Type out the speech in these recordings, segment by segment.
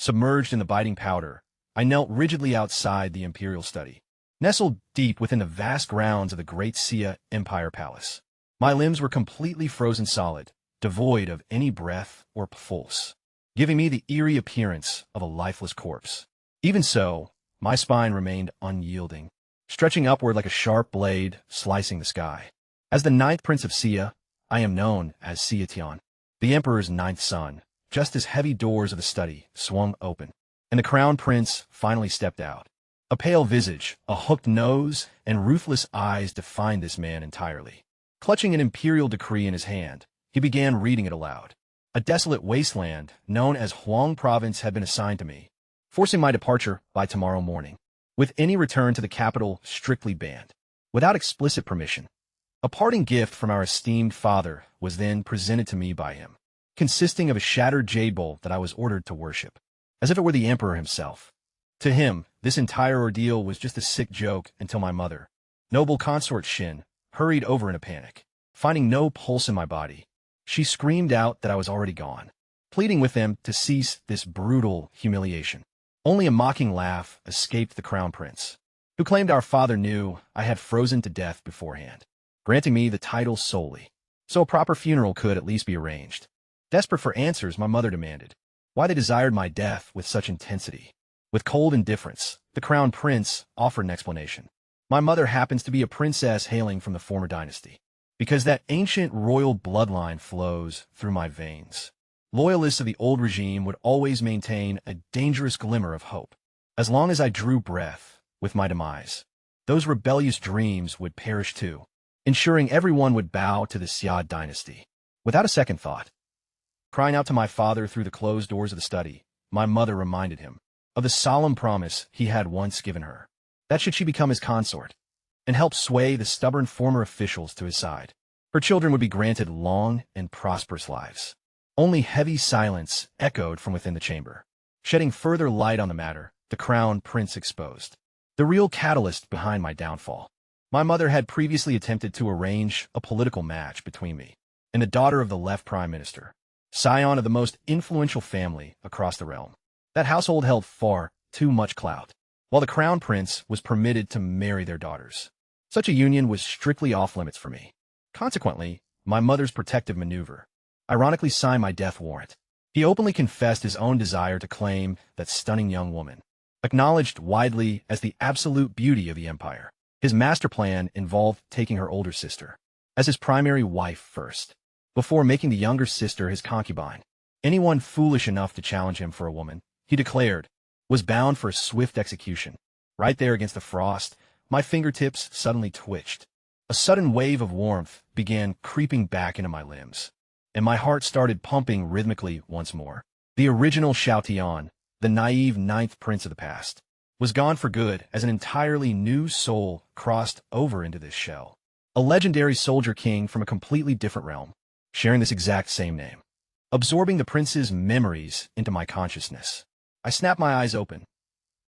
Submerged in the biting powder, I knelt rigidly outside the imperial study, nestled deep within the vast grounds of the great Xia Empire Palace. My limbs were completely frozen solid, devoid of any breath or pulse, giving me the eerie appearance of a lifeless corpse. Even so, my spine remained unyielding, stretching upward like a sharp blade slicing the sky. As the 9th Prince of Xia, I am known as Xia Tian, the Emperor's 9th son, just as heavy doors of the study swung open, and the Crown Prince finally stepped out. A pale visage, a hooked nose, and ruthless eyes defined this man entirely. Clutching an imperial decree in his hand, he began reading it aloud. A desolate wasteland known as Huang Province had been assigned to me, forcing my departure by tomorrow morning, with any return to the capital strictly banned. Without explicit permission, a parting gift from our esteemed father was then presented to me by him, consisting of a shattered jade bowl that I was ordered to worship, as if it were the emperor himself. To him, this entire ordeal was just a sick joke until my mother, noble consort Shin, hurried over in a panic. Finding no pulse in my body, she screamed out that I was already gone, pleading with them to cease this brutal humiliation. Only a mocking laugh escaped the Crown Prince, who claimed our father knew I had frozen to death beforehand, granting me the title solely, so a proper funeral could at least be arranged. Desperate for answers, my mother demanded why they desired my death with such intensity. With cold indifference, the Crown Prince offered an explanation. My mother happens to be a princess hailing from the former dynasty, because that ancient royal bloodline flows through my veins. Loyalists of the old regime would always maintain a dangerous glimmer of hope. As long as I drew breath with my demise, those rebellious dreams would perish too, ensuring everyone would bow to the Xia dynasty. Without a second thought, crying out to my father through the closed doors of the study, my mother reminded him of the solemn promise he had once given her, that should she become his consort and help sway the stubborn former officials to his side, her children would be granted long and prosperous lives. Only heavy silence echoed from within the chamber. Shedding further light on the matter, the Crown Prince exposed the real catalyst behind my downfall. My mother had previously attempted to arrange a political match between me and the daughter of the left prime minister, scion of the most influential family across the realm. That household held far too much clout, while the Crown Prince was permitted to marry their daughters. Such a union was strictly off-limits for me. Consequently, my mother's protective maneuver ironically signed my death warrant. He openly confessed his own desire to claim that stunning young woman, acknowledged widely as the absolute beauty of the empire. His master plan involved taking her older sister as his primary wife first, before making the younger sister his concubine. Anyone foolish enough to challenge him for a woman, he declared, was bound for a swift execution. Right there against the frost, my fingertips suddenly twitched. A sudden wave of warmth began creeping back into my limbs, and my heart started pumping rhythmically once more. The original Xiao Tian, the naive 9th Prince of the past, was gone for good as an entirely new soul crossed over into this shell. A legendary soldier king from a completely different realm, sharing this exact same name, absorbing the prince's memories into my consciousness. I snapped my eyes open,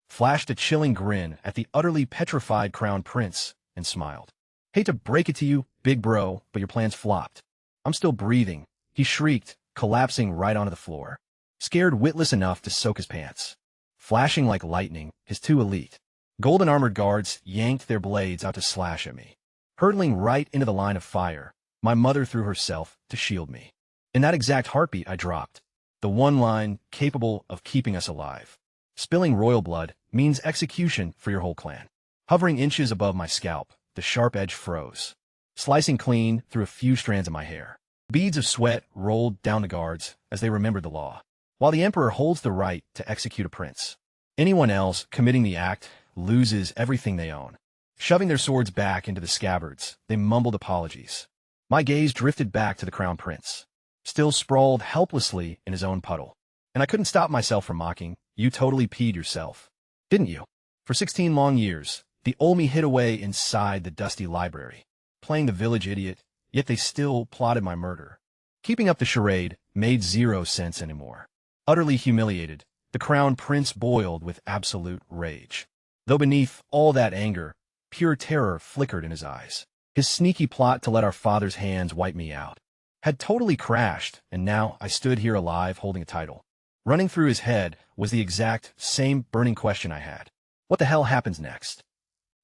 flashed a chilling grin at the utterly petrified Crown Prince, and smiled. Hate to break it to you, big bro, but your plans flopped. I'm still breathing, he shrieked, collapsing right onto the floor, scared witless enough to soak his pants. Flashing like lightning, his 2 elite, golden-armored guards yanked their blades out to slash at me. Hurtling right into the line of fire, my mother threw herself to shield me. In that exact heartbeat, I dropped, the one line capable of keeping us alive. Spilling royal blood means execution for your whole clan. Hovering inches above my scalp, the sharp edge froze, slicing clean through a few strands of my hair. Beads of sweat rolled down the guards as they remembered the law. While the emperor holds the right to execute a prince, anyone else committing the act loses everything they own. Shoving their swords back into the scabbards, they mumbled apologies. My gaze drifted back to the Crown Prince, still sprawled helplessly in his own puddle. And I couldn't stop myself from mocking, "You totally peed yourself, didn't you?" For 16 long years, the Olmi hid away inside the dusty library, playing the village idiot, yet they still plotted my murder. Keeping up the charade made zero sense anymore. Utterly humiliated, the Crown Prince boiled with absolute rage. Though beneath all that anger, pure terror flickered in his eyes. His sneaky plot to let our father's hands wipe me out had totally crashed, and now I stood here alive holding a title, Running through his head was the exact same burning question I had. What the hell happens next?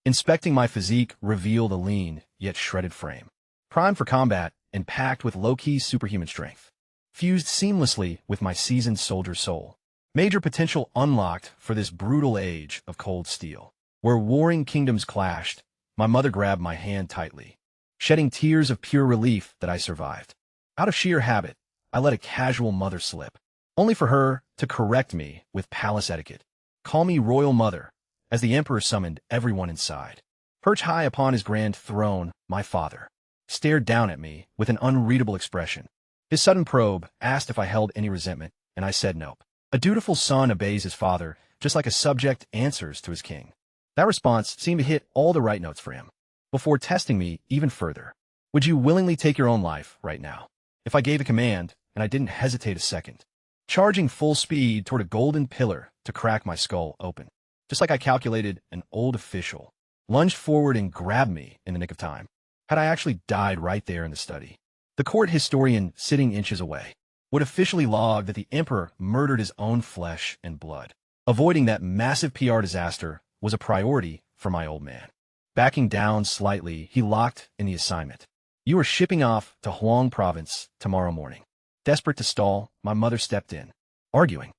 Inspecting my physique revealed a lean, yet shredded frame. Primed for combat and packed with low-key superhuman strength. Fused seamlessly with my seasoned soldier soul. Major potential unlocked for this brutal age of cold steel. Where warring kingdoms clashed, my mother grabbed my hand tightly, shedding tears of pure relief that I survived. Out of sheer habit, I let a casual mother slip, only for her to correct me with palace etiquette. Call me Royal Mother, as the Emperor summoned everyone inside. Perched high upon his grand throne, my father stared down at me with an unreadable expression. His sudden probe asked if I held any resentment, and I said nope. A dutiful son obeys his father, just like a subject answers to his king. That response seemed to hit all the right notes for him. Before testing me even further, would you willingly take your own life right now? If I gave a command, and I didn't hesitate a second, charging full speed toward a golden pillar to crack my skull open. Just like I calculated, an old official lunged forward and grabbed me in the nick of time. Had I actually died right there in the study, the court historian sitting inches away would officially log that the emperor murdered his own flesh and blood. Avoiding that massive PR disaster was a priority for my old man. Backing down slightly, he locked in the assignment. You are shipping off to Huang province tomorrow morning. Desperate to stall, my mother stepped in, arguing.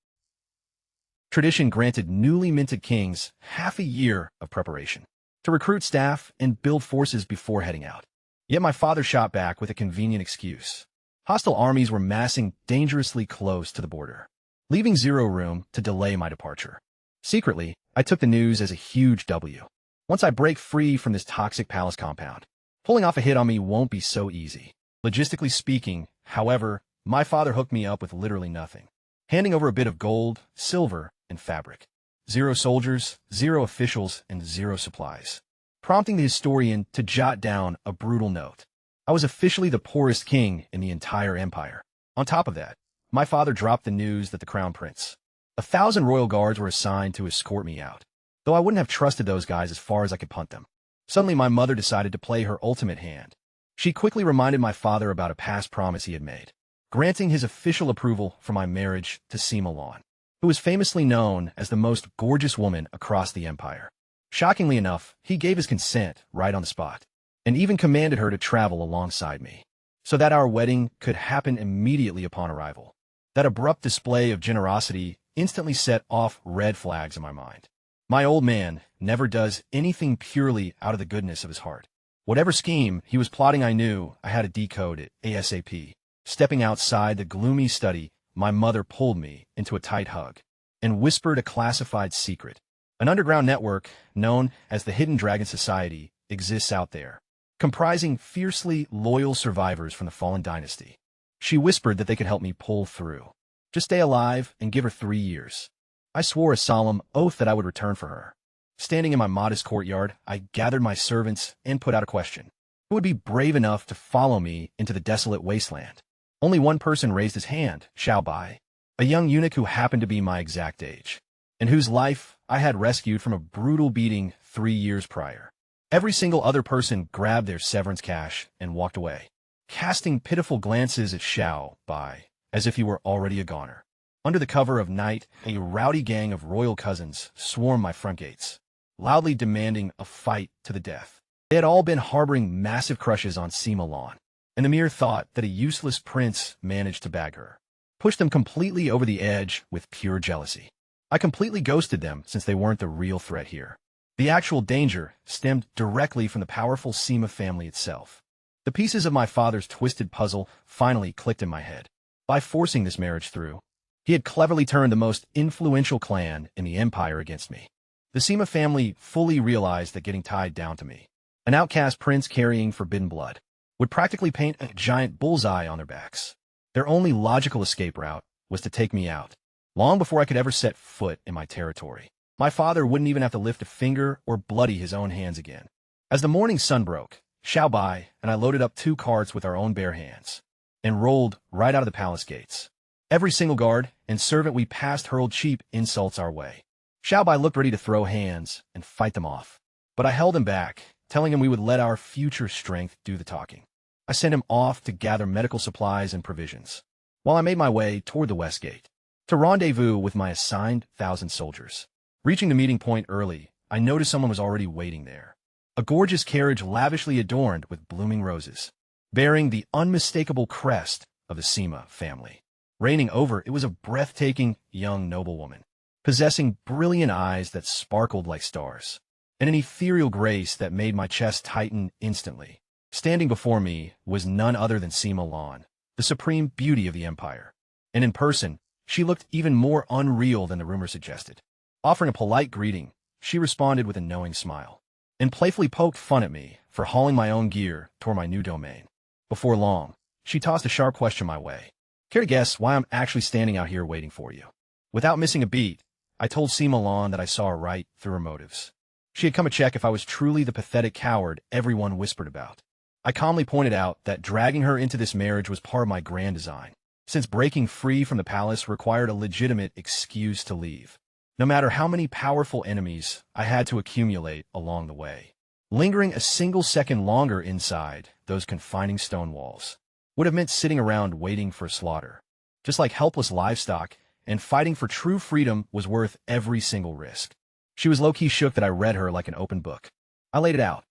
Tradition granted newly minted kings half a year of preparation to recruit staff and build forces before heading out. Yet my father shot back with a convenient excuse. Hostile armies were massing dangerously close to the border, leaving zero room to delay my departure. Secretly, I took the news as a huge W. Once I break free from this toxic palace compound, pulling off a hit on me won't be so easy. Logistically speaking, however, my father hooked me up with literally nothing, handing over a bit of gold, silver, and fabric. 0 soldiers, 0 officials, and 0 supplies, prompting the historian to jot down a brutal note. I was officially the poorest king in the entire empire. On top of that, my father dropped the news that the crown prince, 1,000 royal guards were assigned to escort me out, though I wouldn't have trusted those guys as far as I could punt them. Suddenly, my mother decided to play her ultimate hand. She quickly reminded my father about a past promise he had made, granting his official approval for my marriage to Sima Lan, who was famously known as the most gorgeous woman across the empire. Shockingly enough, he gave his consent right on the spot, and even commanded her to travel alongside me, so that our wedding could happen immediately upon arrival. That abrupt display of generosity instantly set off red flags in my mind. My old man never does anything purely out of the goodness of his heart. Whatever scheme he was plotting, I knew I had to decode it ASAP. Stepping outside the gloomy study, my mother pulled me into a tight hug and whispered a classified secret. An underground network known as the Hidden Dragon Society exists out there, comprising fiercely loyal survivors from the fallen dynasty. She whispered that they could help me pull through. Just stay alive and give her 3 years. I swore a solemn oath that I would return for her. Standing in my modest courtyard, I gathered my servants and put out a question. Who would be brave enough to follow me into the desolate wasteland? Only one person raised his hand, Xiao Bai, a young eunuch who happened to be my exact age, and whose life I had rescued from a brutal beating 3 years prior. Every single other person grabbed their severance cash and walked away, casting pitiful glances at Xiao Bai, as if he were already a goner. Under the cover of night, a rowdy gang of royal cousins swarmed my front gates, loudly demanding a fight to the death. They had all been harboring massive crushes on Sima Lan, and the mere thought that a useless prince managed to bag her pushed them completely over the edge with pure jealousy. I completely ghosted them since they weren't the real threat here. The actual danger stemmed directly from the powerful Sima family itself. The pieces of my father's twisted puzzle finally clicked in my head. By forcing this marriage through, he had cleverly turned the most influential clan in the empire against me. The Sima family fully realized that getting tied down to me, an outcast prince carrying forbidden blood, would practically paint a giant bullseye on their backs. Their only logical escape route was to take me out, long before I could ever set foot in my territory. My father wouldn't even have to lift a finger or bloody his own hands again. As the morning sun broke, Xiao Bai and I loaded up 2 carts with our own bare hands and rolled right out of the palace gates. Every single guard and servant we passed hurled cheap insults our way. Xiao Bai looked ready to throw hands and fight them off, but I held him back, telling him we would let our future strength do the talking. I sent him off to gather medical supplies and provisions, while I made my way toward the west gate. to rendezvous with my assigned 1,000 soldiers. Reaching the meeting point early, I noticed someone was already waiting there. A gorgeous carriage lavishly adorned with blooming roses, bearing the unmistakable crest of the Sima family. Reigning over it was a breathtaking young noblewoman, possessing brilliant eyes that sparkled like stars, and an ethereal grace that made my chest tighten instantly. Standing before me was none other than Sima Lan, the supreme beauty of the empire. And in person, she looked even more unreal than the rumor suggested. Offering a polite greeting, she responded with a knowing smile, and playfully poked fun at me for hauling my own gear toward my new domain. Before long, she tossed a sharp question my way. Care to guess why I'm actually standing out here waiting for you? Without missing a beat, I told Sima Lan that I saw her right through her motives. She had come to check if I was truly the pathetic coward everyone whispered about. I calmly pointed out that dragging her into this marriage was part of my grand design, since breaking free from the palace required a legitimate excuse to leave, no matter how many powerful enemies I had to accumulate along the way. Lingering a single second longer inside those confining stone walls would have meant sitting around waiting for slaughter. Just like helpless livestock, and fighting for true freedom was worth every single risk. She was low-key shook that I read her like an open book. I laid it out.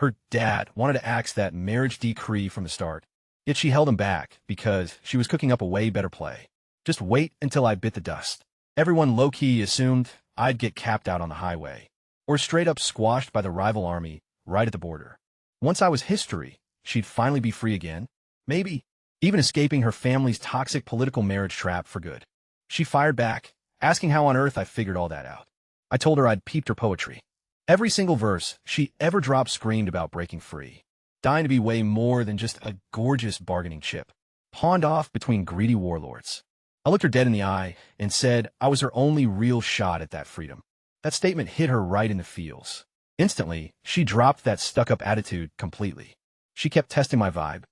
Her dad wanted to axe that marriage decree from the start, yet she held him back because she was cooking up a way better play. Just wait until I bit the dust. Everyone low-key assumed I'd get capped out on the highway, or straight up squashed by the rival army right at the border. Once I was history, she'd finally be free again, maybe even escaping her family's toxic political marriage trap for good. She fired back, asking how on earth I figured all that out. I told her I'd peeped her poetry. Every single verse she ever dropped screamed about breaking free, dying to be way more than just a gorgeous bargaining chip, pawned off between greedy warlords. I looked her dead in the eye and said I was her only real shot at that freedom. That statement hit her right in the feels. Instantly, she dropped that stuck-up attitude completely. She kept testing my vibe,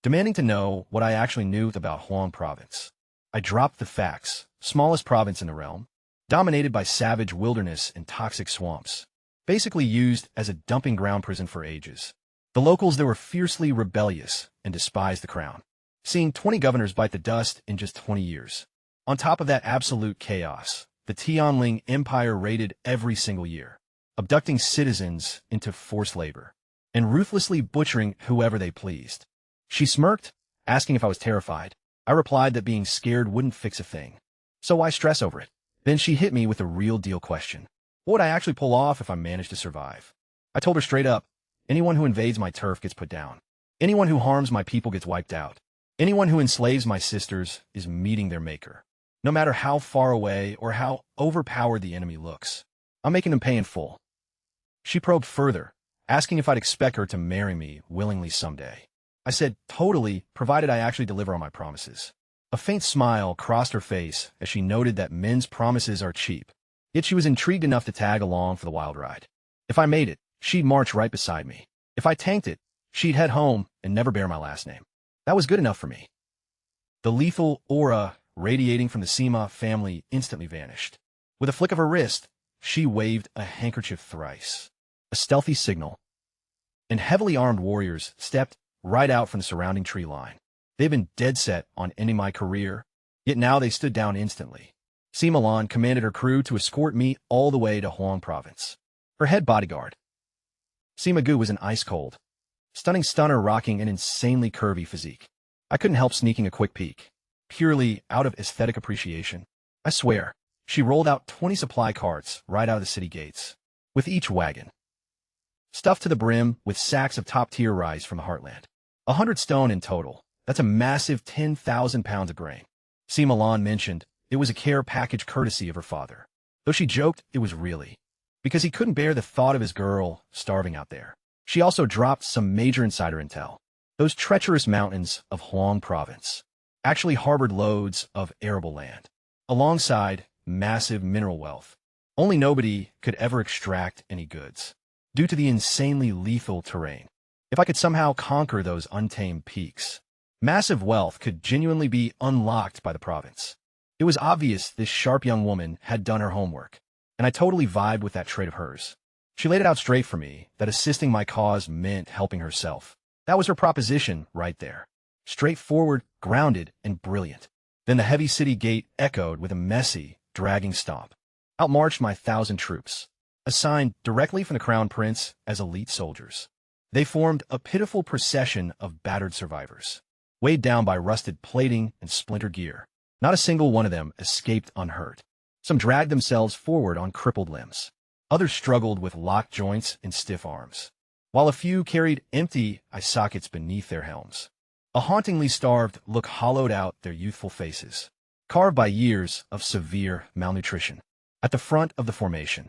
demanding to know what I actually knew about Huang Province. I dropped the facts. Smallest province in the realm, dominated by savage wilderness and toxic swamps, basically used as a dumping ground prison for ages. The locals there were fiercely rebellious and despised the crown, seeing 20 governors bite the dust in just 20 years. On top of that absolute chaos, the Tianling Empire raided every single year, abducting citizens into forced labor, and ruthlessly butchering whoever they pleased. She smirked, asking if I was terrified. I replied that being scared wouldn't fix a thing, so why stress over it? Then she hit me with a real-deal question. What would I actually pull off if I managed to survive? I told her straight up, anyone who invades my turf gets put down. Anyone who harms my people gets wiped out. Anyone who enslaves my sisters is meeting their maker. No matter how far away or how overpowered the enemy looks, I'm making them pay in full. She probed further, asking if I'd expect her to marry me willingly someday. I said totally, provided I actually deliver on my promises. A faint smile crossed her face as she noted that men's promises are cheap, yet she was intrigued enough to tag along for the wild ride. If I made it, she'd march right beside me. If I tanked it, she'd head home and never bear my last name. That was good enough for me. The lethal aura radiating from the Sima family instantly vanished. With a flick of her wrist, she waved a handkerchief thrice, a stealthy signal, and heavily armed warriors stepped right out from the surrounding tree line. They've been dead set on ending my career, yet now they stood down instantly. Sima Lan commanded her crew to escort me all the way to Huang Province. Her head bodyguard, Sima Gu, was an ice-cold, stunning stunner rocking an insanely curvy physique. I couldn't help sneaking a quick peek, purely out of aesthetic appreciation. I swear, she rolled out 20 supply carts right out of the city gates, with each wagon stuffed to the brim with sacks of top-tier rice from the heartland. 100 stone in total. That's a massive 10,000 pounds of grain. Sima Lan mentioned it was a care package courtesy of her father, though she joked it was really because he couldn't bear the thought of his girl starving out there. She also dropped some major insider intel. Those treacherous mountains of Huang Province actually harbored loads of arable land, alongside massive mineral wealth. Only nobody could ever extract any goods, due to the insanely lethal terrain. If I could somehow conquer those untamed peaks, massive wealth could genuinely be unlocked by the province. It was obvious this sharp young woman had done her homework, and I totally vibed with that trait of hers. She laid it out straight for me that assisting my cause meant helping herself. That was her proposition right there. Straightforward, grounded, and brilliant. Then the heavy city gate echoed with a messy, dragging stomp. Out marched my 1,000 troops, assigned directly from the Crown Prince as elite soldiers. They formed a pitiful procession of battered survivors, weighed down by rusted plating and splintered gear. Not a single one of them escaped unhurt. Some dragged themselves forward on crippled limbs. Others struggled with locked joints and stiff arms, while a few carried empty eye sockets beneath their helms. A hauntingly starved look hollowed out their youthful faces, carved by years of severe malnutrition. At the front of the formation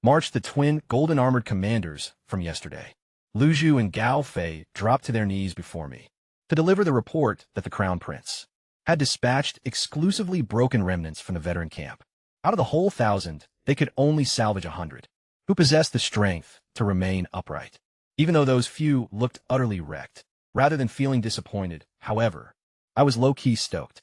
marched the twin golden-armored commanders from yesterday. Lu Zhu and Gao Fei dropped to their knees before me to deliver the report that the Crown Prince had dispatched exclusively broken remnants from the veteran camp. Out of the whole 1,000, they could only salvage 100, who possessed the strength to remain upright. Even though those few looked utterly wrecked, rather than feeling disappointed, however, I was low-key stoked,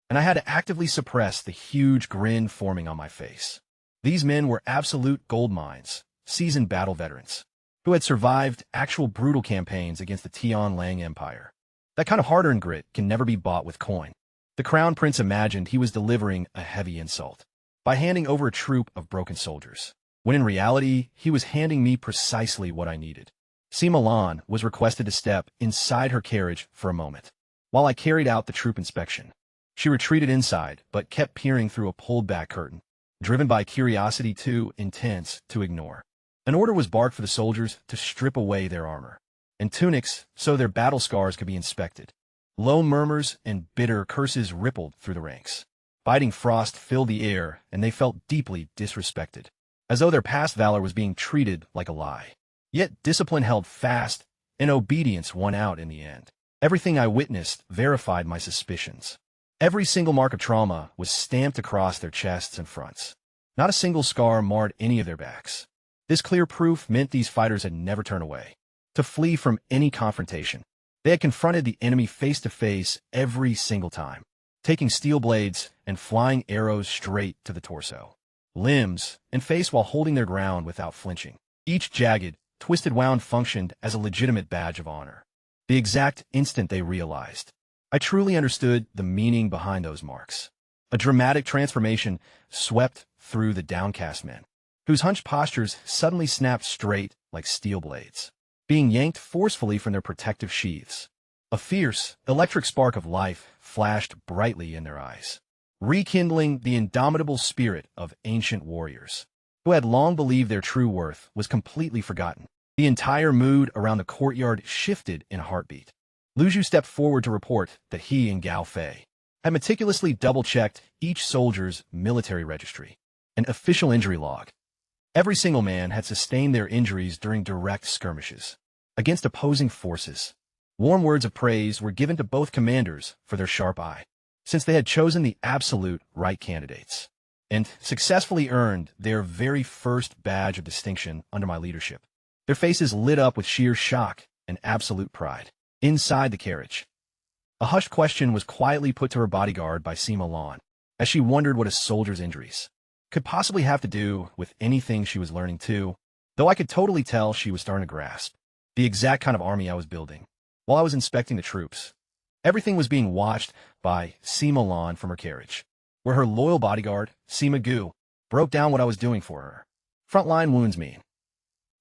and I had to actively suppress the huge grin forming on my face. These men were absolute gold mines, seasoned battle veterans, who had survived actual brutal campaigns against the Tianlang Empire. That kind of hard-earned grit can never be bought with coin. The Crown Prince imagined he was delivering a heavy insult by handing over a troop of broken soldiers, when in reality, he was handing me precisely what I needed. Sima Lan was requested to step inside her carriage for a moment, while I carried out the troop inspection. She retreated inside, but kept peering through a pulled-back curtain, driven by curiosity too intense to ignore. An order was barked for the soldiers to strip away their armor and tunics so their battle scars could be inspected. Low murmurs and bitter curses rippled through the ranks. Biting frost filled the air, and they felt deeply disrespected, as though their past valor was being treated like a lie. Yet discipline held fast, and obedience won out in the end. Everything I witnessed verified my suspicions. Every single mark of trauma was stamped across their chests and fronts. Not a single scar marred any of their backs. This clear proof meant these fighters had never turned away to flee from any confrontation. They had confronted the enemy face to face every single time, taking steel blades and flying arrows straight to the torso, limbs, and face while holding their ground without flinching. Each jagged, twisted wound functioned as a legitimate badge of honor. The exact instant they realized, I truly understood the meaning behind those marks. A dramatic transformation swept through the downcast men, whose hunched postures suddenly snapped straight like steel blades, being yanked forcefully from their protective sheaths. A fierce, electric spark of life flashed brightly in their eyes, rekindling the indomitable spirit of ancient warriors, who had long believed their true worth was completely forgotten. The entire mood around the courtyard shifted in a heartbeat. Lu Zhu stepped forward to report that he and Gao Fei had meticulously double-checked each soldier's military registry and official injury log. Every single man had sustained their injuries during direct skirmishes against opposing forces. Warm words of praise were given to both commanders for their sharp eye, since they had chosen the absolute right candidates and successfully earned their very first badge of distinction under my leadership. Their faces lit up with sheer shock and absolute pride. Inside the carriage, a hushed question was quietly put to her bodyguard by Sima Lan, as she wondered what a soldier's injuries could possibly have to do with anything she was learning too, though I could totally tell she was starting to grasp the exact kind of army I was building. While I was inspecting the troops, everything was being watched by Sima Lan from her carriage, where her loyal bodyguard, Sima Gu, broke down what I was doing for her. Frontline wounds mean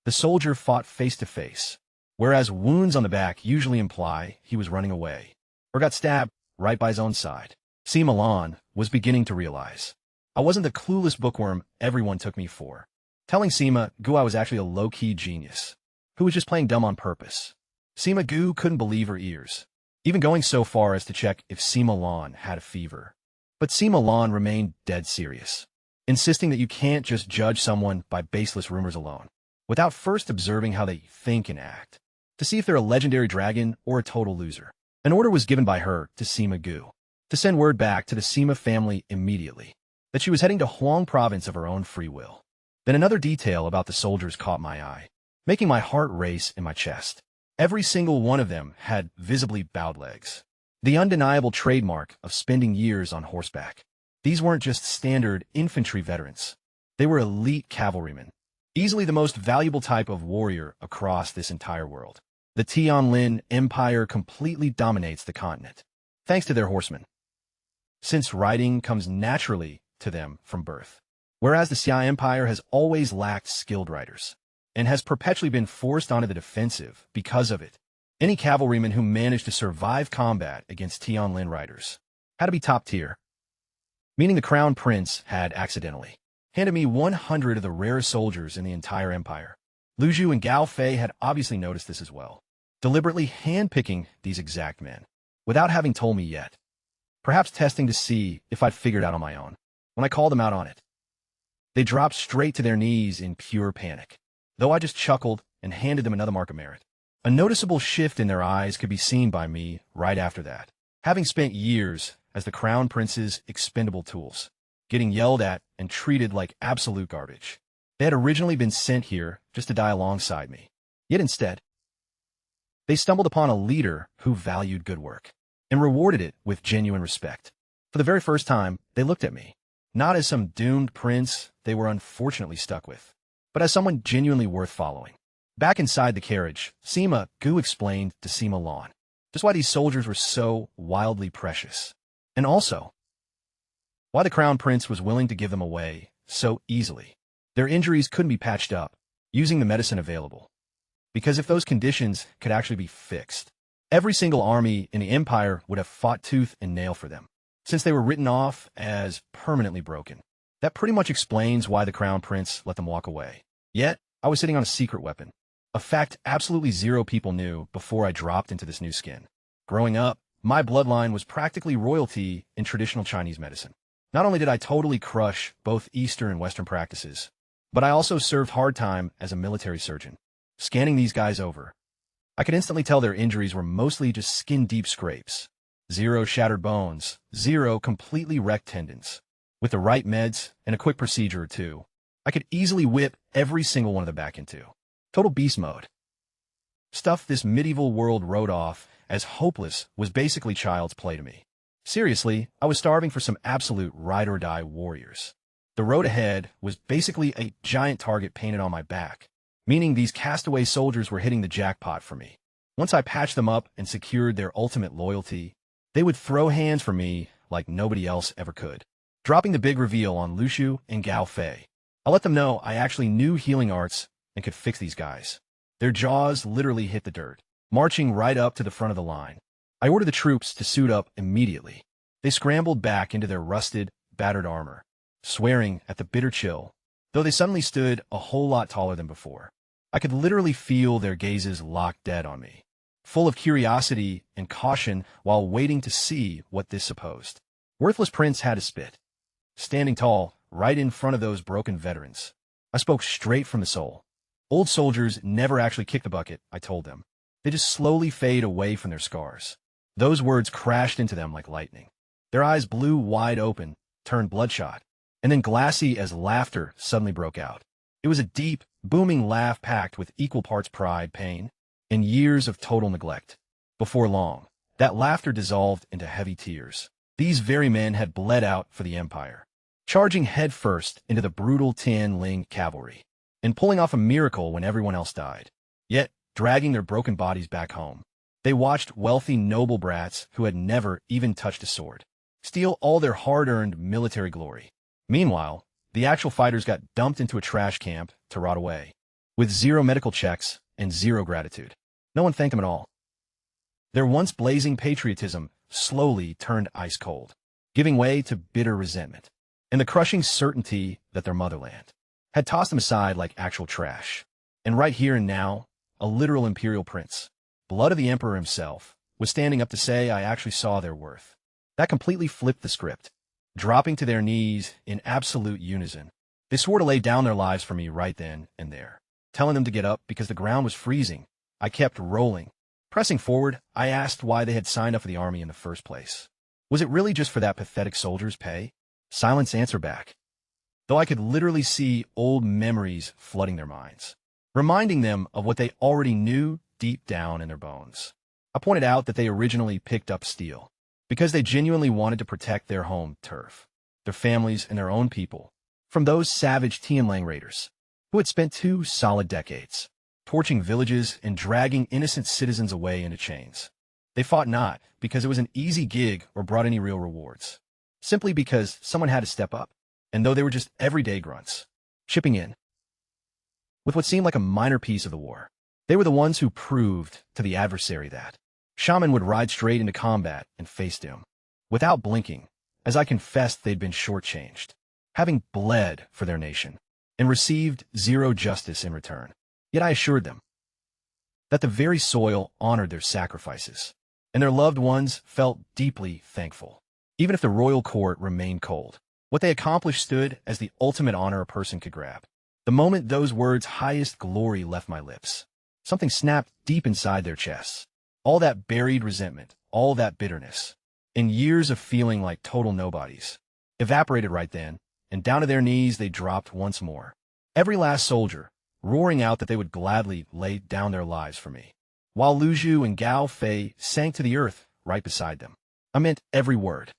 the soldier fought face to face, whereas wounds on the back usually imply he was running away or got stabbed right by his own side. Sima Lan was beginning to realize I wasn't the clueless bookworm everyone took me for, telling Sima Gu I was actually a low-key genius who was just playing dumb on purpose. Sima Gu couldn't believe her ears, even going so far as to check if Sima Lan had a fever. But Sima Lan remained dead serious, insisting that you can't just judge someone by baseless rumors alone, without first observing how they think and act, to see if they're a legendary dragon or a total loser. An order was given by her to Sima Gu to send word back to the Sima family immediately that she was heading to Huang province of her own free will. Then another detail about the soldiers caught my eye, making my heart race in my chest. Every single one of them had visibly bowed legs, the undeniable trademark of spending years on horseback. These weren't just standard infantry veterans. They were elite cavalrymen, easily the most valuable type of warrior across this entire world. The Tianlin Empire completely dominates the continent, thanks to their horsemen. since writing comes naturally to them from birth. Whereas the Xia Empire has always lacked skilled writers, and has perpetually been forced onto the defensive because of it. Any cavalryman who managed to survive combat against Tianlin riders had to be top tier, meaning the crown prince had accidentally handed me 100 of the rarest soldiers in the entire empire. Lu Zhu and Gao Fei had obviously noticed this as well, deliberately handpicking these exact men, without having told me yet, perhaps testing to see if I'd figured out on my own. When I called them out on it, they dropped straight to their knees in pure panic, though I just chuckled and handed them another mark of merit. A noticeable shift in their eyes could be seen by me right after that, having spent years as the crown prince's expendable tools, getting yelled at and treated like absolute garbage. They had originally been sent here just to die alongside me, yet instead, they stumbled upon a leader who valued good work and rewarded it with genuine respect. For the very first time, they looked at me, not as some doomed prince they were unfortunately stuck with, but as someone genuinely worth following. Back inside the carriage, Sima Gu explained to Sima Lan just why these soldiers were so wildly precious, and also why the crown prince was willing to give them away so easily. Their injuries couldn't be patched up using the medicine available, because if those conditions could actually be fixed, every single army in the empire would have fought tooth and nail for them, since they were written off as permanently broken. That pretty much explains why the crown prince let them walk away. Yet, I was sitting on a secret weapon, a fact absolutely zero people knew before I dropped into this new skin. Growing up, my bloodline was practically royalty in traditional Chinese medicine. Not only did I totally crush both Eastern and Western practices, but I also served hard time as a military surgeon. Scanning these guys over, I could instantly tell their injuries were mostly just skin-deep scrapes. 0 shattered bones, 0 completely wrecked tendons. With the right meds and a quick procedure or two, I could easily whip every single one of them back into total beast mode. Stuff this medieval world wrote off as hopeless was basically child's play to me. Seriously, I was starving for some absolute ride-or-die warriors. The road ahead was basically a giant target painted on my back, meaning these castaway soldiers were hitting the jackpot for me. Once I patched them up and secured their ultimate loyalty, they would throw hands for me like nobody else ever could. Dropping the big reveal on Lu Zhu and Gao Fei, I let them know I actually knew healing arts and could fix these guys. Their jaws literally hit the dirt, marching right up to the front of the line. I ordered the troops to suit up immediately. They scrambled back into their rusted, battered armor, swearing at the bitter chill, though they suddenly stood a whole lot taller than before. I could literally feel their gazes locked dead on me, full of curiosity and caution while waiting to see what this supposed worthless prince had to spit. Standing tall, right in front of those broken veterans, I spoke straight from the soul. Old soldiers never actually kick the bucket, I told them. They just slowly fade away from their scars. Those words crashed into them like lightning. Their eyes blew wide open, turned bloodshot, and then glassy as laughter suddenly broke out. It was a deep, booming laugh packed with equal parts pride, pain, and years of total neglect. Before long, that laughter dissolved into heavy tears. These very men had bled out for the Empire, charging headfirst into the brutal Tianling cavalry, and pulling off a miracle when everyone else died. Yet, dragging their broken bodies back home, they watched wealthy noble brats who had never even touched a sword steal all their hard-earned military glory. Meanwhile, the actual fighters got dumped into a trash camp to rot away, with 0 medical checks and 0 gratitude. No one thanked them at all. Their once blazing patriotism slowly turned ice cold, giving way to bitter resentment, and the crushing certainty that their motherland had tossed them aside like actual trash. And right here and now, a literal imperial prince, blood of the emperor himself, was standing up to say I actually saw their worth. That completely flipped the script. Dropping to their knees in absolute unison, they swore to lay down their lives for me right then and there, telling them to get up because the ground was freezing. I kept rolling. Pressing forward, I asked why they had signed up for the army in the first place. Was it really just for that pathetic soldier's pay? Silence answered back, though I could literally see old memories flooding their minds, reminding them of what they already knew deep down in their bones. I pointed out that they originally picked up steel because they genuinely wanted to protect their home turf, their families, and their own people from those savage Tianlang raiders who had spent 2 solid decades torching villages and dragging innocent citizens away into chains. They fought not because it was an easy gig or brought any real rewards. simply because someone had to step up, and though they were just everyday grunts, chipping in with what seemed like a minor piece of the war. They were the ones who proved to the adversary that shaman would ride straight into combat and face doom, without blinking, as I confessed they'd been shortchanged, having bled for their nation, and received zero justice in return. Yet I assured them that the very soil honored their sacrifices, and their loved ones felt deeply thankful. Even if the royal court remained cold, what they accomplished stood as the ultimate honor a person could grab. The moment those words' highest glory left my lips, something snapped deep inside their chests. All that buried resentment, all that bitterness, and years of feeling like total nobodies, evaporated right then, and down to their knees they dropped once more. Every last soldier, roaring out that they would gladly lay down their lives for me, while Lu Zhu and Gao Fei sank to the earth right beside them. I meant every word.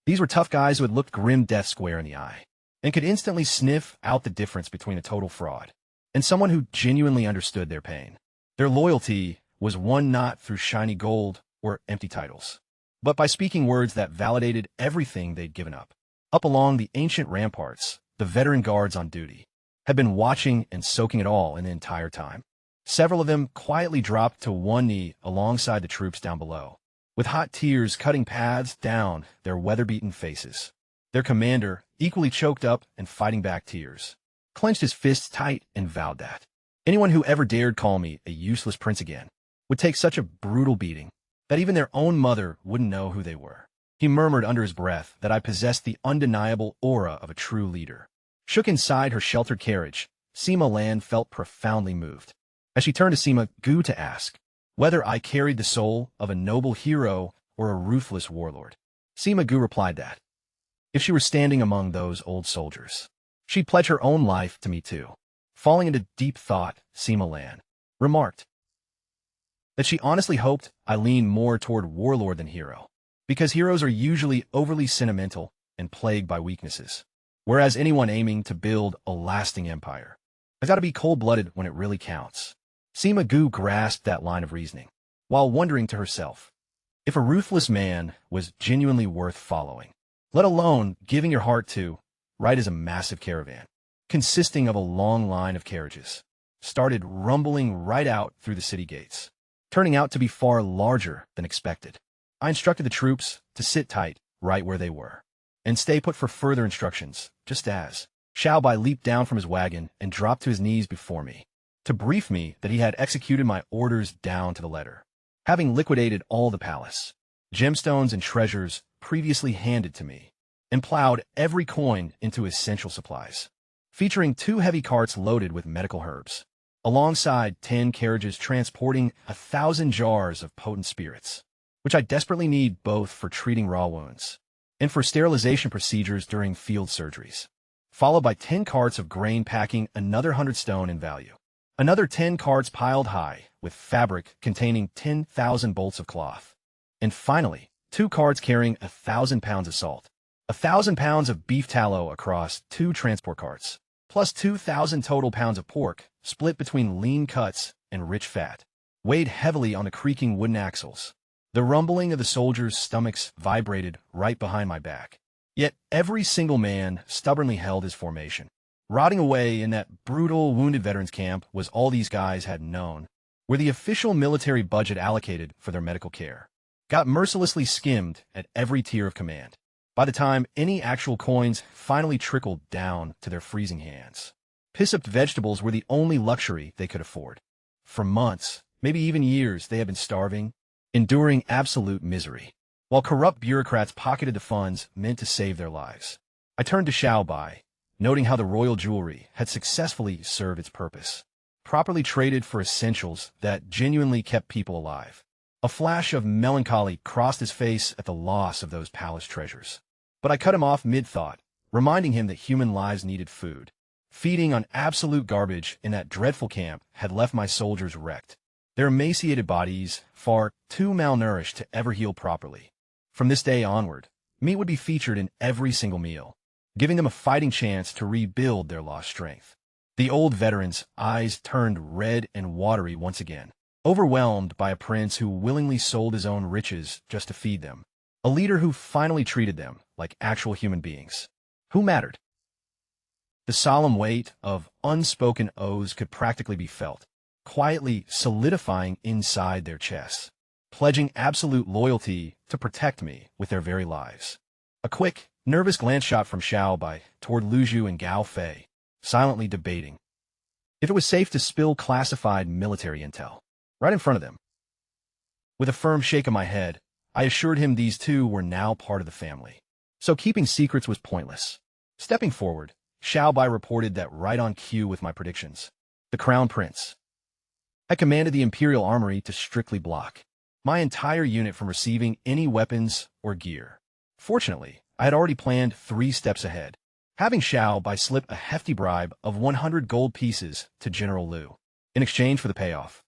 These were tough guys who had looked grim death square in the eye, and could instantly sniff out the difference between a total fraud and someone who genuinely understood their pain. Their loyalty was won not through shiny gold or empty titles, but by speaking words that validated everything they'd given up. Up along the ancient ramparts, the veteran guards on duty had been watching and soaking it all in the entire time. Several of them quietly dropped to one knee alongside the troops down below, with hot tears cutting paths down their weather-beaten faces. Their commander, equally choked up and fighting back tears, clenched his fists tight and vowed that anyone who ever dared call me a useless prince again would take such a brutal beating that even their own mother wouldn't know who they were. He murmured under his breath that I possessed the undeniable aura of a true leader. Shook inside her sheltered carriage, Sima Lan felt profoundly moved, as she turned to Sima Gu to ask whether I carried the soul of a noble hero or a ruthless warlord. Sima Gu replied that if she were standing among those old soldiers, she'd pledge her own life to me too. Falling into deep thought, Sima Lan remarked that she honestly hoped I leaned more toward warlord than hero, because heroes are usually overly sentimental and plagued by weaknesses, whereas anyone aiming to build a lasting empire has got to be cold-blooded when it really counts. Sima Gu grasped that line of reasoning, while wondering to herself if a ruthless man was genuinely worth following, let alone giving your heart to, right as a massive caravan, consisting of a long line of carriages, started rumbling right out through the city gates, turning out to be far larger than expected. I instructed the troops to sit tight right where they were, and stay put for further instructions, just as Xiao Bai leaped down from his wagon and dropped to his knees before me, to brief me that he had executed my orders down to the letter, having liquidated all the palace, gemstones and treasures previously handed to me, and plowed every coin into essential supplies, featuring 2 heavy carts loaded with medical herbs, alongside 10 carriages transporting 1,000 jars of potent spirits, which I desperately need both for treating raw wounds and for sterilization procedures during field surgeries, followed by 10 carts of grain packing another 100 stone in value, another 10 carts piled high with fabric containing 10,000 bolts of cloth, and finally, 2 carts carrying 1,000 pounds of salt, 1,000 pounds of beef tallow across 2 transport carts, plus 2,000 total pounds of pork, split between lean cuts and rich fat, weighed heavily on the creaking wooden axles. The rumbling of the soldiers' stomachs vibrated right behind my back. Yet every single man stubbornly held his formation. Rotting away in that brutal wounded veterans camp was all these guys had known, where the official military budget allocated for their medical care got mercilessly skimmed at every tier of command. By the time any actual coins finally trickled down to their freezing hands, piss-up vegetables were the only luxury they could afford. For months, maybe even years, they had been starving, enduring absolute misery, while corrupt bureaucrats pocketed the funds meant to save their lives. I turned to Xiao Bai, noting how the royal jewelry had successfully served its purpose, properly traded for essentials that genuinely kept people alive. A flash of melancholy crossed his face at the loss of those palace treasures, but I cut him off mid-thought, reminding him that human lives needed food. Feeding on absolute garbage in that dreadful camp had left my soldiers wrecked, their emaciated bodies far too malnourished to ever heal properly. From this day onward, meat would be featured in every single meal, giving them a fighting chance to rebuild their lost strength. The old veterans' eyes turned red and watery once again, overwhelmed by a prince who willingly sold his own riches just to feed them. A leader who finally treated them like actual human beings. Who mattered? The solemn weight of unspoken oaths could practically be felt, quietly solidifying inside their chests, pledging absolute loyalty to protect me with their very lives. A quick, nervous glance shot from Xiao Bai toward Lu Zhu and Gao Fei, silently debating if it was safe to spill classified military intel right in front of them. With a firm shake of my head, I assured him these two were now part of the family, so keeping secrets was pointless. Stepping forward, Xiao Bai reported that right on cue with my predictions. The Crown Prince had commanded the Imperial Armory to strictly block my entire unit from receiving any weapons or gear. Fortunately, I had already planned 3 steps ahead, having Xiao Bai slip a hefty bribe of 100 gold pieces to General Liu. In exchange for the payoff,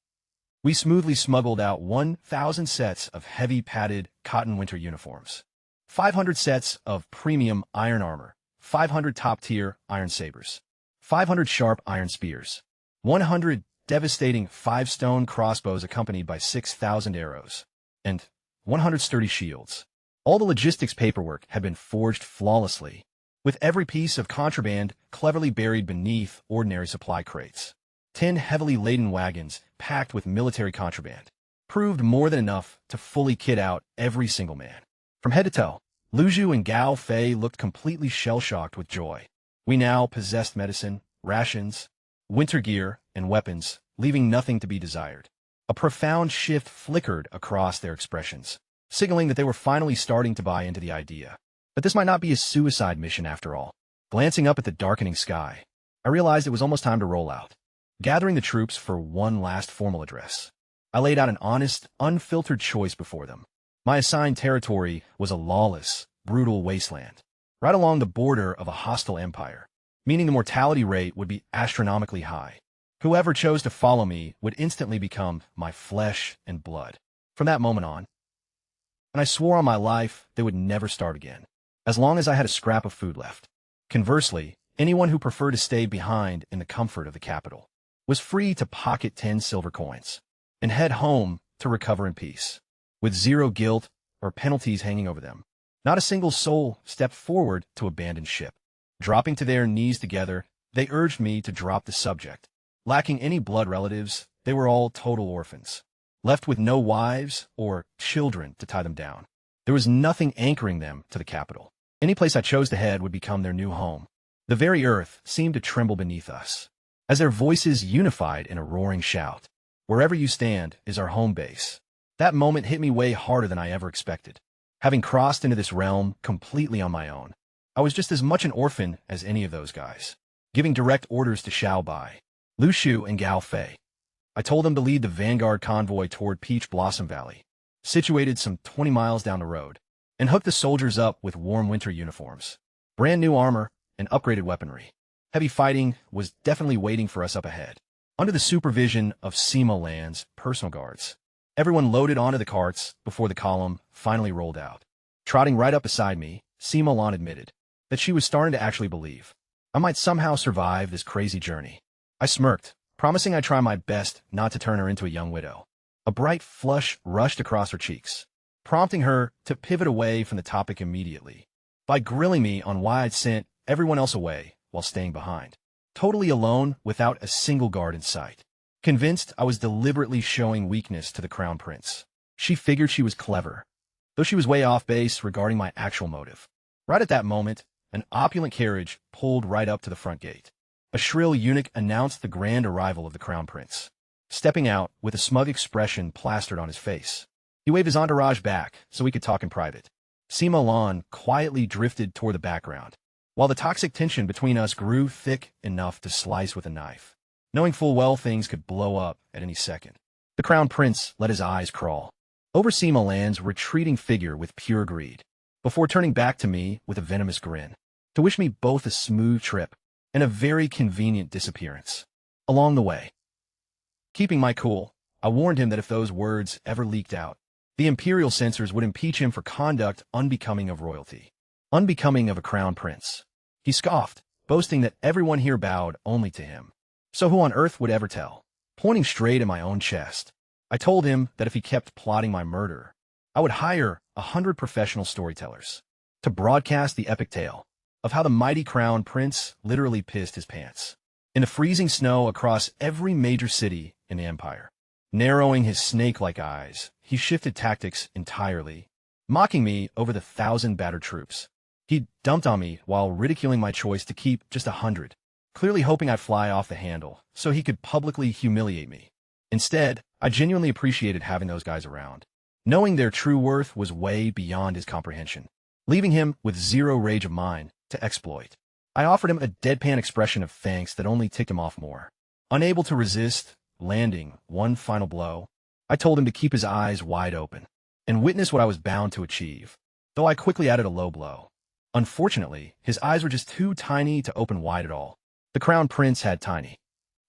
we smoothly smuggled out 1,000 sets of heavy padded cotton winter uniforms, 500 sets of premium iron armor, 500 top-tier iron sabers, 500 sharp iron spears, 100 devastating 5-stone crossbows accompanied by 6,000 arrows, and 100 sturdy shields. All the logistics paperwork had been forged flawlessly, with every piece of contraband cleverly buried beneath ordinary supply crates. 10 heavily laden wagons packed with military contraband proved more than enough to fully kit out every single man. From head to toe, Lu Zhu and Gao Fei looked completely shell-shocked with joy. We now possessed medicine, rations, winter gear, and weapons, leaving nothing to be desired. A profound shift flickered across their expressions, signaling that they were finally starting to buy into the idea that this might not be a suicide mission after all. Glancing up at the darkening sky, I realized it was almost time to roll out. Gathering the troops for one last formal address, I laid out an honest, unfiltered choice before them. My assigned territory was a lawless, brutal wasteland, right along the border of a hostile empire, meaning the mortality rate would be astronomically high. Whoever chose to follow me would instantly become my flesh and blood. From that moment on, and I swore on my life they would never start again, as long as I had a scrap of food left. Conversely, anyone who preferred to stay behind in the comfort of the capital was free to pocket 10 silver coins and head home to recover in peace, with zero guilt or penalties hanging over them. Not a single soul stepped forward to abandon ship. Dropping to their knees together, they urged me to drop the subject. Lacking any blood relatives, they were all total orphans, left with no wives or children to tie them down. There was nothing anchoring them to the capital. Any place I chose to head would become their new home. The very earth seemed to tremble beneath us, as their voices unified in a roaring shout. Wherever you stand is our home base. That moment hit me way harder than I ever expected. Having crossed into this realm completely on my own, I was just as much an orphan as any of those guys. Giving direct orders to Xiao Bai, Lu Shu, and Gao Fei, I told them to lead the vanguard convoy toward Peach Blossom Valley, situated some 20 miles down the road, and hook the soldiers up with warm winter uniforms, brand new armor, and upgraded weaponry. Heavy fighting was definitely waiting for us up ahead. Under the supervision of Sima Lan's personal guards, everyone loaded onto the carts before the column finally rolled out. Trotting right up beside me, Sima Lan admitted that she was starting to actually believe I might somehow survive this crazy journey. I smirked, promising I'd try my best not to turn her into a young widow. A bright flush rushed across her cheeks, prompting her to pivot away from the topic immediately by grilling me on why I'd sent everyone else away while staying behind, totally alone without a single guard in sight. Convinced I was deliberately showing weakness to the Crown Prince, she figured she was clever, though she was way off base regarding my actual motive. Right at that moment, an opulent carriage pulled right up to the front gate. A shrill eunuch announced the grand arrival of the Crown Prince, stepping out with a smug expression plastered on his face. He waved his entourage back so we could talk in private. Sima Lan quietly drifted toward the background, while the toxic tension between us grew thick enough to slice with a knife, knowing full well things could blow up at any second. The Crown Prince let his eyes crawl over Sima Lan's retreating figure with pure greed, before turning back to me with a venomous grin, to wish me both a smooth trip and a very convenient disappearance along the way. Keeping my cool, I warned him that if those words ever leaked out, the Imperial censors would impeach him for conduct unbecoming of royalty, unbecoming of a crown prince. He scoffed, boasting that everyone here bowed only to him. So who on earth would ever tell? Pointing straight at my own chest, I told him that if he kept plotting my murder, I would hire 100 professional storytellers to broadcast the epic tale of how the mighty crown prince literally pissed his pants in the freezing snow across every major city in the empire. Narrowing his snake-like eyes, he shifted tactics entirely, mocking me over the 1,000 battered troops. He dumped on me while ridiculing my choice to keep just 100, clearly hoping I'd fly off the handle so he could publicly humiliate me. Instead, I genuinely appreciated having those guys around, knowing their true worth was way beyond his comprehension, leaving him with zero rage of mine to exploit. I offered him a deadpan expression of thanks that only ticked him off more. Unable to resist landing one final blow, I told him to keep his eyes wide open and witness what I was bound to achieve, though I quickly added a low blow. Unfortunately, his eyes were just too tiny to open wide at all. The crown prince had tiny,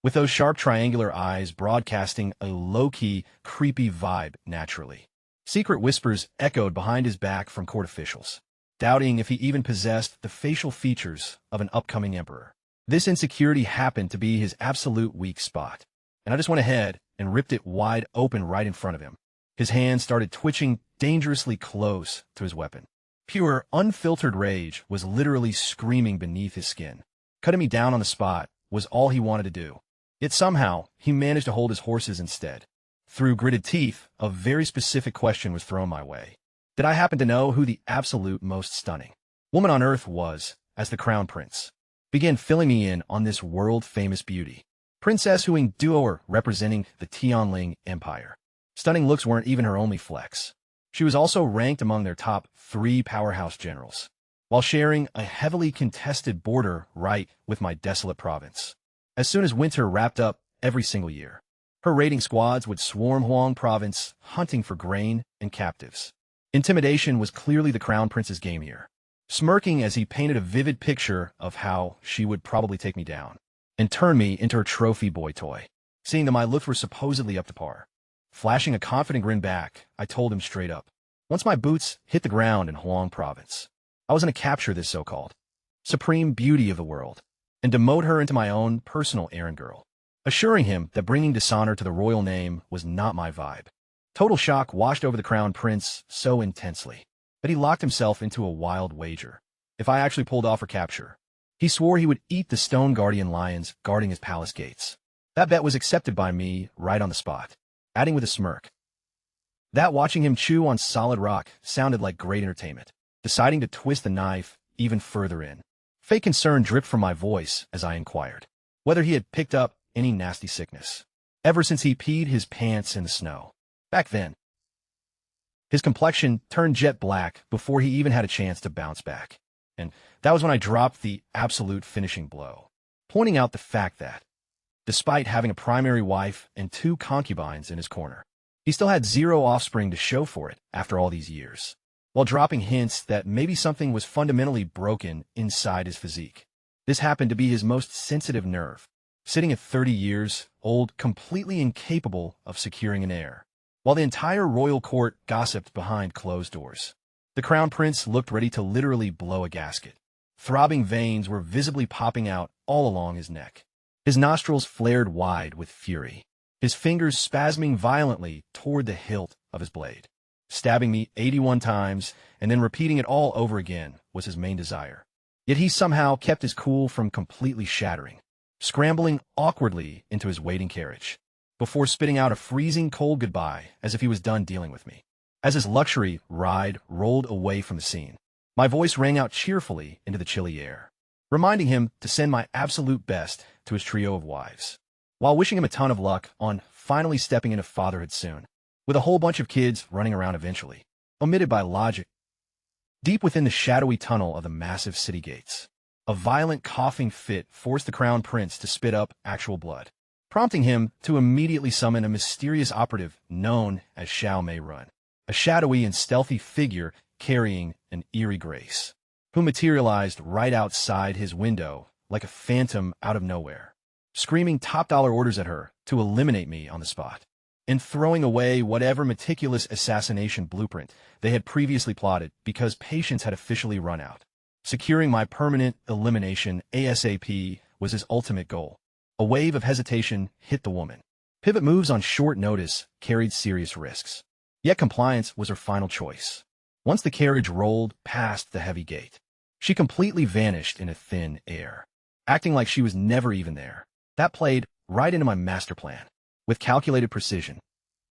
with those sharp triangular eyes broadcasting a low-key, creepy vibe naturally. Secret whispers echoed behind his back from court officials, doubting if he even possessed the facial features of an upcoming emperor. This insecurity happened to be his absolute weak spot, and I just went ahead and ripped it wide open right in front of him. His hand started twitching dangerously close to his weapon. Pure, unfiltered rage was literally screaming beneath his skin. Cutting me down on the spot was all he wanted to do. Yet somehow, he managed to hold his horses instead. Through gritted teeth, a very specific question was thrown my way. Did I happen to know who the absolute most stunning woman on earth was, as the crown prince began filling me in on this world-famous beauty? Princess Huang Duo, representing the Tianling Empire. Stunning looks weren't even her only flex. She was also ranked among their top 3 powerhouse generals, while sharing a heavily contested border right with my desolate province. As soon as winter wrapped up every single year, her raiding squads would swarm Huang province, hunting for grain and captives. Intimidation was clearly the crown prince's game here, smirking as he painted a vivid picture of how she would probably take me down and turn me into her trophy boy toy. Seeing that my looks were supposedly up to par, flashing a confident grin back, I told him straight up, once my boots hit the ground in Huang province, I was going to capture this so-called supreme beauty of the world and demote her into my own personal errand girl, assuring him that bringing dishonor to the royal name was not my vibe. Total shock washed over the crown prince so intensely that he locked himself into a wild wager. If I actually pulled off her capture, he swore he would eat the stone guardian lions guarding his palace gates. That bet was accepted by me right on the spot, adding with a smirk that watching him chew on solid rock sounded like great entertainment, deciding to twist the knife even further in. Fake concern dripped from my voice as I inquired whether he had picked up any nasty sickness ever since he peed his pants in the snow. Back then, his complexion turned jet black before he even had a chance to bounce back. And that was when I dropped the absolute finishing blow, pointing out the fact that, despite having a primary wife and 2 concubines in his corner, he still had 0 offspring to show for it after all these years, while dropping hints that maybe something was fundamentally broken inside his physique. This happened to be his most sensitive nerve, sitting at 30 years old, completely incapable of securing an heir. While the entire royal court gossiped behind closed doors, the crown prince looked ready to literally blow a gasket. Throbbing veins were visibly popping out all along his neck. His nostrils flared wide with fury, his fingers spasming violently toward the hilt of his blade. Stabbing me 81 times and then repeating it all over again was his main desire. Yet he somehow kept his cool from completely shattering, scrambling awkwardly into his waiting carriage, before spitting out a freezing cold goodbye as if he was done dealing with me. As his luxury ride rolled away from the scene, my voice rang out cheerfully into the chilly air, reminding him to send my absolute best to his trio of wives, while wishing him a ton of luck on finally stepping into fatherhood soon, with a whole bunch of kids running around eventually, omitted by logic. Deep within the shadowy tunnel of the massive city gates, a violent coughing fit forced the crown prince to spit up actual blood, prompting him to immediately summon a mysterious operative known as Xiao Mei Run, a shadowy and stealthy figure carrying an eerie grace, who materialized right outside his window like a phantom out of nowhere, screaming top-dollar orders at her to eliminate me on the spot, and throwing away whatever meticulous assassination blueprint they had previously plotted because patience had officially run out. Securing my permanent elimination ASAP was his ultimate goal. A wave of hesitation hit the woman. Pivot moves on short notice carried serious risks. Yet compliance was her final choice. Once the carriage rolled past the heavy gate, she completely vanished in a thin air, acting like she was never even there. That played right into my master plan. With calculated precision,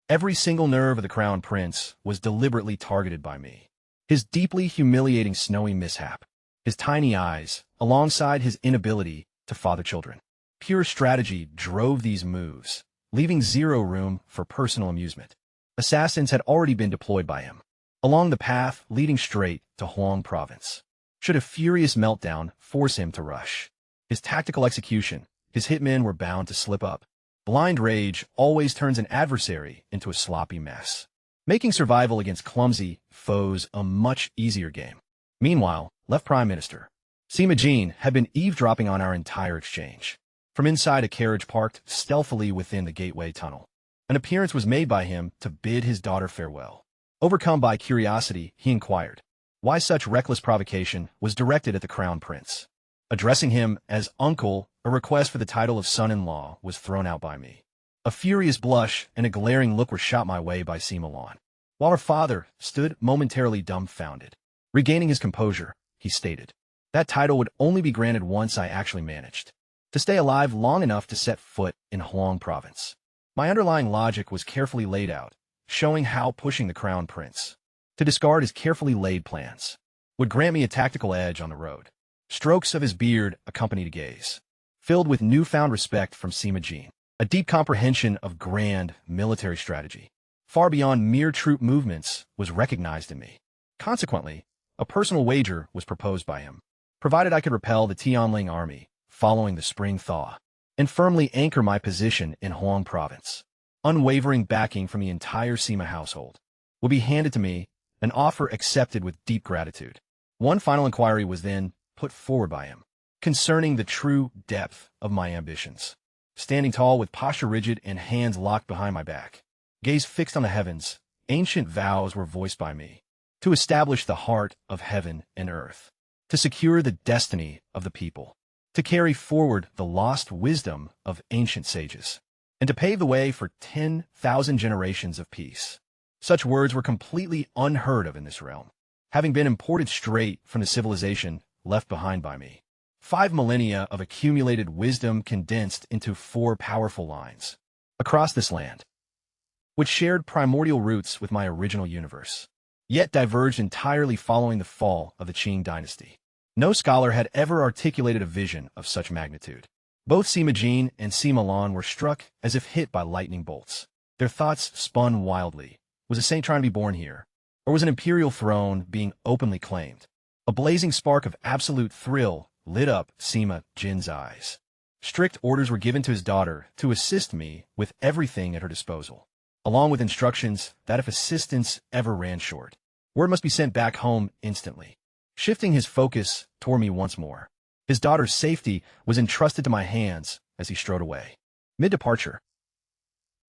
every single nerve of the crown prince was deliberately targeted by me. His deeply humiliating snowy mishap, his tiny eyes, alongside his inability to father children. Pure strategy drove these moves, leaving zero room for personal amusement. Assassins had already been deployed by him, along the path leading straight to Huang province. Should a furious meltdown force him to rush his tactical execution, his hitmen were bound to slip up. Blind rage always turns an adversary into a sloppy mess, making survival against clumsy foes a much easier game. Meanwhile, left Prime Minister Sima Jin had been eavesdropping on our entire exchange. From inside a carriage parked stealthily within the gateway tunnel, an appearance was made by him to bid his daughter farewell. Overcome by curiosity, he inquired why such reckless provocation was directed at the crown prince. Addressing him as uncle, a request for the title of son-in-law was thrown out by me. A furious blush and a glaring look were shot my way by Sima Lan, while her father stood momentarily dumbfounded. Regaining his composure, he stated, that title would only be granted once I actually managed to stay alive long enough to set foot in Huang province. My underlying logic was carefully laid out, showing how pushing the crown prince to discard his carefully laid plans would grant me a tactical edge on the road. Strokes of his beard accompanied a gaze, filled with newfound respect from Sima Jin, a deep comprehension of grand military strategy, far beyond mere troop movements, was recognized in me. Consequently, a personal wager was proposed by him, provided I could repel the Tianling army following the spring thaw, and firmly anchor my position in Huang province. Unwavering backing from the entire Sima household would be handed to me, an offer accepted with deep gratitude. One final inquiry was then put forward by him, concerning the true depth of my ambitions. Standing tall with posture rigid and hands locked behind my back, gaze fixed on the heavens, ancient vows were voiced by me, to establish the heart of heaven and earth, to secure the destiny of the people, to carry forward the lost wisdom of ancient sages, and to pave the way for 10,000 generations of peace. Such words were completely unheard of in this realm, having been imported straight from the civilization left behind by me. 5 millennia of accumulated wisdom condensed into 4 powerful lines across this land, which shared primordial roots with my original universe, yet diverged entirely following the fall of the Qing dynasty. No scholar had ever articulated a vision of such magnitude. Both Sima Jin and Sima Lan were struck as if hit by lightning bolts. Their thoughts spun wildly. Was a saint trying to be born here? Or was an imperial throne being openly claimed? A blazing spark of absolute thrill lit up Sima Jin's eyes. Strict orders were given to his daughter to assist me with everything at her disposal, along with instructions that if assistance ever ran short, word must be sent back home instantly. Shifting his focus toward me once more, his daughter's safety was entrusted to my hands as he strode away. Mid-departure,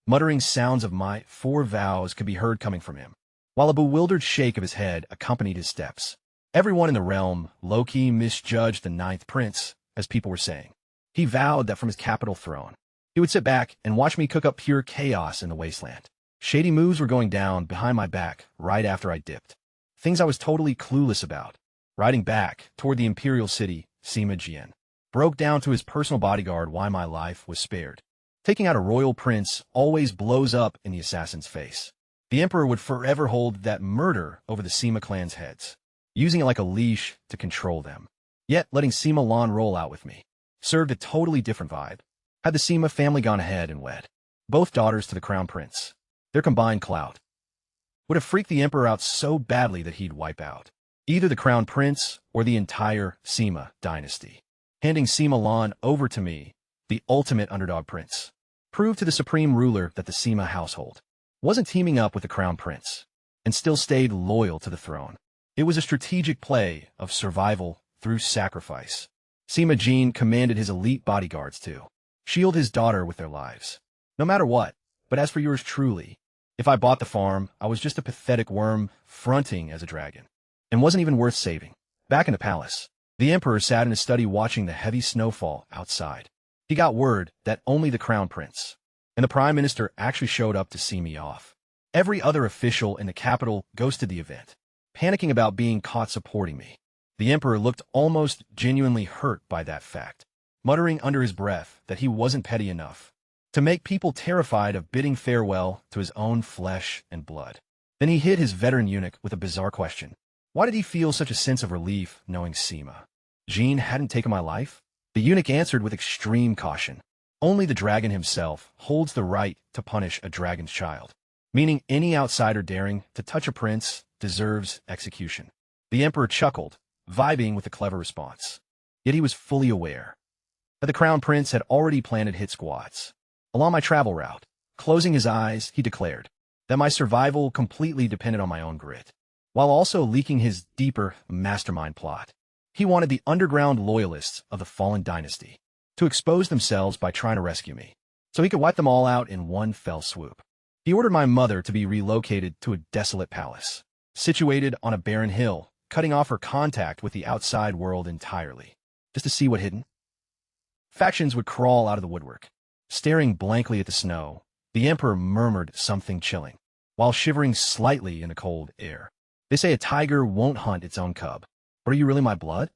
muttering sounds of my 4 vows could be heard coming from him, while a bewildered shake of his head accompanied his steps. Everyone in the realm low-key misjudged the 9th prince, as people were saying. He vowed that from his capital throne, he would sit back and watch me cook up pure chaos in the wasteland. Shady moves were going down behind my back right after I dipped. Things I was totally clueless about. Riding back toward the imperial city, Sima Jin broke down to his personal bodyguard why my life was spared. Taking out a royal prince always blows up in the assassin's face. The emperor would forever hold that murder over the Sima clan's heads, using it like a leash to control them. Yet letting Sima Lan roll out with me served a totally different vibe. Had the Sima family gone ahead and wed both daughters to the crown prince, their combined clout would have freaked the emperor out so badly that he'd wipe out either the crown prince or the entire Sima dynasty. Handing Sima Lan over to me, the ultimate underdog prince, proved to the supreme ruler that the Sima household wasn't teaming up with the crown prince and still stayed loyal to the throne. It was a strategic play of survival through sacrifice. Sima Jin commanded his elite bodyguards to shield his daughter with their lives, no matter what. But as for yours truly, if I bought the farm, I was just a pathetic worm fronting as a dragon, and wasn't even worth saving. Back in the palace, the emperor sat in his study watching the heavy snowfall outside. He got word that only the crown prince and the prime minister actually showed up to see me off. Every other official in the capital ghosted the event, panicking about being caught supporting me. The emperor looked almost genuinely hurt by that fact, muttering under his breath that he wasn't petty enough to make people terrified of bidding farewell to his own flesh and blood. Then he hit his veteran eunuch with a bizarre question. Why did he feel such a sense of relief knowing Sima Jean hadn't taken my life? The eunuch answered with extreme caution. Only the dragon himself holds the right to punish a dragon's child, meaning any outsider daring to touch a prince deserves execution. The emperor chuckled, vibing with a clever response. Yet he was fully aware that the crown prince had already planted hit squads along my travel route. Closing his eyes, he declared that my survival completely depended on my own grit, while also leaking his deeper mastermind plot. He wanted the underground loyalists of the fallen dynasty to expose themselves by trying to rescue me, so he could wipe them all out in one fell swoop. He ordered my mother to be relocated to a desolate palace, situated on a barren hill, cutting off her contact with the outside world entirely, just to see what hidden factions would crawl out of the woodwork. Staring blankly at the snow, the emperor murmured something chilling, while shivering slightly in the cold air. They say a tiger won't hunt its own cub. But are you really my blood?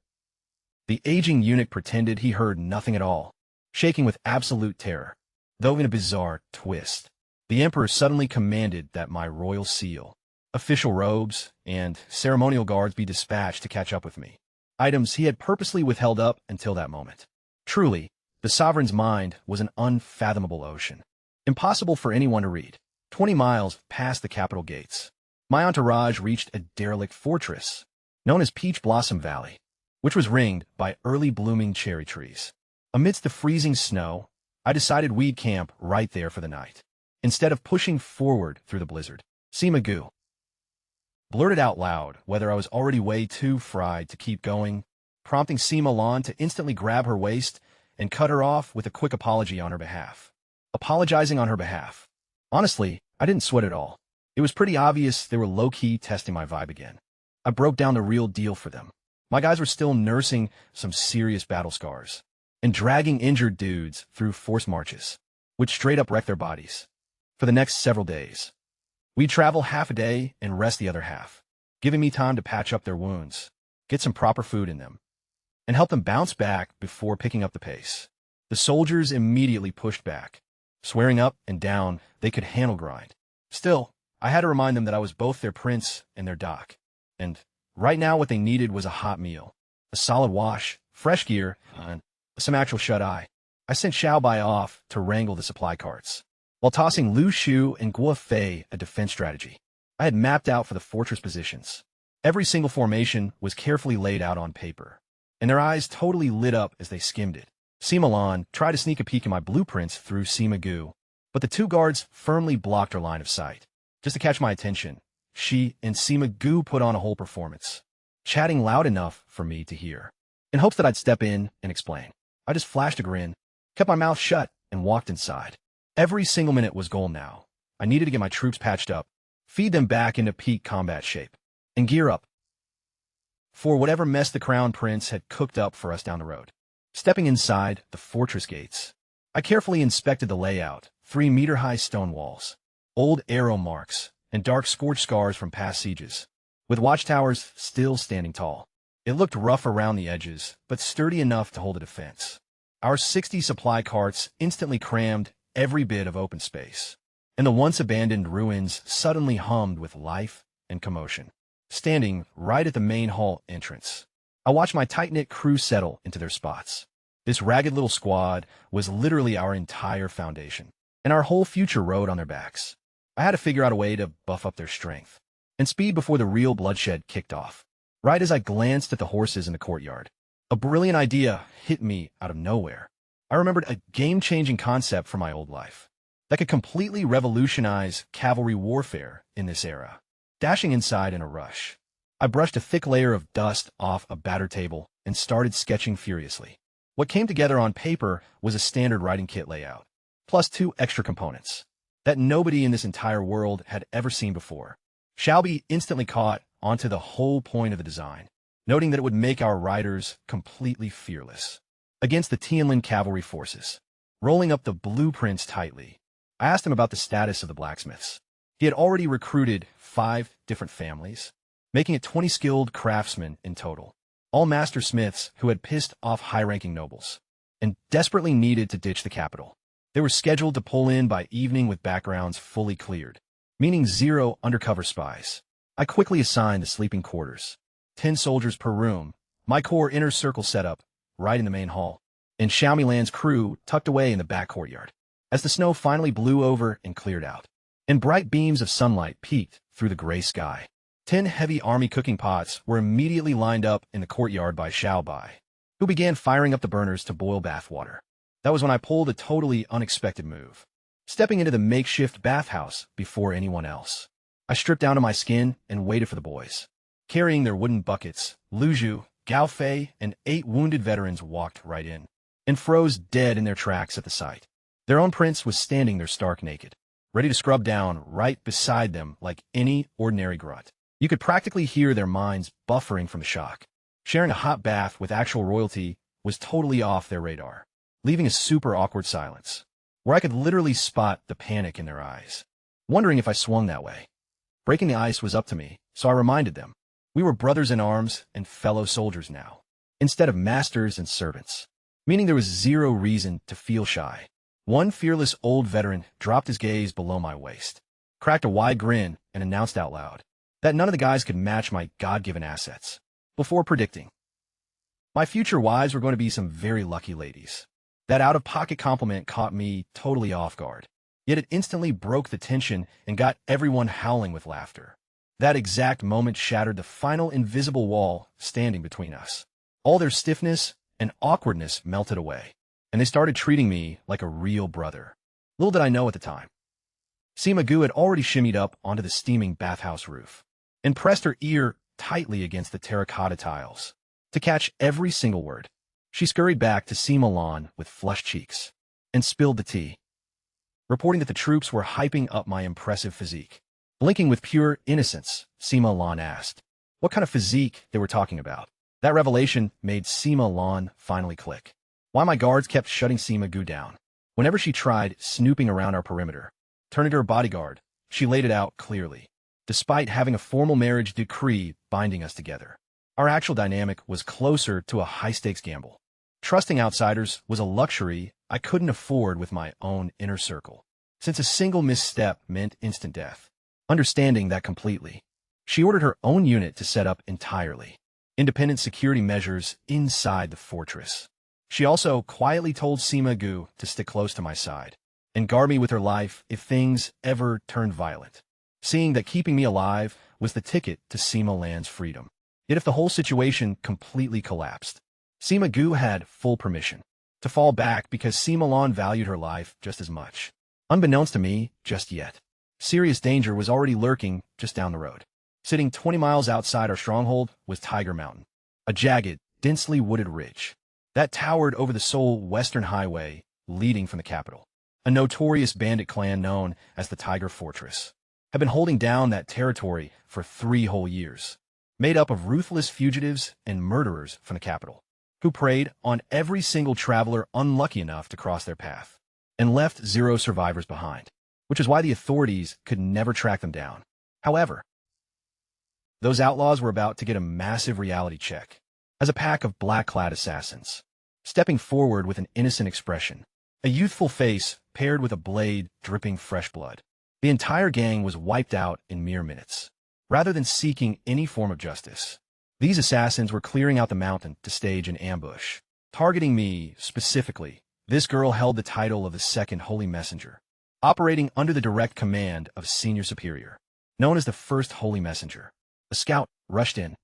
The aging eunuch pretended he heard nothing at all, shaking with absolute terror. Though in a bizarre twist, the emperor suddenly commanded that my royal seal, official robes, and ceremonial guards be dispatched to catch up with me, items he had purposely withheld up until that moment. Truly, the sovereign's mind was an unfathomable ocean, impossible for anyone to read. 20 miles past the capital gates, my entourage reached a derelict fortress known as Peach Blossom Valley, which was ringed by early blooming cherry trees. Amidst the freezing snow, I decided we'd camp right there for the night, instead of pushing forward through the blizzard. Sima Gu blurted out loud whether I was already way too fried to keep going, prompting Sima Lan to instantly grab her waist and cut her off with a quick apology on her behalf. Apologizing on her behalf. Honestly, I didn't sweat at all. It was pretty obvious they were low-key testing my vibe again. I broke down the real deal for them. My guys were still nursing some serious battle scars and dragging injured dudes through forced marches, which straight up wrecked their bodies. For the next several days, we'd travel half a day and rest the other half, giving me time to patch up their wounds, get some proper food in them, and help them bounce back before picking up the pace. The soldiers immediately pushed back, swearing up and down they could handle grind. Still, I had to remind them that I was both their prince and their doc, and right now what they needed was a hot meal, a solid wash, fresh gear, and some actual shut-eye. I sent Xiaobai off to wrangle the supply carts, while tossing Lu Shu and Guo Fei a defense strategy I had mapped out for the fortress positions. Every single formation was carefully laid out on paper, and their eyes totally lit up as they skimmed it. Sima Lan tried to sneak a peek at my blueprints through Sima Gu, but the two guards firmly blocked her line of sight. Just to catch my attention, she and Sima Gu put on a whole performance, chatting loud enough for me to hear, in hopes that I'd step in and explain. I just flashed a grin, kept my mouth shut, and walked inside. Every single minute was gold now. I needed to get my troops patched up, feed them back into peak combat shape, and gear up for whatever mess the Crown Prince had cooked up for us down the road. Stepping inside the fortress gates, I carefully inspected the layout. 3-meter-high stone walls, old arrow marks, and dark scorch scars from past sieges, with watchtowers still standing tall. It looked rough around the edges, but sturdy enough to hold a defense. Our 60 supply carts instantly crammed every bit of open space, and the once-abandoned ruins suddenly hummed with life and commotion. Standing right at the main hall entrance, I watched my tight-knit crew settle into their spots. This ragged little squad was literally our entire foundation, and our whole future rode on their backs. I had to figure out a way to buff up their strength and speed before the real bloodshed kicked off. Right as I glanced at the horses in the courtyard, a brilliant idea hit me out of nowhere. I remembered a game-changing concept from my old life that could completely revolutionize cavalry warfare in this era. Dashing inside in a rush, I brushed a thick layer of dust off a battered table and started sketching furiously. What came together on paper was a standard writing kit layout, plus 2 extra components that nobody in this entire world had ever seen before. Xiaobi instantly caught onto the whole point of the design, noting that it would make our riders completely fearless against the Tianlin cavalry forces. Rolling up the blueprints tightly, I asked him about the status of the blacksmiths. He had already recruited 5 different families, making it 20 skilled craftsmen in total. All master smiths who had pissed off high-ranking nobles and desperately needed to ditch the capital. They were scheduled to pull in by evening with backgrounds fully cleared, meaning 0 undercover spies. I quickly assigned the sleeping quarters. 10 soldiers per room, my core inner circle setup, right in the main hall, and Xiaomilan's crew tucked away in the back courtyard. As the snow finally blew over and cleared out, and bright beams of sunlight peeked through the gray sky, 10 heavy army cooking pots were immediately lined up in the courtyard by Xiao Bai, who began firing up the burners to boil bath water. That was when I pulled a totally unexpected move, stepping into the makeshift bathhouse before anyone else. I stripped down to my skin and waited for the boys. Carrying their wooden buckets, Lu Zhu, Gao Fei, and 8 wounded veterans walked right in and froze dead in their tracks at the sight. Their own prince was standing there stark naked, ready to scrub down right beside them like any ordinary grunt. You could practically hear their minds buffering from the shock. Sharing a hot bath with actual royalty was totally off their radar, leaving a super awkward silence, where I could literally spot the panic in their eyes, wondering if I swung that way. Breaking the ice was up to me, so I reminded them. We were brothers in arms and fellow soldiers now, instead of masters and servants, meaning there was 0 reason to feel shy. One fearless old veteran dropped his gaze below my waist, cracked a wide grin, and announced out loud that none of the guys could match my God-given assets, before predicting, my future wives were going to be some very lucky ladies. That out-of-pocket compliment caught me totally off guard, yet it instantly broke the tension and got everyone howling with laughter. That exact moment shattered the final invisible wall standing between us. All their stiffness and awkwardness melted away, and they started treating me like a real brother. Little did I know at the time, Sima Gu had already shimmied up onto the steaming bathhouse roof and pressed her ear tightly against the terracotta tiles to catch every single word. She scurried back to Sima Lan with flushed cheeks and spilled the tea, reporting that the troops were hyping up my impressive physique. Blinking with pure innocence, Sima Lan asked what kind of physique they were talking about. That revelation made Sima Lan finally click. Why my guards kept shutting Sima Gu down. Whenever she tried snooping around our perimeter, turning to her bodyguard, she laid it out clearly. Despite having a formal marriage decree binding us together, our actual dynamic was closer to a high-stakes gamble. Trusting outsiders was a luxury I couldn't afford with my own inner circle, since a single misstep meant instant death. Understanding that completely, she ordered her own unit to set up entirely independent security measures inside the fortress. She also quietly told Sima Gu to stick close to my side and guard me with her life if things ever turned violent, seeing that keeping me alive was the ticket to Sima Lan's freedom. Yet if the whole situation completely collapsed, Sima Gu had full permission to fall back because Sima Lan valued her life just as much. Unbeknownst to me, just yet, serious danger was already lurking just down the road. Sitting 20 miles outside our stronghold was Tiger Mountain, a jagged, densely wooded ridge that towered over the sole western highway leading from the capital. A notorious bandit clan known as the Tiger Fortress had been holding down that territory for 3 whole years, made up of ruthless fugitives and murderers from the capital, who preyed on every single traveler unlucky enough to cross their path, and left 0 survivors behind, which is why the authorities could never track them down. However, those outlaws were about to get a massive reality check as a pack of black-clad assassins, stepping forward with an innocent expression, a youthful face paired with a blade dripping fresh blood. The entire gang was wiped out in mere minutes. Rather than seeking any form of justice, these assassins were clearing out the mountain to stage an ambush, targeting me specifically. This girl held the title of the Second Holy Messenger, operating under the direct command of Senior Superior, known as the First Holy Messenger. A scout rushed in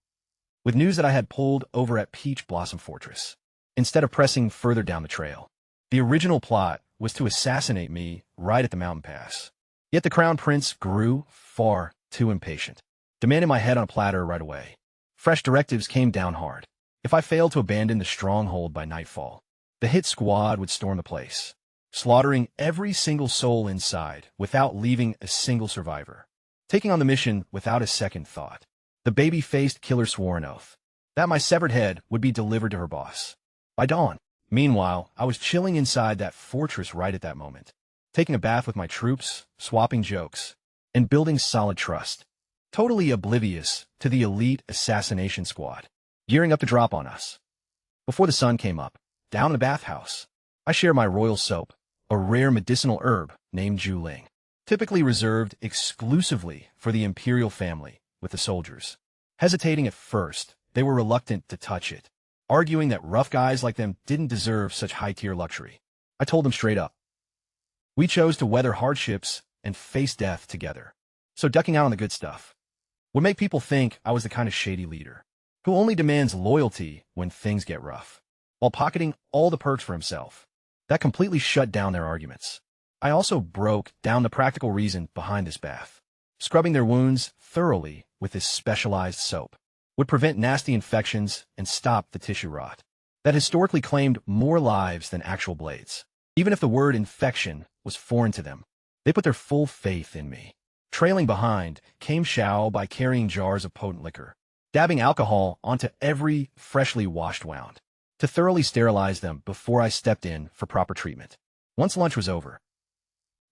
with news that I had pulled over at Peach Blossom Fortress, instead of pressing further down the trail. The original plot was to assassinate me right at the mountain pass. Yet the Crown Prince grew far too impatient, demanding my head on a platter right away. Fresh directives came down hard. If I failed to abandon the stronghold by nightfall, the hit squad would storm the place, slaughtering every single soul inside without leaving a single survivor. Taking on the mission without a second thought, the baby-faced killer swore an oath that my severed head would be delivered to her boss by dawn. Meanwhile, I was chilling inside that fortress right at that moment, taking a bath with my troops, swapping jokes, and building solid trust. totally oblivious to the elite assassination squad, gearing up to drop on us. Before the sun came up, down in the bathhouse, I shared my royal soap, a rare medicinal herb named Juling, typically reserved exclusively for the imperial family, with the soldiers. Hesitating at first, they were reluctant to touch it, arguing that rough guys like them didn't deserve such high-tier luxury. I told them straight up. We chose to weather hardships and face death together, so ducking out on the good stuff would make people think I was the kind of shady leader who only demands loyalty when things get rough, while pocketing all the perks for himself. That completely shut down their arguments. I also broke down the practical reason behind this bath. Scrubbing their wounds thoroughly with this specialized soap would prevent nasty infections and stop the tissue rot that historically claimed more lives than actual blades. Even if the word infection was foreign to them, they put their full faith in me. Trailing behind came Xiao by carrying jars of potent liquor, dabbing alcohol onto every freshly washed wound to thoroughly sterilize them before I stepped in for proper treatment. Once lunch was over,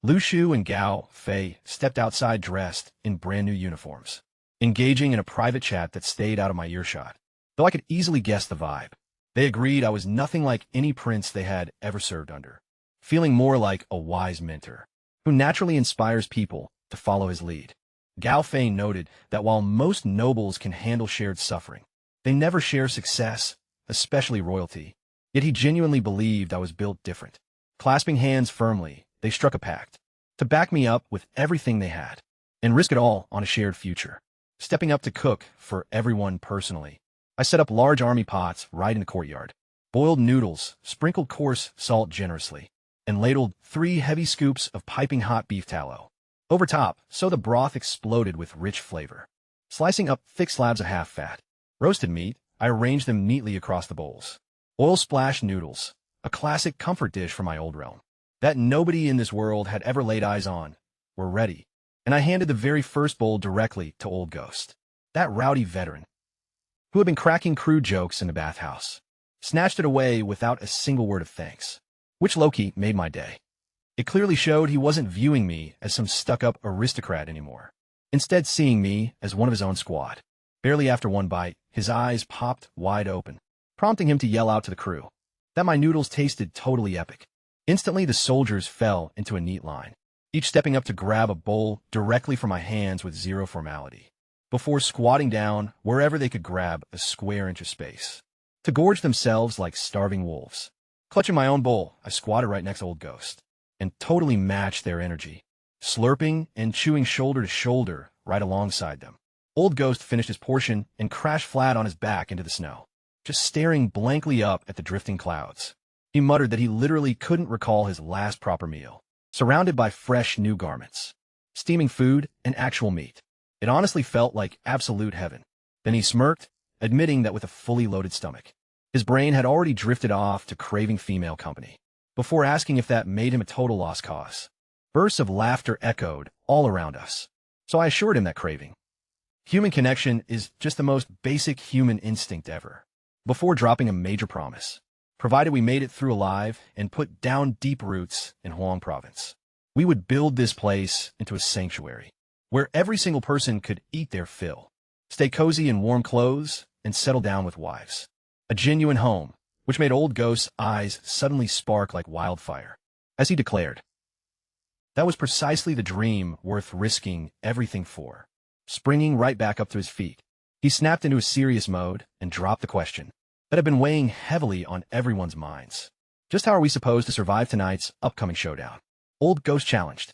Lu Shu and Gao Fei stepped outside dressed in brand-new uniforms, engaging in a private chat that stayed out of my earshot, though I could easily guess the vibe. They agreed I was nothing like any prince they had ever served under, feeling more like a wise mentor who naturally inspires people to follow his lead. Gao Fei noted that while most nobles can handle shared suffering, they never share success, especially royalty. Yet he genuinely believed I was built different. Clasping hands firmly, they struck a pact to back me up with everything they had and risk it all on a shared future. Stepping up to cook for everyone personally, I set up large army pots right in the courtyard, boiled noodles, sprinkled coarse salt generously, and ladled 3 heavy scoops of piping hot beef tallow over top so the broth exploded with rich flavor. Slicing up thick slabs of half-fat roasted meat, I arranged them neatly across the bowls. Oil-splashed noodles, a classic comfort dish from my old realm that nobody in this world had ever laid eyes on, were ready, and I handed the very first bowl directly to Old Ghost. That rowdy veteran, who had been cracking crude jokes in the bathhouse, snatched it away without a single word of thanks, which low-key made my day. It clearly showed he wasn't viewing me as some stuck-up aristocrat anymore, instead seeing me as one of his own squad. Barely after one bite, his eyes popped wide open, prompting him to yell out to the crew that my noodles tasted totally epic. Instantly, the soldiers fell into a neat line, each stepping up to grab a bowl directly from my hands with zero formality, before squatting down wherever they could grab a square inch of space to gorge themselves like starving wolves. Clutching my own bowl, I squatted right next to Old Ghost and totally matched their energy, slurping and chewing shoulder to shoulder right alongside them. Old Ghost finished his portion and crashed flat on his back into the snow, just staring blankly up at the drifting clouds. He muttered that he literally couldn't recall his last proper meal, surrounded by fresh new garments, steaming food, and actual meat. It honestly felt like absolute heaven. Then he smirked, admitting that with a fully loaded stomach, his brain had already drifted off to craving female company, before asking if that made him a total lost cause. Bursts of laughter echoed all around us, so I assured him that craving human connection is just the most basic human instinct ever, before dropping a major promise. Provided we made it through alive and put down deep roots in Huang province, we would build this place into a sanctuary where every single person could eat their fill, stay cozy in warm clothes, and settle down with wives. A genuine home, which made Old Ghost's eyes suddenly spark like wildfire, as he declared. That was precisely the dream worth risking everything for. Springing right back up to his feet, he snapped into a serious mode and dropped the question that had been weighing heavily on everyone's minds. Just how are we supposed to survive tonight's upcoming showdown? Old Ghost challenged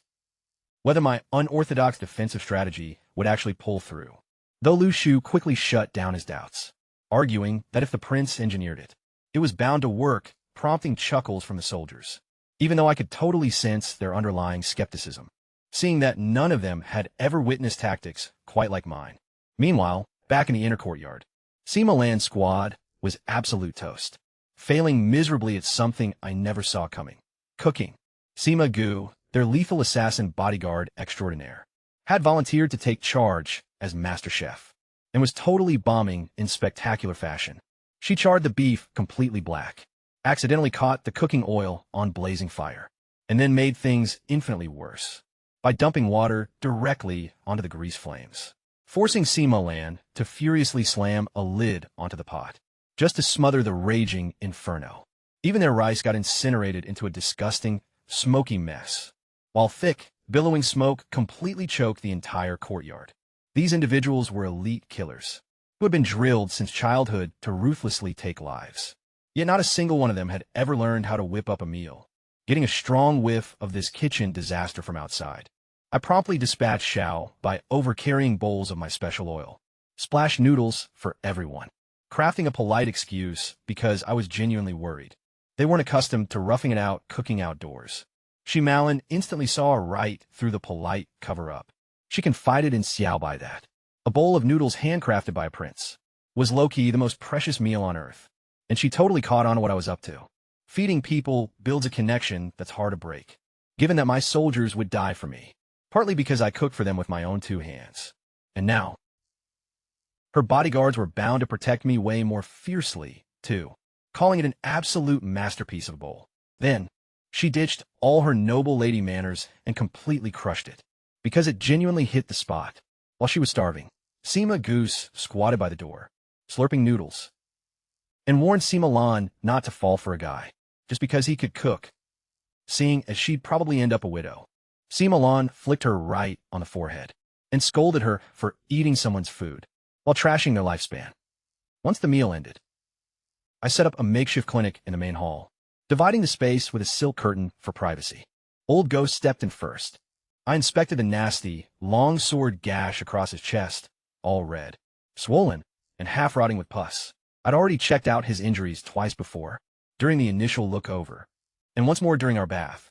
whether my unorthodox defensive strategy would actually pull through, though Lu Shu quickly shut down his doubts, arguing that if the prince engineered it, it was bound to work, prompting chuckles from the soldiers, even though I could totally sense their underlying skepticism, seeing that none of them had ever witnessed tactics quite like mine. Meanwhile, back in the inner courtyard, Sima Land's squad was absolute toast, failing miserably at something I never saw coming: cooking. Sima Gu, their lethal assassin bodyguard extraordinaire, had volunteered to take charge as master chef, and was totally bombing in spectacular fashion. She charred the beef completely black, accidentally caught the cooking oil on blazing fire, and then made things infinitely worse by dumping water directly onto the grease flames. forcing Sima to furiously slam a lid onto the pot, just to smother the raging inferno. Even their rice got incinerated into a disgusting, smoky mess, while thick, billowing smoke completely choked the entire courtyard. These individuals were elite killers, who had been drilled since childhood to ruthlessly take lives. Yet not a single one of them had ever learned how to whip up a meal. Getting a strong whiff of this kitchen disaster from outside, I promptly dispatched Xiao by overcarrying bowls of my special oil. Splash noodles for everyone. Crafting a polite excuse because I was genuinely worried. They weren't accustomed to roughing it out cooking outdoors. Shimalin instantly saw right through the polite cover-up. She confided in Xiao by that. A bowl of noodles handcrafted by a prince was low-key the most precious meal on earth, and she totally caught on to what I was up to. Feeding people builds a connection that's hard to break, given that my soldiers would die for me, partly because I cooked for them with my own 2 hands. And now, her bodyguards were bound to protect me way more fiercely, too, calling it an absolute masterpiece of a bowl. Then, she ditched all her noble lady manners and completely crushed it, because it genuinely hit the spot. While she was starving, Sima Goose squatted by the door, slurping noodles, and warned Sima Lan not to fall for a guy, just because he could cook, seeing as she'd probably end up a widow. Sima Lan flicked her right on the forehead and scolded her for eating someone's food while trashing their lifespan. Once the meal ended, I set up a makeshift clinic in the main hall, dividing the space with a silk curtain for privacy. Old Ghost stepped in first. I inspected the nasty, long sword gash across his chest, all red, swollen, and half-rotting with pus. I'd already checked out his injuries twice before, during the initial look over, and once more during our bath.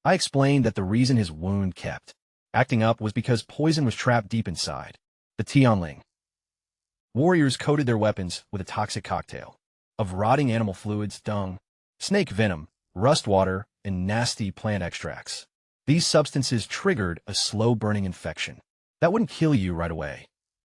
I explained that the reason his wound kept acting up was because poison was trapped deep inside. The Tianling warriors coated their weapons with a toxic cocktail of rotting animal fluids, dung, snake venom, rust water, and nasty plant extracts. These substances triggered a slow-burning infection that wouldn't kill you right away,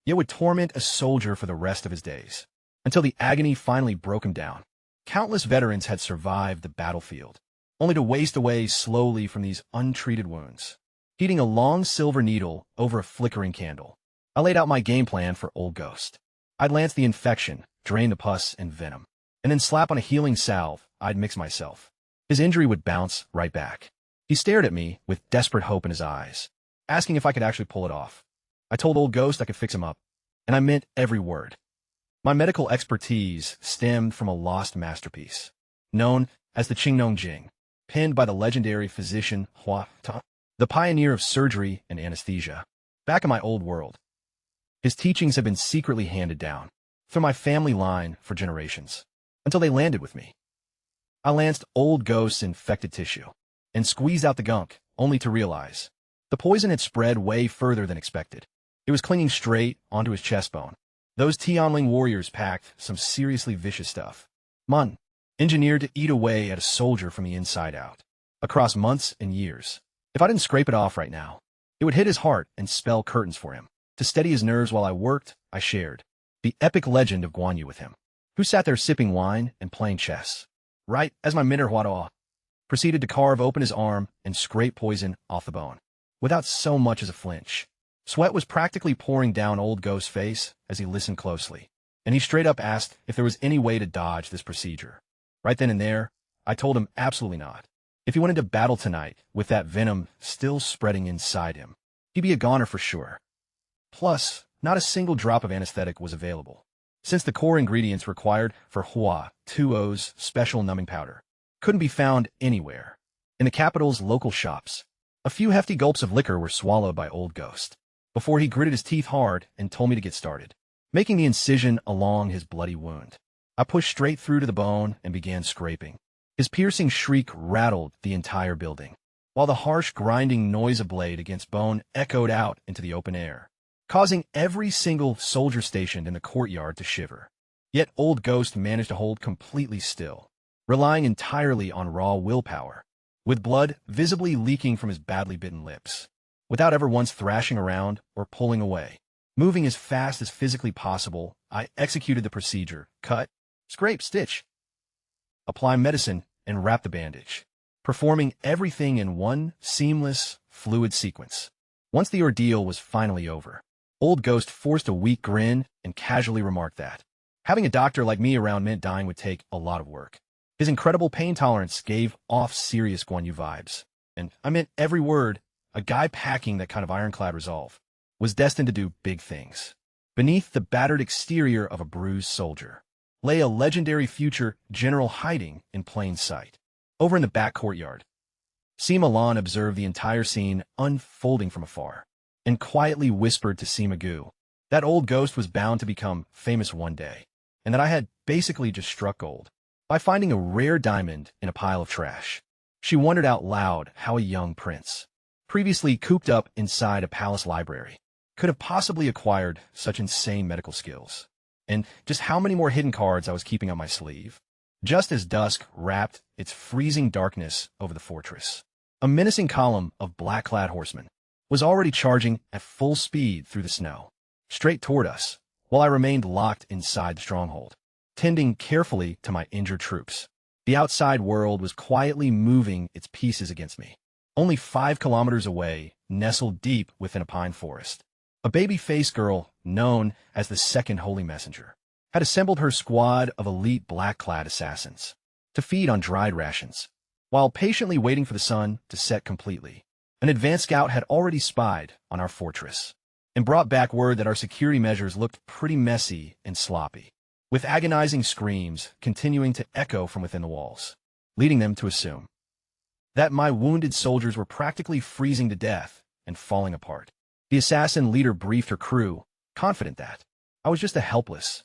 yet would torment a soldier for the rest of his days, until the agony finally broke him down. Countless veterans had survived the battlefield, only to waste away slowly from these untreated wounds. Heating a long silver needle over a flickering candle, I laid out my game plan for Old Ghost. I'd lance the infection, drain the pus and venom, and then slap on a healing salve I'd mix myself. His injury would bounce right back. He stared at me with desperate hope in his eyes, asking if I could actually pull it off. I told Old Ghost I could fix him up, and I meant every word. My medical expertise stemmed from a lost masterpiece, known as the Qingnong Jing, penned by the legendary physician Hua Ta, the pioneer of surgery and anesthesia. Back in my old world, his teachings have been secretly handed down through my family line for generations, until they landed with me. I lanced Old Ghost's infected tissue and squeezed out the gunk, only to realize the poison had spread way further than expected. It was clinging straight onto his chest bone. Those Tianling warriors packed some seriously vicious stuff. Engineered to eat away at a soldier from the inside out, across months and years. If I didn't scrape it off right now, it would hit his heart and spell curtains for him. To steady his nerves while I worked, I shared the epic legend of Guan Yu with him, who sat there sipping wine and playing chess, right as my Manhwa proceeded to carve open his arm and scrape poison off the bone, without so much as a flinch. Sweat was practically pouring down Old Ghost's face as he listened closely, and he straight up asked if there was any way to dodge this procedure. Right then and there, I told him absolutely not. If he went into battle tonight with that venom still spreading inside him, he'd be a goner for sure. Plus, not a single drop of anesthetic was available, since the core ingredients required for Hua Tuo's special numbing powder couldn't be found anywhere. In the capital's local shops, a few hefty gulps of liquor were swallowed by Old Ghost before he gritted his teeth hard and told me to get started, making the incision along his bloody wound. I pushed straight through to the bone and began scraping. His piercing shriek rattled the entire building, while the harsh grinding noise of blade against bone echoed out into the open air, causing every single soldier stationed in the courtyard to shiver. Yet Old Ghost managed to hold completely still, relying entirely on raw willpower, with blood visibly leaking from his badly bitten lips, without ever once thrashing around or pulling away. Moving as fast as physically possible, I executed the procedure: cut, scrape, stitch, apply medicine, and wrap the bandage, performing everything in one seamless, fluid sequence. Once the ordeal was finally over, Old Ghost forced a weak grin and casually remarked that having a doctor like me around meant dying would take a lot of work. His incredible pain tolerance gave off serious Guan Yu vibes. And I meant every word. A guy packing that kind of ironclad resolve was destined to do big things. Beneath the battered exterior of a bruised soldier lay a legendary future general hiding in plain sight. Over in the back courtyard, Sima Lan observed the entire scene unfolding from afar and quietly whispered to Sima Gu that Old Ghost was bound to become famous one day, and that I had basically just struck gold by finding a rare diamond in a pile of trash. She wondered out loud how a young prince, previously cooped up inside a palace library, could have possibly acquired such insane medical skills, and just how many more hidden cards I was keeping up my sleeve. Just as dusk wrapped its freezing darkness over the fortress, a menacing column of black-clad horsemen was already charging at full speed through the snow, straight toward us, while I remained locked inside the stronghold, tending carefully to my injured troops. The outside world was quietly moving its pieces against me. Only 5 kilometers away, nestled deep within a pine forest, a baby-faced girl known as the Second Holy Messenger had assembled her squad of elite black-clad assassins to feed on dried rations. While patiently waiting for the sun to set completely, an advanced scout had already spied on our fortress and brought back word that our security measures looked pretty messy and sloppy, with agonizing screams continuing to echo from within the walls, leading them to assume that my wounded soldiers were practically freezing to death and falling apart. The assassin leader briefed her crew, confident that I was just a helpless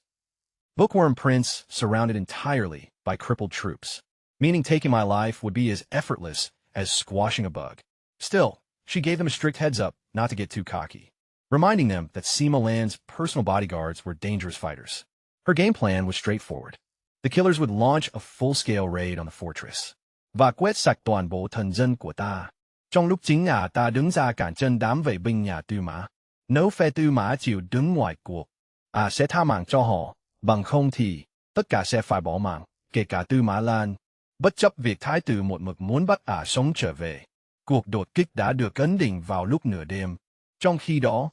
bookworm prince surrounded entirely by crippled troops, meaning taking my life would be as effortless as squashing a bug. Still, she gave them a strict heads-up not to get too cocky, reminding them that Sima Lan's personal bodyguards were dangerous fighters. Her game plan was straightforward. The killers would launch a full-scale raid on the fortress. Và quét sạch toàn bộ thần dân của ta. Trong lúc chính nhà ta đứng ra cản chân đám vệ binh nhà Tư Mã. Nếu phe Tư Mã chịu đứng ngoài cuộc, sẽ tha mạng cho họ, bằng không thì tất cả sẽ phải bỏ mạng, kể cả Tư Mã Lan. Bất chấp việc thái tử một mực muốn bắt sống trở về, cuộc đột kích đã được ấn định vào lúc nửa đêm. Trong khi đó,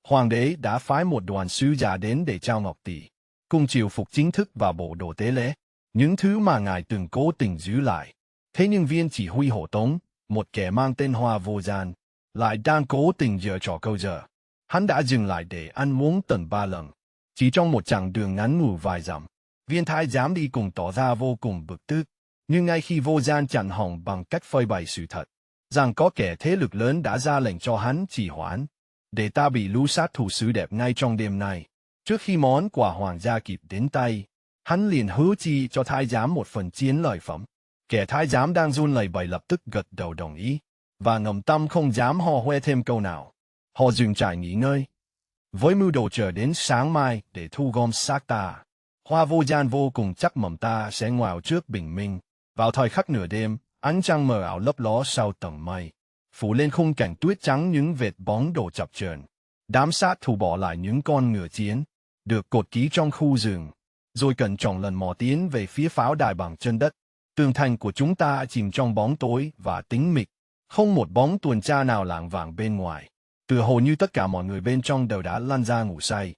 Hoàng đế đã phái một đoàn sứ giả đến để trao ngọc tỷ, cùng triều phục chính thức và bộ đồ tế lễ, những thứ mà ngài từng cố tình giữ lại. Thế nhưng viên chỉ huy hộ tống, một kẻ mang tên Hoa Vô Gian, lại đang cố tình giở trò câu giờ. Hắn đã dừng lại để ăn uống tận 3 lần, chỉ trong một chặng đường ngắn ngủi vài dặm. Viên thái giám đi cùng tỏ ra vô cùng bực tức, nhưng ngay khi Vô Gian chặn hỏng bằng cách phơi bày sự thật rằng có kẻ thế lực lớn đã ra lệnh cho hắn trì hoãn, để ta bị lũ sát thủ xứ đẹp ngay trong đêm nay. Trước khi món quà hoàng gia kịp đến tay, hắn liền hứa chi cho thái giám một phần chiến lợi phẩm. Kẻ thái giám đang run lẩy bẩy lập tức gật đầu đồng ý, và ngầm tâm không dám hò hoe thêm câu nào. Họ dừng trại nghỉ ngơi, với mưu đồ chờ đến sáng mai để thu gom xác ta. Hoa Vô Gian vô cùng chắc mầm ta sẽ ngoào trước bình minh. Vào thời khắc nửa đêm, ánh trăng mờ ảo lấp ló sau tầng mây, phủ lên khung cảnh tuyết trắng những vệt bóng đổ chập chờn. Đám sát thủ bỏ lại những con ngựa chiến, được cột kỹ trong khu rừng, rồi cẩn trọng lần mò tiến về phía pháo đài bằng chân đất. Tường thành của chúng ta chìm trong bóng tối và tĩnh mịch, không một bóng tuần tra nào lảng vảng bên ngoài. Tựa hồ như tất cả mọi người bên trong đều đã lăn ra ngủ say.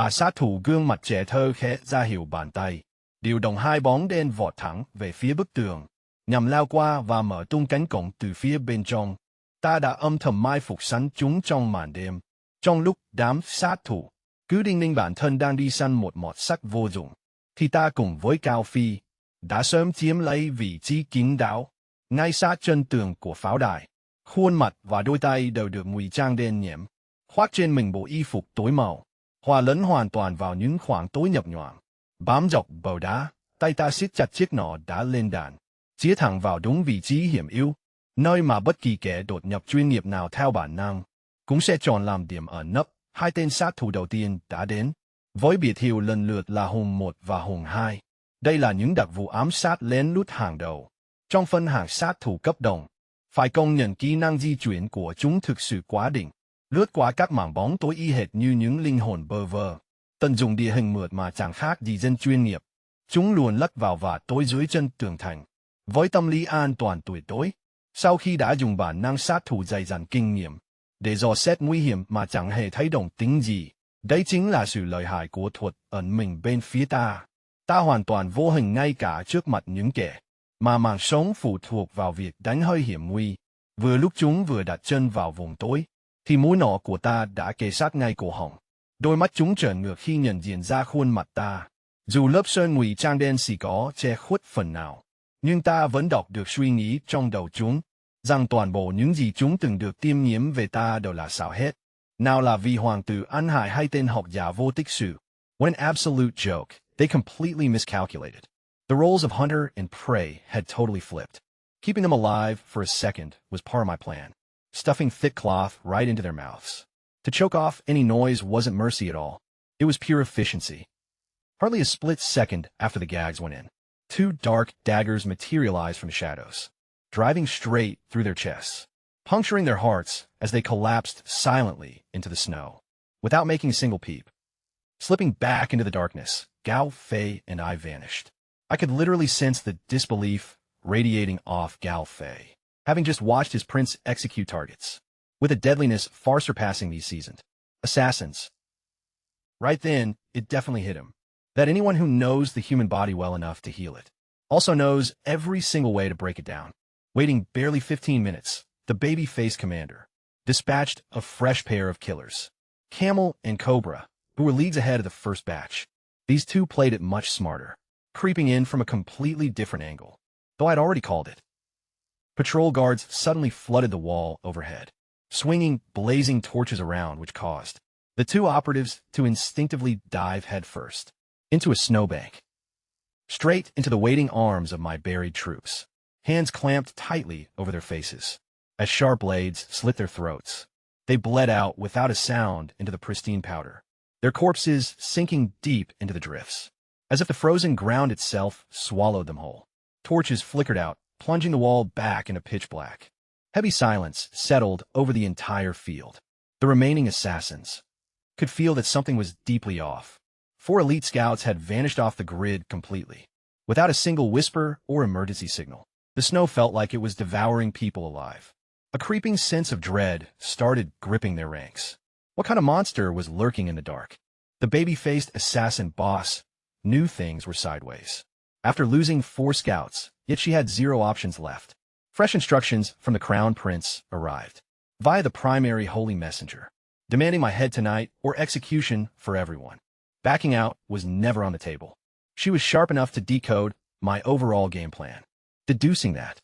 Sát thủ gương mặt trẻ thơ khẽ ra hiệu bàn tay, điều động 2 bóng đen vọt thẳng về phía bức tường, nhằm lao qua và mở tung cánh cổng từ phía bên trong. Ta đã âm thầm mai phục sẵn chúng trong màn đêm. Trong lúc đám sát thủ cứ đinh ninh bản thân đang đi săn một mọt sắt vô dụng, thì ta cùng với Cao Phi đã sớm chiếm lấy vị trí kín đáo, ngay sát chân tường của pháo đài. Khuôn mặt và đôi tay đều được ngụy trang đen nhẽm, khoác trên mình bộ y phục tối màu, hòa lẫn hoàn toàn vào những khoảng tối nhập nhoạng. Bám dọc bờ đá, tay ta siết chặt chiếc nỏ đã lên đạn, chĩa thẳng vào đúng vị trí hiểm yếu, nơi mà bất kỳ kẻ đột nhập chuyên nghiệp nào theo bản năng cũng sẽ chọn làm điểm ẩn nấp. 2 tên sát thủ đầu tiên đã đến, với biệt hiệu lần lượt là Hùng 1 và Hùng 2. Đây là những đặc vụ ám sát lén lút hàng đầu trong phân hạng sát thủ cấp đồng. Phải công nhận kỹ năng di chuyển của chúng thực sự quá đỉnh, lướt qua các mảng bóng tối y hệt như những linh hồn bơ vơ. Tận dụng địa hình mượt mà chẳng khác gì dân chuyên nghiệp. Chúng luồn lách vào và tối dưới chân tường thành, với tâm lý an toàn tuyệt đối. Sau khi đã dùng bản năng sát thủ dày dặn kinh nghiệm để dò xét nguy hiểm mà chẳng hề thấy động tĩnh gì. Đây chính là sự lợi hại của thuật ẩn mình bên phía ta. Ta hoàn toàn vô hình ngay cả trước mặt những kẻ mà mạng sống phụ thuộc vào việc đánh hơi hiểm nguy. Vừa lúc chúng vừa đặt chân vào vùng tối, thì mũi nỏ của ta đã kề sát ngay cổ họng. Đôi mắt chúng trợn ngược khi nhận diện ra khuôn mặt ta. Dù lớp sơn ngụy trang đen xì có che khuất phần nào, nhưng ta vẫn đọc được suy nghĩ trong đầu chúng, rằng toàn bộ những gì chúng từng được tiêm nhiễm về ta đều là xạo hết. Nào là vì hoàng tử ăn hại hay tên học giả vô tích sự. What an absolute joke. They completely miscalculated. The roles of hunter and prey had totally flipped. Keeping them alive for a second was part of my plan. Stuffing thick cloth right into their mouths. To choke off any noise wasn't mercy at all. It was pure efficiency. Hardly a split second after the gags went in, two dark daggers materialized from the shadows, driving straight through their chests, puncturing their hearts as they collapsed silently into the snow, without making a single peep. Slipping back into the darkness, Gao Fei and I vanished. I could literally sense the disbelief radiating off Gao Fei, having just watched his prince execute targets, with a deadliness far surpassing these seasoned assassins. Right then, it definitely hit him that anyone who knows the human body well enough to heal it also knows every single way to break it down. Waiting barely 15 minutes, the baby-faced commander dispatched a fresh pair of killers, Camel and Cobra, who were leagues ahead of the first batch. These two played it much smarter, creeping in from a completely different angle, though I'd already called it. Patrol guards suddenly flooded the wall overhead, swinging blazing torches around, which caused the two operatives to instinctively dive headfirst into a snowbank, straight into the waiting arms of my buried troops, hands clamped tightly over their faces. As sharp blades slit their throats, they bled out without a sound into the pristine powder, their corpses sinking deep into the drifts, as if the frozen ground itself swallowed them whole. Torches flickered out, plunging the wall back into pitch black. Heavy silence settled over the entire field. The remaining assassins could feel that something was deeply off. 4 elite scouts had vanished off the grid completely, without a single whisper or emergency signal. The snow felt like it was devouring people alive. A creeping sense of dread started gripping their ranks. What kind of monster was lurking in the dark? The baby-faced assassin boss knew things were sideways. After losing 4 scouts, yet she had 0 options left. Fresh instructions from the Crown Prince arrived, via the primary holy messenger, demanding my head tonight or execution for everyone. Backing out was never on the table. She was sharp enough to decode my overall game plan, deducing that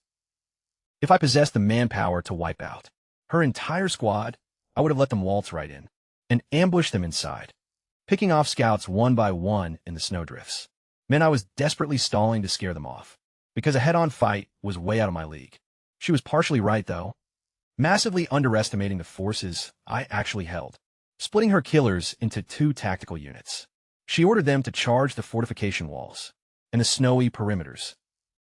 if I possessed the manpower to wipe out her entire squad, I would have let them waltz right in and ambush them inside, picking off scouts one by one in the snowdrifts. Meant I was desperately stalling to scare them off, because a head-on fight was way out of my league. She was partially right, though, massively underestimating the forces I actually held, splitting her killers into 2 tactical units. She ordered them to charge the fortification walls and the snowy perimeters,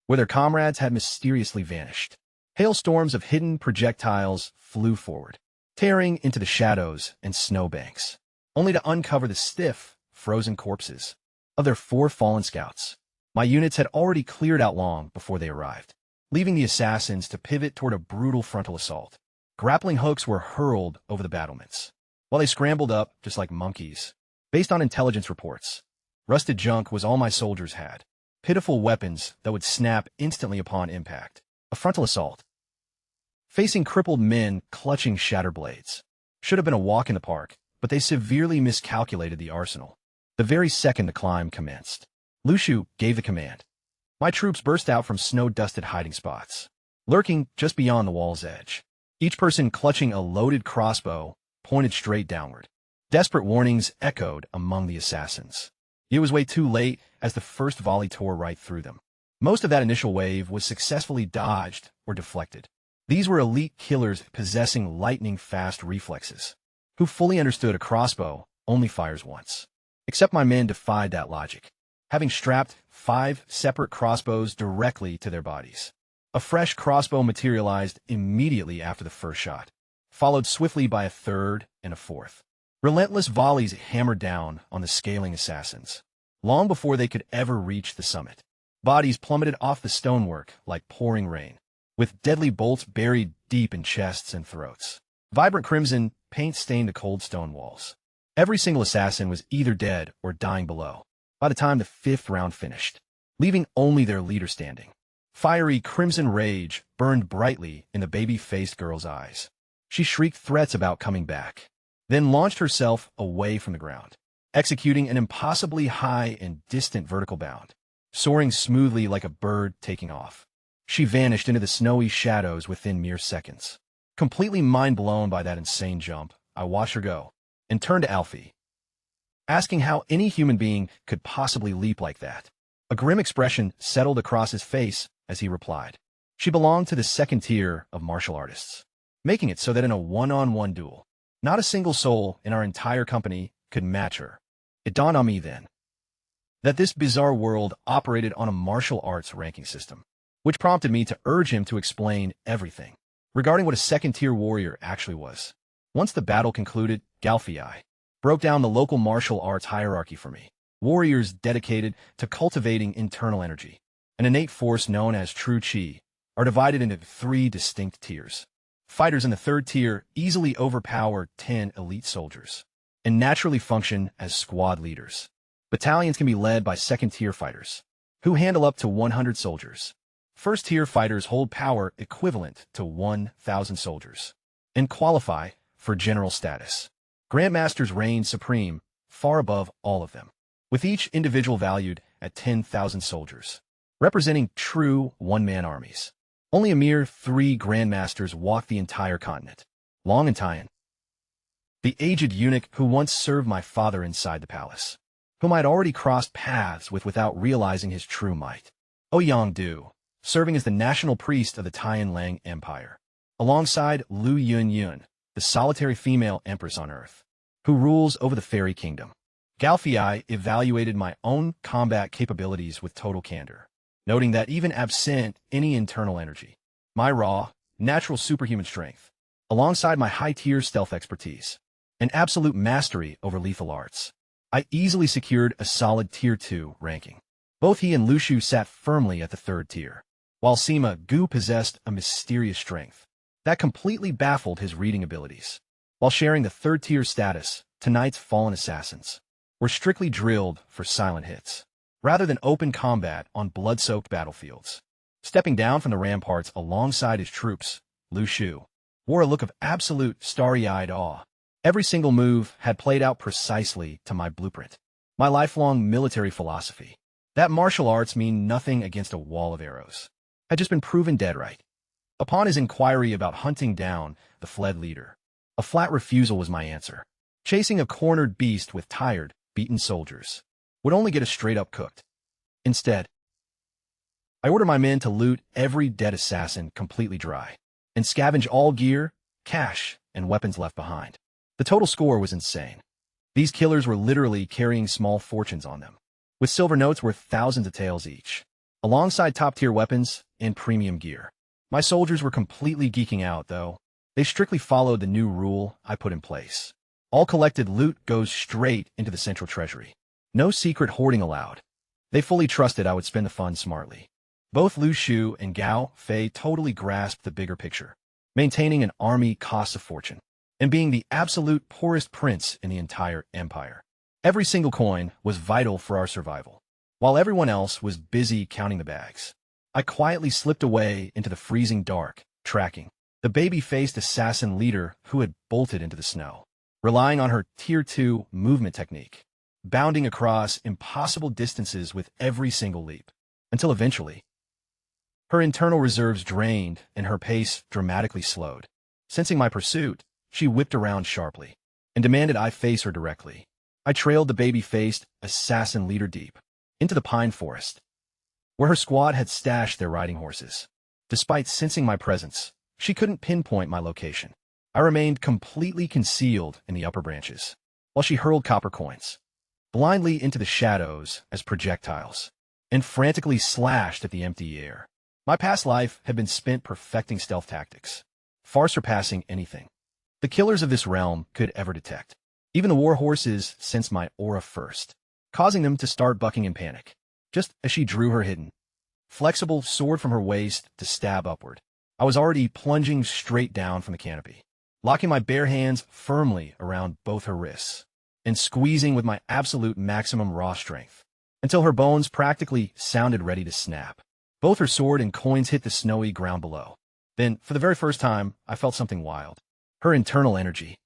where their comrades had mysteriously vanished. Hailstorms of hidden projectiles flew forward, tearing into the shadows and snowbanks, only to uncover the stiff, frozen corpses of their 4 fallen scouts. My units had already cleared out long before they arrived, leaving the assassins to pivot toward a brutal frontal assault. Grappling hooks were hurled over the battlements, while they scrambled up just like monkeys. Based on intelligence reports, rusted junk was all my soldiers had, pitiful weapons that would snap instantly upon impact. A frontal assault, facing crippled men clutching shattered blades, should have been a walk in the park, but they severely miscalculated the arsenal. The very second the climb commenced, Lushu gave the command. My troops burst out from snow-dusted hiding spots, lurking just beyond the wall's edge, each person clutching a loaded crossbow pointed straight downward. Desperate warnings echoed among the assassins. It was way too late as the first volley tore right through them. Most of that initial wave was successfully dodged or deflected. These were elite killers possessing lightning-fast reflexes, who fully understood a crossbow only fires once. Except my men defied that logic, having strapped 5 separate crossbows directly to their bodies. A fresh crossbow materialized immediately after the first shot, followed swiftly by a third and a fourth. Relentless volleys hammered down on the scaling assassins, long before they could ever reach the summit. Bodies plummeted off the stonework like pouring rain, with deadly bolts buried deep in chests and throats. Vibrant crimson paint stained the cold stone walls. Every single assassin was either dead or dying below by the time the 5th round finished, leaving only their leader standing. Fiery crimson rage burned brightly in the baby-faced girl's eyes. She shrieked threats about coming back, then launched herself away from the ground, executing an impossibly high and distant vertical bound, soaring smoothly like a bird taking off. She vanished into the snowy shadows within mere seconds. Completely mind-blown by that insane jump, I watched her go, and turned to Alfie, asking how any human being could possibly leap like that. A grim expression settled across his face as he replied. She belonged to the 2nd tier of martial artists, making it so that in a one-on-one duel, not a single soul in our entire company could match her. It dawned on me then that this bizarre world operated on a martial arts ranking system, which prompted me to urge him to explain everything regarding what a 2nd-tier warrior actually was. Once the battle concluded, Galfii broke down the local martial arts hierarchy for me. Warriors dedicated to cultivating internal energy, an innate force known as true chi, are divided into 3 distinct tiers. Fighters in the 3rd tier easily overpower 10 elite soldiers and naturally function as squad leaders. Battalions can be led by 2nd-tier fighters, who handle up to 100 soldiers. 1st-tier fighters hold power equivalent to 1,000 soldiers and qualify for general status. Grandmasters reign supreme, far above all of them, with each individual valued at 10,000 soldiers, representing true one-man armies. Only a mere 3 grandmasters walk the entire continent. Long and Tyan, the aged eunuch who once served my father inside the palace, whom I had already crossed paths with without realizing his true might. Ouyang Du, serving as the national priest of the Tian Lang Empire, alongside Lu Yun, the solitary female empress on Earth, who rules over the fairy kingdom. Galfii evaluated my own combat capabilities with total candor, noting that even absent any internal energy, my raw, natural superhuman strength, alongside my high-tier stealth expertise, and absolute mastery over lethal arts, I easily secured a solid Tier 2 ranking. Both he and Lu Shu sat firmly at the 3rd tier, while Sima Gu possessed a mysterious strength that completely baffled his reading abilities. While sharing the 3rd tier status, tonight's fallen assassins were strictly drilled for silent hits, rather than open combat on blood-soaked battlefields. Stepping down from the ramparts alongside his troops, Lu Shu wore a look of absolute starry-eyed awe. Every single move had played out precisely to my blueprint, my lifelong military philosophy, that martial arts mean nothing against a wall of arrows, had just been proven dead right. Upon his inquiry about hunting down the fled leader, a flat refusal was my answer. Chasing a cornered beast with tired, beaten soldiers would only get us straight up cooked. Instead, I ordered my men to loot every dead assassin completely dry and scavenge all gear, cash, and weapons left behind. The total score was insane. These killers were literally carrying small fortunes on them, with silver notes worth thousands of taels each, alongside top-tier weapons and premium gear. My soldiers were completely geeking out, though. They strictly followed the new rule I put in place. All collected loot goes straight into the central treasury. No secret hoarding allowed. They fully trusted I would spend the funds smartly. Both Lu Shu and Gao Fei totally grasped the bigger picture. Maintaining an army costs a fortune, and being the absolute poorest prince in the entire empire. Every single coin was vital for our survival, while everyone else was busy counting the bags. I quietly slipped away into the freezing dark, tracking the baby-faced assassin leader who had bolted into the snow, relying on her Tier 2 movement technique, bounding across impossible distances with every single leap, until eventually, her internal reserves drained and her pace dramatically slowed. Sensing my pursuit, she whipped around sharply and demanded I face her directly. I trailed the baby-faced assassin leader deep into the pine forest, where her squad had stashed their riding horses. Despite sensing my presence, she couldn't pinpoint my location. I remained completely concealed in the upper branches, while she hurled copper coins blindly into the shadows as projectiles and frantically slashed at the empty air. My past life had been spent perfecting stealth tactics, far surpassing anything the killers of this realm could ever detect. Even the war horses sensed my aura first, causing them to start bucking in panic, just as she drew her hidden, flexible sword from her waist to stab upward. I was already plunging straight down from the canopy, locking my bare hands firmly around both her wrists, and squeezing with my absolute maximum raw strength, until her bones practically sounded ready to snap. Both her sword and coins hit the snowy ground below. Then, for the very first time, I felt something wild. Her internal energy.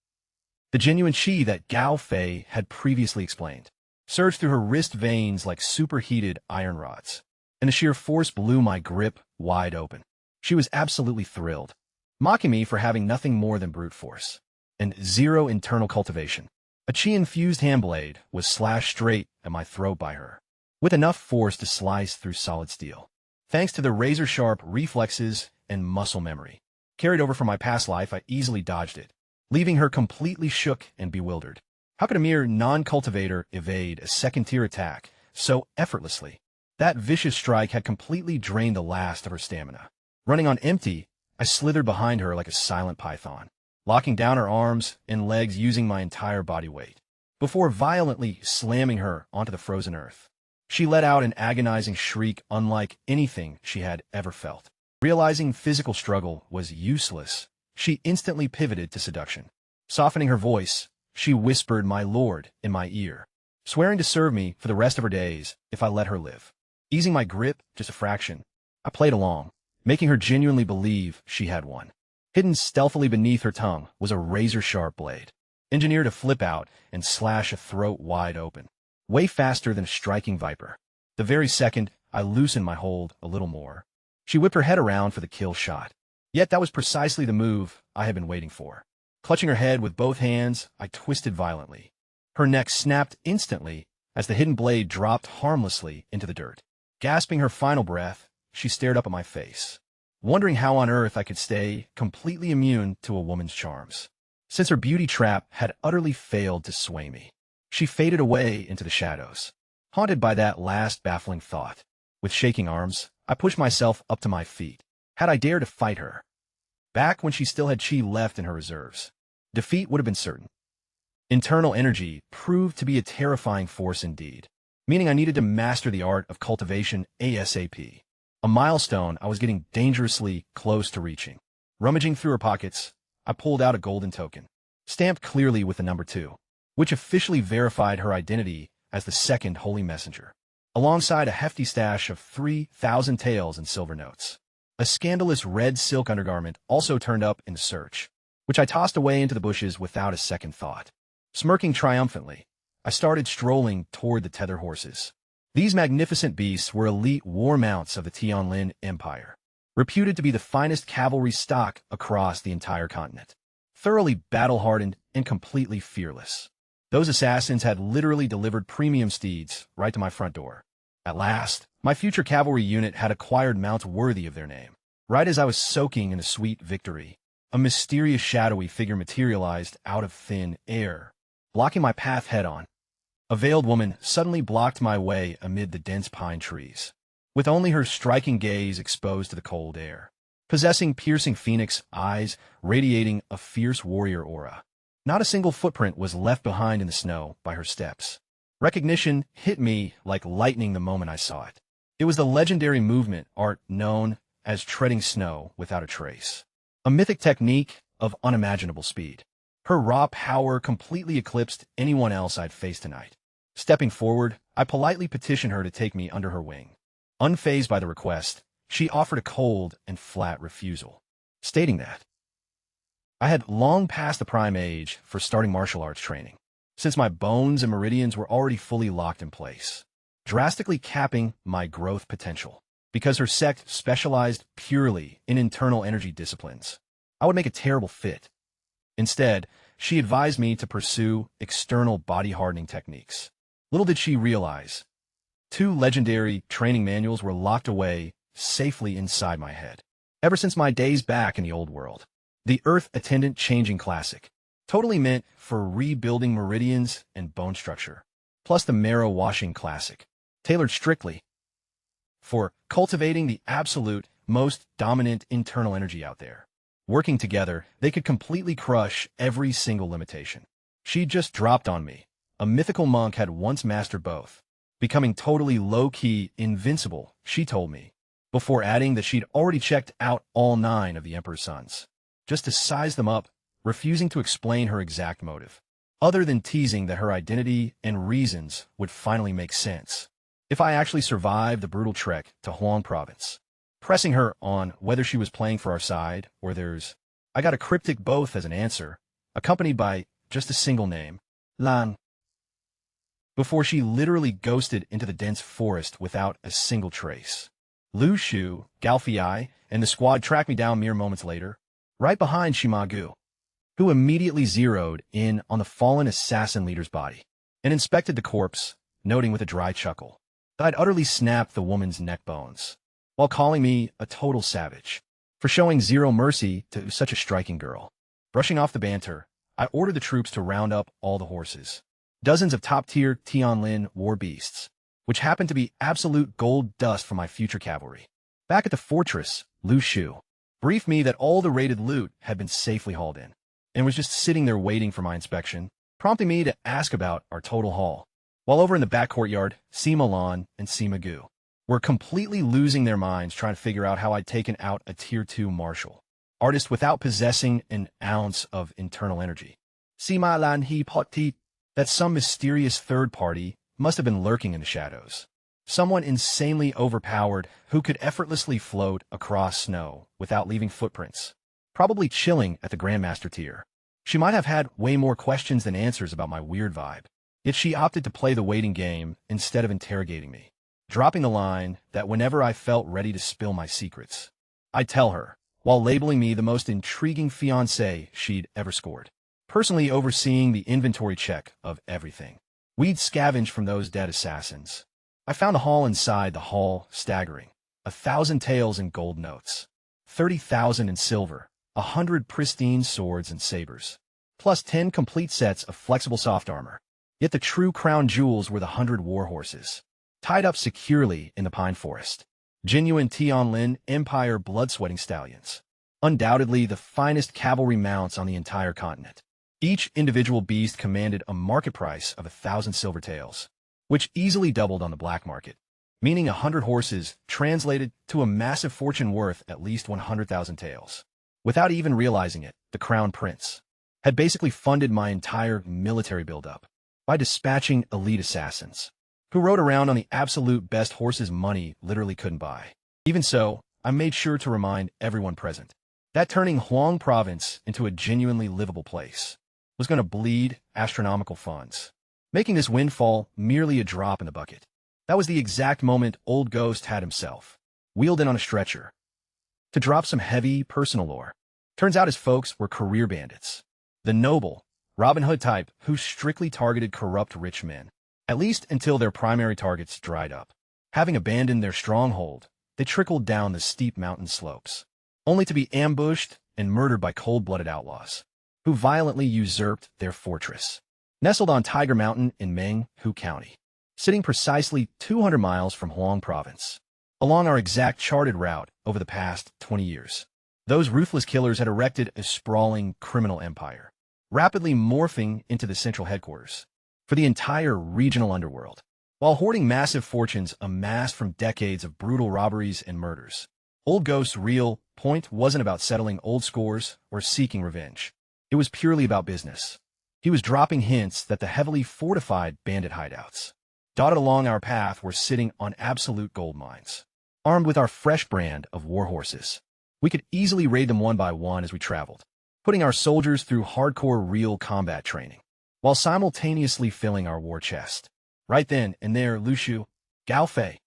The genuine chi that Gao Fei had previously explained surged through her wrist veins like superheated iron rods, and the sheer force blew my grip wide open. She was absolutely thrilled, mocking me for having nothing more than brute force and zero internal cultivation. A chi-infused handblade was slashed straight at my throat by her, with enough force to slice through solid steel. Thanks to the razor-sharp reflexes and muscle memory carried over from my past life, I easily dodged it, leaving her completely shook and bewildered. How could a mere non-cultivator evade a second-tier attack so effortlessly? That vicious strike had completely drained the last of her stamina. Running on empty, I slithered behind her like a silent python, locking down her arms and legs using my entire body weight, before violently slamming her onto the frozen earth. She let out an agonizing shriek unlike anything she had ever felt. Realizing physical struggle was useless, she instantly pivoted to seduction. Softening her voice, she whispered "my lord" in my ear, swearing to serve me for the rest of her days if I let her live. Easing my grip just a fraction, I played along, making her genuinely believe she had won. Hidden stealthily beneath her tongue was a razor-sharp blade, engineered to flip out and slash a throat wide open, way faster than a striking viper. The very second I loosened my hold a little more, she whipped her head around for the kill shot. Yet that was precisely the move I had been waiting for. Clutching her head with both hands, I twisted violently. Her neck snapped instantly as the hidden blade dropped harmlessly into the dirt. Gasping her final breath, she stared up at my face, wondering how on earth I could stay completely immune to a woman's charms, since her beauty trap had utterly failed to sway me. She faded away into the shadows, haunted by that last baffling thought. With shaking arms, I pushed myself up to my feet. Had I dared to fight her, back when she still had chi left in her reserves, defeat would have been certain. Internal energy proved to be a terrifying force indeed, meaning I needed to master the art of cultivation ASAP. A milestone I was getting dangerously close to reaching. Rummaging through her pockets, I pulled out a golden token, stamped clearly with the number 2, which officially verified her identity as the second holy messenger, alongside a hefty stash of 3,000 taels in silver notes. A scandalous red silk undergarment also turned up in the search, which I tossed away into the bushes without a second thought. Smirking triumphantly, I started strolling toward the tether horses. These magnificent beasts were elite war mounts of the Tianlin Empire, reputed to be the finest cavalry stock across the entire continent. Thoroughly battle-hardened and completely fearless, those assassins had literally delivered premium steeds right to my front door. At last, my future cavalry unit had acquired mounts worthy of their name. Right as I was soaking in a sweet victory, a mysterious shadowy figure materialized out of thin air, blocking my path head-on. A veiled woman suddenly blocked my way amid the dense pine trees, with only her striking gaze exposed to the cold air, possessing piercing phoenix eyes radiating a fierce warrior aura. Not a single footprint was left behind in the snow by her steps. Recognition hit me like lightning the moment I saw it. It was the legendary movement art known as treading snow without a trace, a mythic technique of unimaginable speed. Her raw power completely eclipsed anyone else I'd faced tonight. Stepping forward, I politely petitioned her to take me under her wing. Unfazed by the request, she offered a cold and flat refusal, stating that I had long passed the prime age for starting martial arts training, since my bones and meridians were already fully locked in place, drastically capping my growth potential. Because her sect specialized purely in internal energy disciplines, I would make a terrible fit. Instead, she advised me to pursue external body hardening techniques. Little did she realize, 2 legendary training manuals were locked away safely inside my head. Ever since my days back in the old world, the Earth Attendant Changing Classic, totally meant for rebuilding meridians and bone structure, plus the Marrow Washing Classic, tailored strictly for cultivating the absolute most dominant internal energy out there. Working together, they could completely crush every single limitation. She just dropped on me. A mythical monk had once mastered both, becoming totally low-key invincible, she told me, before adding that she'd already checked out all 9 of the Emperor's sons, just to size them up refusing to explain her exact motive, other than teasing that her identity and reasons would finally make sense if I actually survived the brutal trek to Huang province. Pressing her on whether she was playing for our side or theirs, I got a cryptic both as an answer, accompanied by just a single name, Lan, before she literally ghosted into the dense forest without a single trace. Lu Shu, Gao Fei, and the squad tracked me down mere moments later, right behind Shima Gu, who immediately zeroed in on the fallen assassin leader's body and inspected the corpse, noting with a dry chuckle that I'd utterly snapped the woman's neck bones, while calling me a total savage for showing zero mercy to such a striking girl. Brushing off the banter, I ordered the troops to round up all the horses, dozens of top-tier Tianlin war beasts, which happened to be absolute gold dust for my future cavalry. Back at the fortress, Lu Shu briefed me that all the raided loot had been safely hauled in, and was just sitting there waiting for my inspection, prompting me to ask about our total haul. While over in the back courtyard, Sima Lan and Sima Gu were completely losing their minds trying to figure out how I'd taken out a Tier 2 martial artist without possessing an ounce of internal energy. Sima Lan he potti that some mysterious third party must have been lurking in the shadows. Someone insanely overpowered who could effortlessly float across snow without leaving footprints, probably chilling at the Grandmaster tier. She might have had way more questions than answers about my weird vibe, yet she opted to play the waiting game instead of interrogating me, dropping the line that whenever I felt ready to spill my secrets, I'd tell her, while labeling me the most intriguing fiancé she'd ever scored, personally overseeing the inventory check of everything we'd scavenged from those dead assassins. I found the haul inside the hall staggering. 1,000 taels in gold notes, 30,000 in silver, 100 pristine swords and sabers, plus 10 complete sets of flexible soft armor. Yet the true crown jewels were the 100 war horses, tied up securely in the pine forest. Genuine Tianlin Empire blood-sweating stallions. Undoubtedly the finest cavalry mounts on the entire continent. Each individual beast commanded a market price of 1,000 silver taels, which easily doubled on the black market, meaning 100 horses translated to a massive fortune worth at least 100,000 taels. Without even realizing it, the Crown Prince had basically funded my entire military buildup by dispatching elite assassins, who rode around on the absolute best horses money literally couldn't buy. Even so, I made sure to remind everyone present that turning Huang province into a genuinely livable place was going to bleed astronomical funds, making this windfall merely a drop in the bucket. That was the exact moment Old Ghost had himself wheeled in on a stretcher to drop some heavy personal lore. Turns out his folks were career bandits, the noble Robin Hood type who strictly targeted corrupt rich men, at least until their primary targets dried up. Having abandoned their stronghold, they trickled down the steep mountain slopes, only to be ambushed and murdered by cold-blooded outlaws, who violently usurped their fortress, nestled on Tiger Mountain in Manhwa County, sitting precisely 200 miles from Huang province, along our exact charted route over the past 20 years. Those ruthless killers had erected a sprawling criminal empire, rapidly morphing into the central headquarters for the entire regional underworld, while hoarding massive fortunes amassed from decades of brutal robberies and murders. Old Ghost's real point wasn't about settling old scores or seeking revenge. It was purely about business. He was dropping hints that the heavily fortified bandit hideouts dotted along our path were sitting on absolute gold mines. Armed with our fresh brand of war horses, we could easily raid them one by one as we traveled, putting our soldiers through hardcore real combat training, while simultaneously filling our war chest. Right then and there, Lu Shu, Gao Fei,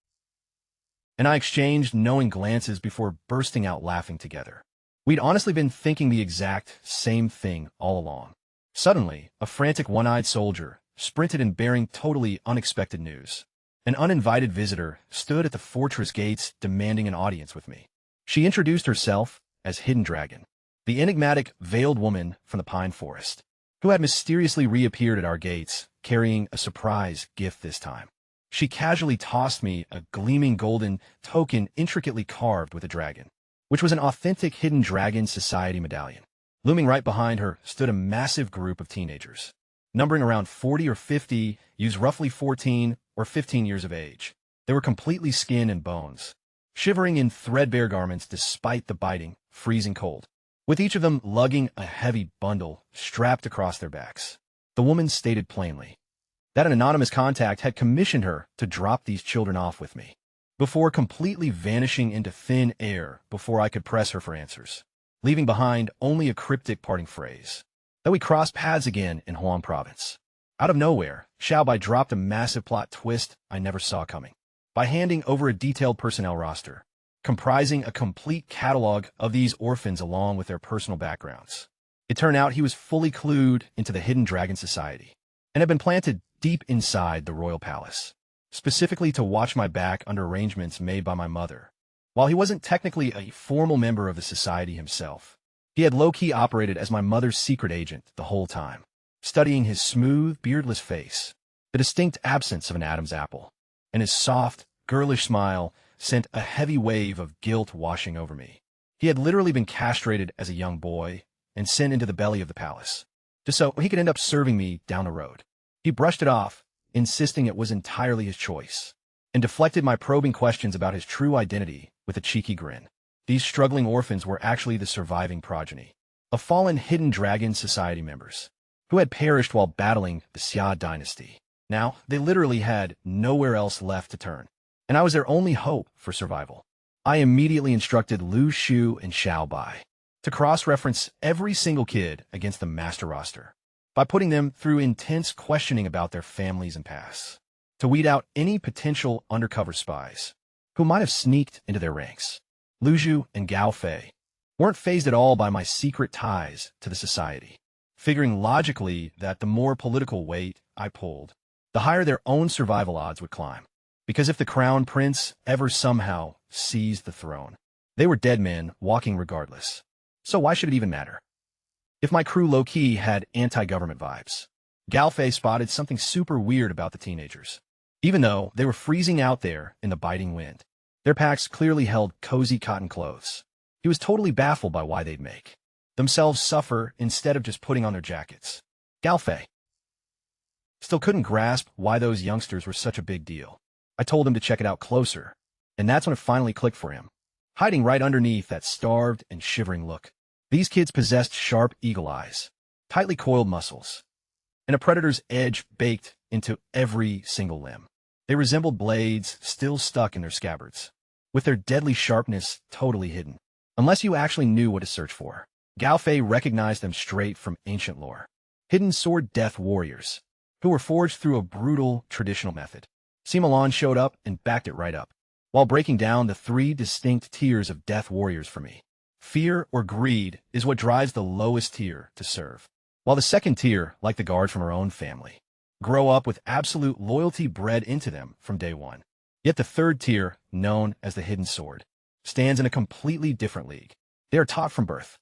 and I exchanged knowing glances before bursting out laughing together. We'd honestly been thinking the exact same thing all along. Suddenly, a frantic one-eyed soldier sprinted in bearing totally unexpected news. An uninvited visitor stood at the fortress gates demanding an audience with me. She introduced herself as Hidden Dragon, the enigmatic veiled woman from the pine forest, who had mysteriously reappeared at our gates, carrying a surprise gift this time. She casually tossed me a gleaming golden token intricately carved with a dragon, which was an authentic Hidden Dragon Society medallion. Looming right behind her stood a massive group of teenagers, numbering around 40 or 50, used roughly 14 or 15 years of age. They were completely skin and bones, shivering in threadbare garments despite the biting, freezing cold. with each of them lugging a heavy bundle strapped across their backs. The woman stated plainly that an anonymous contact had commissioned her to drop these children off with me, before completely vanishing into thin air before I could press her for answers, leaving behind only a cryptic parting phrase, that we crossed paths again in Huan Province. Out of nowhere, Xiaobai dropped a massive plot twist I never saw coming, by handing over a detailed personnel roster, comprising a complete catalog of these orphans along with their personal backgrounds. It turned out he was fully clued into the Hidden Dragon Society, and had been planted deep inside the royal palace, specifically to watch my back under arrangements made by my mother. While he wasn't technically a formal member of the society himself, he had low-key operated as my mother's secret agent the whole time, studying his smooth, beardless face, the distinct absence of an Adam's apple, and his soft, girlish smile sent a heavy wave of guilt washing over me. He had literally been castrated as a young boy and sent into the belly of the palace, just so he could end up serving me down the road. He brushed it off, insisting it was entirely his choice, and deflected my probing questions about his true identity with a cheeky grin. These struggling orphans were actually the surviving progeny of fallen Hidden Dragon Society members, who had perished while battling the Xia dynasty. Now, they literally had nowhere else left to turn, and I was their only hope for survival. I immediately instructed Lu Shu and Xiao Bai to cross-reference every single kid against the master roster, by putting them through intense questioning about their families and pasts, to weed out any potential undercover spies who might have sneaked into their ranks. Lu Shu and Gao Fei weren't fazed at all by my secret ties to the society, figuring logically that the more political weight I pulled, the higher their own survival odds would climb. Because if the crown prince ever somehow seized the throne, they were dead men walking regardless. So why should it even matter? If my crew low-key had anti-government vibes, Gao Fei spotted something super weird about the teenagers. Even though they were freezing out there in the biting wind, their packs clearly held cozy cotton clothes. He was totally baffled by why they'd make themselves suffer instead of just putting on their jackets. Gao Fei still couldn't grasp why those youngsters were such a big deal. I told him to check it out closer, and that's when it finally clicked for him. Hiding right underneath that starved and shivering look, these kids possessed sharp eagle eyes, tightly coiled muscles, and a predator's edge baked into every single limb. They resembled blades still stuck in their scabbards, with their deadly sharpness totally hidden. Unless you actually knew what to search for, Gao Fei recognized them straight from ancient lore. Hidden sword death warriors, who were forged through a brutal traditional method. Simulan showed up and backed it right up, while breaking down the 3 distinct tiers of death warriors for me. Fear or greed is what drives the lowest tier to serve, while the second tier, like the guard from our own family, grow up with absolute loyalty bred into them from day one. Yet the third tier, known as the hidden sword, stands in a completely different league. They are taught from birth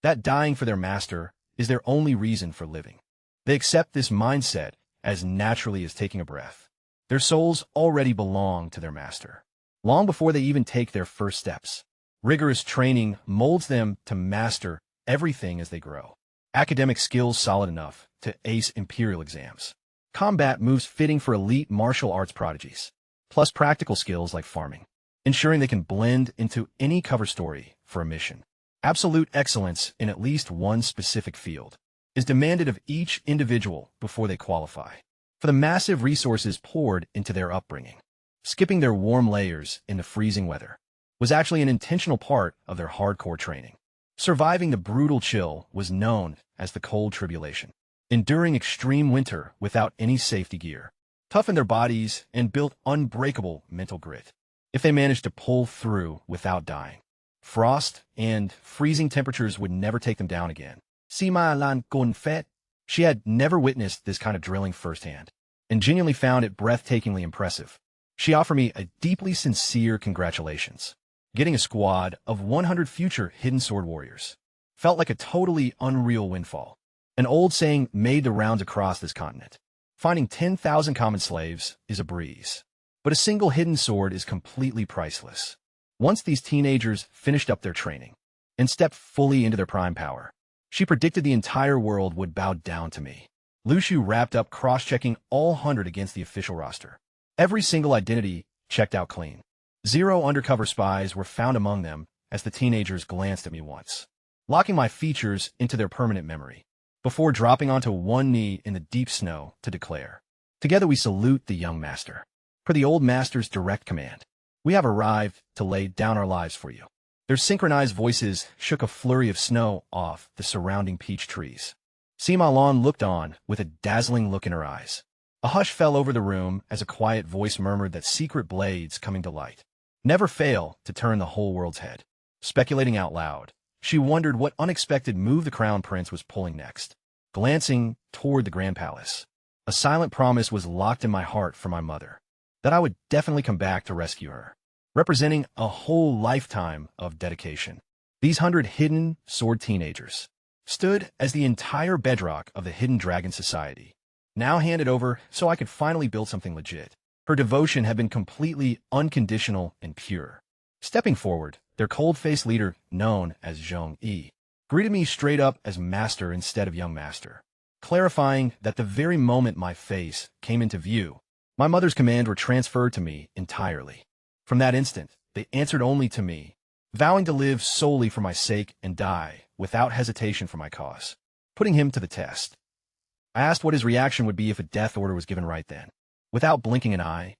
that dying for their master is their only reason for living. They accept this mindset as naturally as taking a breath. Their souls already belong to their master, long before they even take their first steps. Rigorous training molds them to master everything as they grow. Academic skills solid enough to ace imperial exams. Combat moves fitting for elite martial arts prodigies, plus practical skills like farming, ensuring they can blend into any cover story for a mission. Absolute excellence in at least one specific field is demanded of each individual before they qualify for the massive resources poured into their upbringing. Skipping their warm layers in the freezing weather was actually an intentional part of their hardcore training. Surviving the brutal chill was known as the cold tribulation. Enduring extreme winter without any safety gear toughened their bodies and built unbreakable mental grit. If they managed to pull through without dying, frost and freezing temperatures would never take them down again. Sima Lan Gonfet. She had never witnessed this kind of drilling firsthand, and genuinely found it breathtakingly impressive. She offered me a deeply sincere congratulations. Getting a squad of 100 future hidden sword warriors felt like a totally unreal windfall. An old saying made the rounds across this continent. Finding 10,000 common slaves is a breeze, but a single hidden sword is completely priceless. Once these teenagers finished up their training and stepped fully into their prime power, she predicted the entire world would bow down to me. Lu Shu wrapped up cross-checking all 100 against the official roster. Every single identity checked out clean. 0 undercover spies were found among them as the teenagers glanced at me once. locking my features into their permanent memory, before dropping onto one knee in the deep snow to declare. Together we salute the young master. Per the old master's direct command, we have arrived to lay down our lives for you. Their synchronized voices shook a flurry of snow off the surrounding peach trees. Sima Lan looked on with a dazzling look in her eyes. A hush fell over the room as a quiet voice murmured that secret blades coming to light never fail to turn the whole world's head. Speculating out loud, she wondered what unexpected move the crown prince was pulling next. Glancing toward the grand palace, a silent promise was locked in my heart for my mother, that I would definitely come back to rescue her, representing a whole lifetime of dedication. These 100 hidden sword teenagers stood as the entire bedrock of the Hidden Dragon Society, now handed over so I could finally build something legit. Her devotion had been completely unconditional and pure. Stepping forward, their cold-faced leader, known as Zhong Yi, greeted me straight up as master instead of young master, clarifying that the very moment my face came into view, my mother's commands were transferred to me entirely. From that instant, they answered only to me, vowing to live solely for my sake and die without hesitation for my cause, putting him to the test. I asked what his reaction would be if a death order was given right then. Without blinking an eye,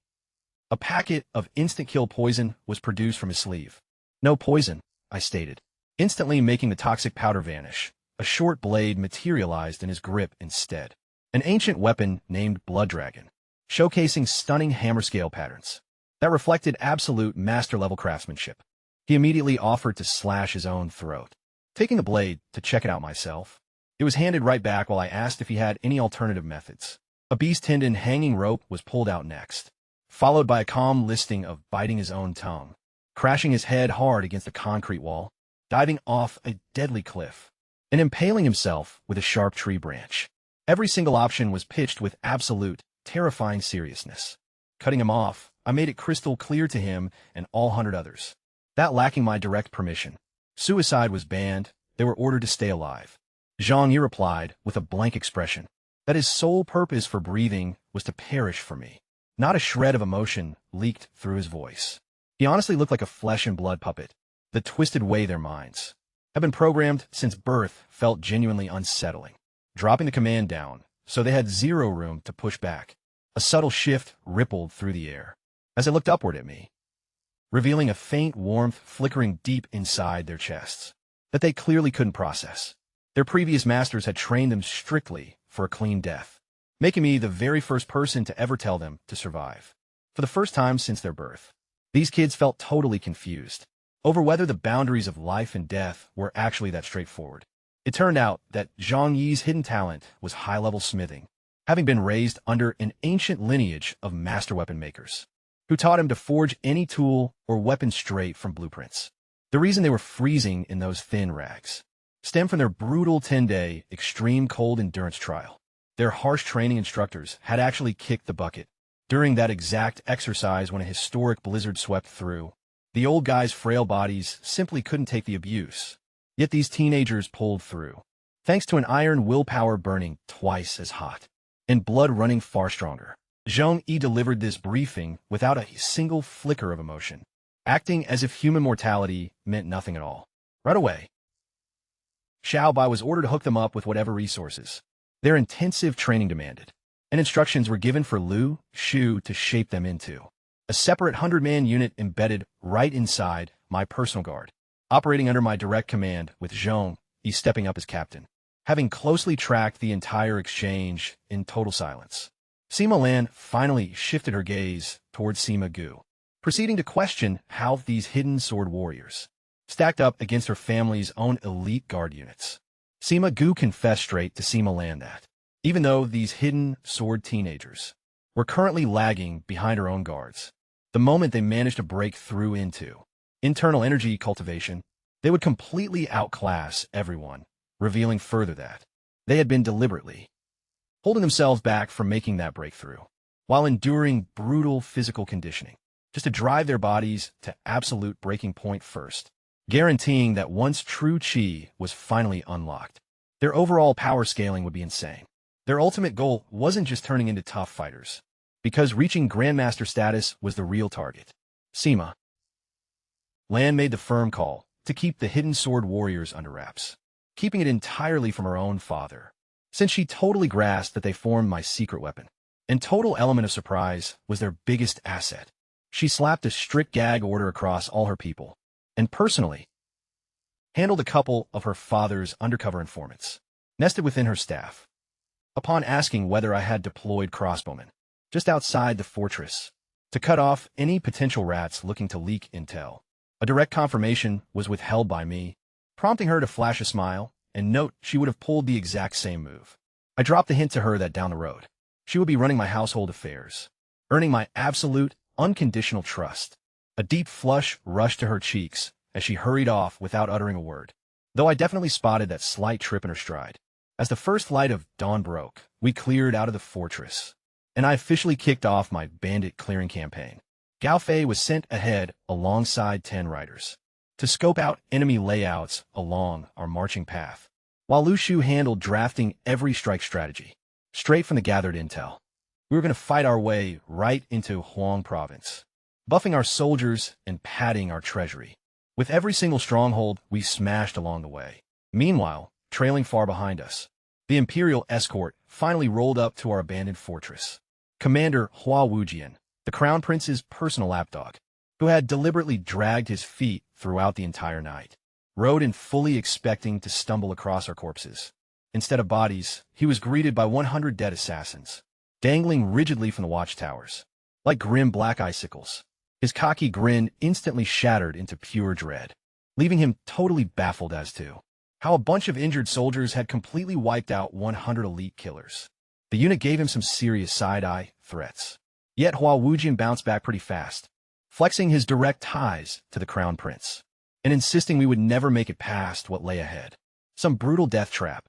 a packet of instant-kill poison was produced from his sleeve. No poison, I stated, instantly making the toxic powder vanish. A short blade materialized in his grip instead. An ancient weapon named Blood Dragon, showcasing stunning hammer scale patterns that reflected absolute master-level craftsmanship. He immediately offered to slash his own throat. Taking the blade to check it out myself, it was handed right back while I asked if he had any alternative methods. A beast tendon hanging rope was pulled out next, followed by a calm listing of biting his own tongue, crashing his head hard against a concrete wall, diving off a deadly cliff, and impaling himself with a sharp tree branch. Every single option was pitched with absolute, terrifying seriousness. Cutting him off, I made it crystal clear to him and all 100 others that lacking my direct permission, suicide was banned. They were ordered to stay alive. Zhang Yi replied with a blank expression that his sole purpose for breathing was to perish for me. Not a shred of emotion leaked through his voice. He honestly looked like a flesh and blood puppet. The twisted way their minds have been programmed since birth felt genuinely unsettling. Dropping the command down, so they had zero room to push back. A subtle shift rippled through the air as they looked upward at me, revealing a faint warmth flickering deep inside their chests that they clearly couldn't process. Their previous masters had trained them strictly for a clean death, making me the very first person to ever tell them to survive. For the first time since their birth, these kids felt totally confused over whether the boundaries of life and death were actually that straightforward. It turned out that Zhang Yi's hidden talent was high-level smithing, having been raised under an ancient lineage of master weapon makers, who taught him to forge any tool or weapon straight from blueprints. The reason they were freezing in those thin rags stemmed from their brutal 10-day extreme cold endurance trial. Their harsh training instructors had actually kicked the bucket during that exact exercise when a historic blizzard swept through. The old guys' frail bodies simply couldn't take the abuse. Yet these teenagers pulled through, thanks to an iron willpower burning twice as hot and blood running far stronger. Zhong Yi delivered this briefing without a single flicker of emotion, acting as if human mortality meant nothing at all. Right away, Xiao Bai was ordered to hook them up with whatever resources their intensive training demanded, and instructions were given for Lu Shu to shape them into a separate 100-man unit embedded right inside my personal guard, operating under my direct command with Zhong Yi stepping up as captain, having closely tracked the entire exchange in total silence. Sima Lan finally shifted her gaze towards Sima Gu, proceeding to question how these hidden sword warriors stacked up against her family's own elite guard units. Sima Gu confessed straight to Sima Lan that, even though these hidden sword teenagers were currently lagging behind her own guards, the moment they managed to break through into internal energy cultivation, they would completely outclass everyone, revealing further that they had been deliberately holding themselves back from making that breakthrough, while enduring brutal physical conditioning, just to drive their bodies to absolute breaking point first, guaranteeing that once true chi was finally unlocked, their overall power scaling would be insane. Their ultimate goal wasn't just turning into tough fighters, because reaching Grandmaster status was the real target. Sima Lan made the firm call to keep the hidden sword warriors under wraps, keeping it entirely from her own father, since she totally grasped that they formed my secret weapon. And total element of surprise was their biggest asset. She slapped a strict gag order across all her people, and personally handled a couple of her father's undercover informants, nested within her staff. Upon asking whether I had deployed crossbowmen just outside the fortress to cut off any potential rats looking to leak intel, a direct confirmation was withheld by me, prompting her to flash a smile and note she would have pulled the exact same move. I dropped the hint to her that down the road, she would be running my household affairs, earning my absolute, unconditional trust. A deep flush rushed to her cheeks as she hurried off without uttering a word, though I definitely spotted that slight trip in her stride. As the first light of dawn broke, we cleared out of the fortress, and I officially kicked off my bandit clearing campaign. Gao Fei was sent ahead alongside 10 riders to scope out enemy layouts along our marching path, while Lu Shu handled drafting every strike strategy, straight from the gathered intel. We were going to fight our way right into Huang province, buffing our soldiers and padding our treasury with every single stronghold we smashed along the way. Meanwhile, trailing far behind us, the Imperial escort finally rolled up to our abandoned fortress. Commander Hua Wujian, the Crown Prince's personal lapdog, who had deliberately dragged his feet throughout the entire night, rode in fully expecting to stumble across our corpses. Instead of bodies, he was greeted by 100 dead assassins, dangling rigidly from the watchtowers, like grim black icicles. His cocky grin instantly shattered into pure dread, leaving him totally baffled as to how a bunch of injured soldiers had completely wiped out 100 elite killers. The unit gave him some serious side-eye threats. Yet Hua Wujian bounced back pretty fast, flexing his direct ties to the Crown Prince, and insisting we would never make it past what lay ahead. Some brutal death trap,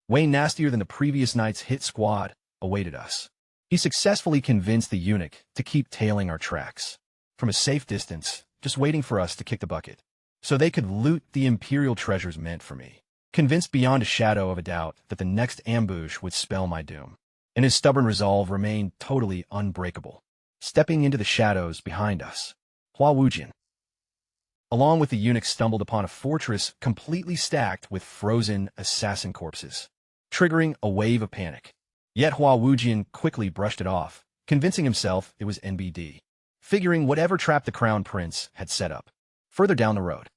way nastier than the previous night's hit squad, awaited us. He successfully convinced the eunuch to keep tailing our tracks from a safe distance, just waiting for us to kick the bucket, so they could loot the Imperial treasures meant for me. Convinced beyond a shadow of a doubt that the next ambush would spell my doom, and his stubborn resolve remained totally unbreakable. Stepping into the shadows behind us, Hua Wujian, along with the eunuch, stumbled upon a fortress completely stacked with frozen assassin corpses, triggering a wave of panic. Yet Hua Wujian quickly brushed it off, convincing himself it was NBD, figuring whatever trap the Crown Prince had set up further down the road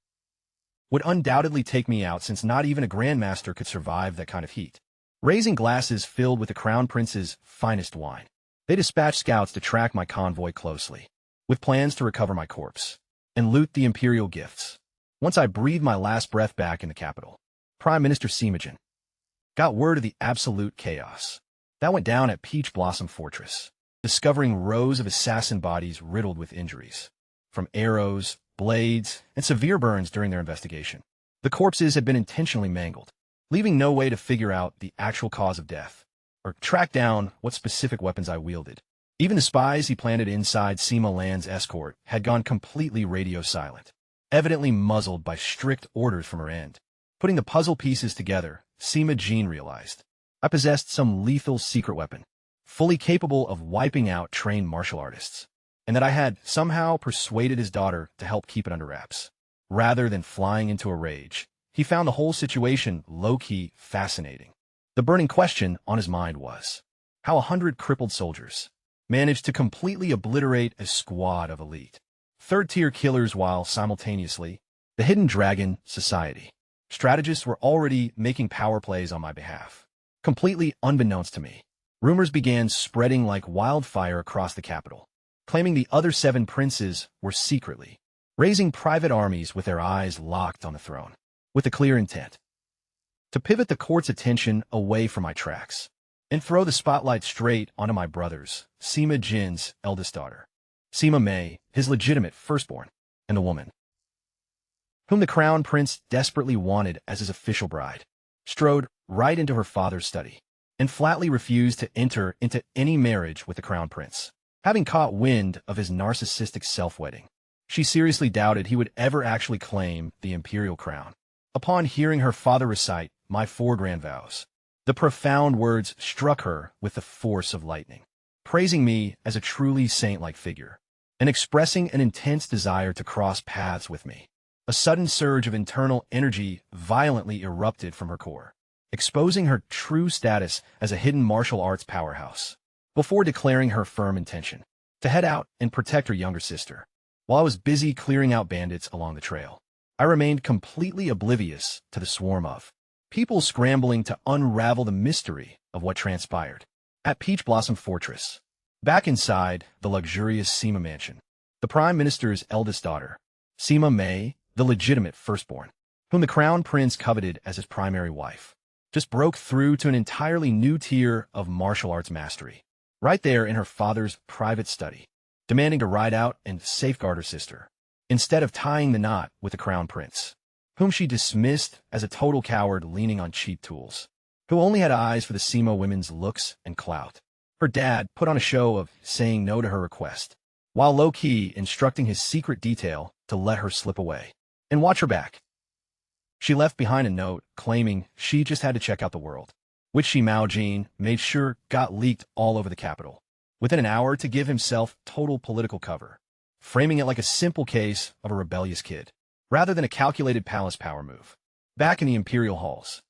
would undoubtedly take me out, since not even a grandmaster could survive that kind of heat. Raising glasses filled with the Crown Prince's finest wine, they dispatched scouts to track my convoy closely, with plans to recover my corpse and loot the Imperial gifts. Once I breathed my last breath back in the capital, Prime Minister Sima got word of the absolute chaos that went down at Peach Blossom Fortress, discovering rows of assassin bodies riddled with injuries from arrows, blades, and severe burns during their investigation. The corpses had been intentionally mangled, leaving no way to figure out the actual cause of death or track down what specific weapons I wielded. Even the spies he planted inside Sima Land's escort had gone completely radio silent, evidently muzzled by strict orders from her end. Putting the puzzle pieces together, Sima Jean realized I possessed some lethal secret weapon, fully capable of wiping out trained martial artists, and that I had somehow persuaded his daughter to help keep it under wraps. Rather than flying into a rage, he found the whole situation low-key fascinating. The burning question on his mind was how 100 crippled soldiers managed to completely obliterate a squad of elite third-tier killers while simultaneously the Hidden Dragon Society strategists were already making power plays on my behalf. Completely unbeknownst to me, rumors began spreading like wildfire across the capital, claiming the other 7 princes were secretly raising private armies with their eyes locked on the throne, with a clear intent to pivot the court's attention away from my tracks and throw the spotlight straight onto my brothers, Sima Jin's eldest daughter, Sima Mei, his legitimate firstborn, and the woman whom the Crown Prince desperately wanted as his official bride, strode right into her father's study and flatly refused to enter into any marriage with the Crown Prince. Having caught wind of his narcissistic self-wedding, she seriously doubted he would ever actually claim the imperial crown. Upon hearing her father recite my 4 grand vows, the profound words struck her with the force of lightning, praising me as a truly saint-like figure and expressing an intense desire to cross paths with me. A sudden surge of internal energy violently erupted from her core, exposing her true status as a hidden martial arts powerhouse, before declaring her firm intention to head out and protect her younger sister. While I was busy clearing out bandits along the trail, I remained completely oblivious to the swarm of people scrambling to unravel the mystery of what transpired at Peach Blossom Fortress. Back inside the luxurious Sima mansion, the Prime Minister's eldest daughter, Sima Mei, the legitimate firstborn, whom the Crown Prince coveted as his primary wife, just broke through to an entirely new tier of martial arts mastery, right there in her father's private study, demanding to ride out and safeguard her sister, instead of tying the knot with the Crown Prince, whom she dismissed as a total coward leaning on cheap tools, who only had eyes for the Sima women's looks and clout. Her dad put on a show of saying no to her request, while low-key instructing his secret detail to let her slip away and watch her back. She left behind a note claiming she just had to check out the world, which Mao Jin made sure got leaked all over the capital within an hour to give himself total political cover, framing it like a simple case of a rebellious kid, rather than a calculated palace power move. Back in the imperial halls,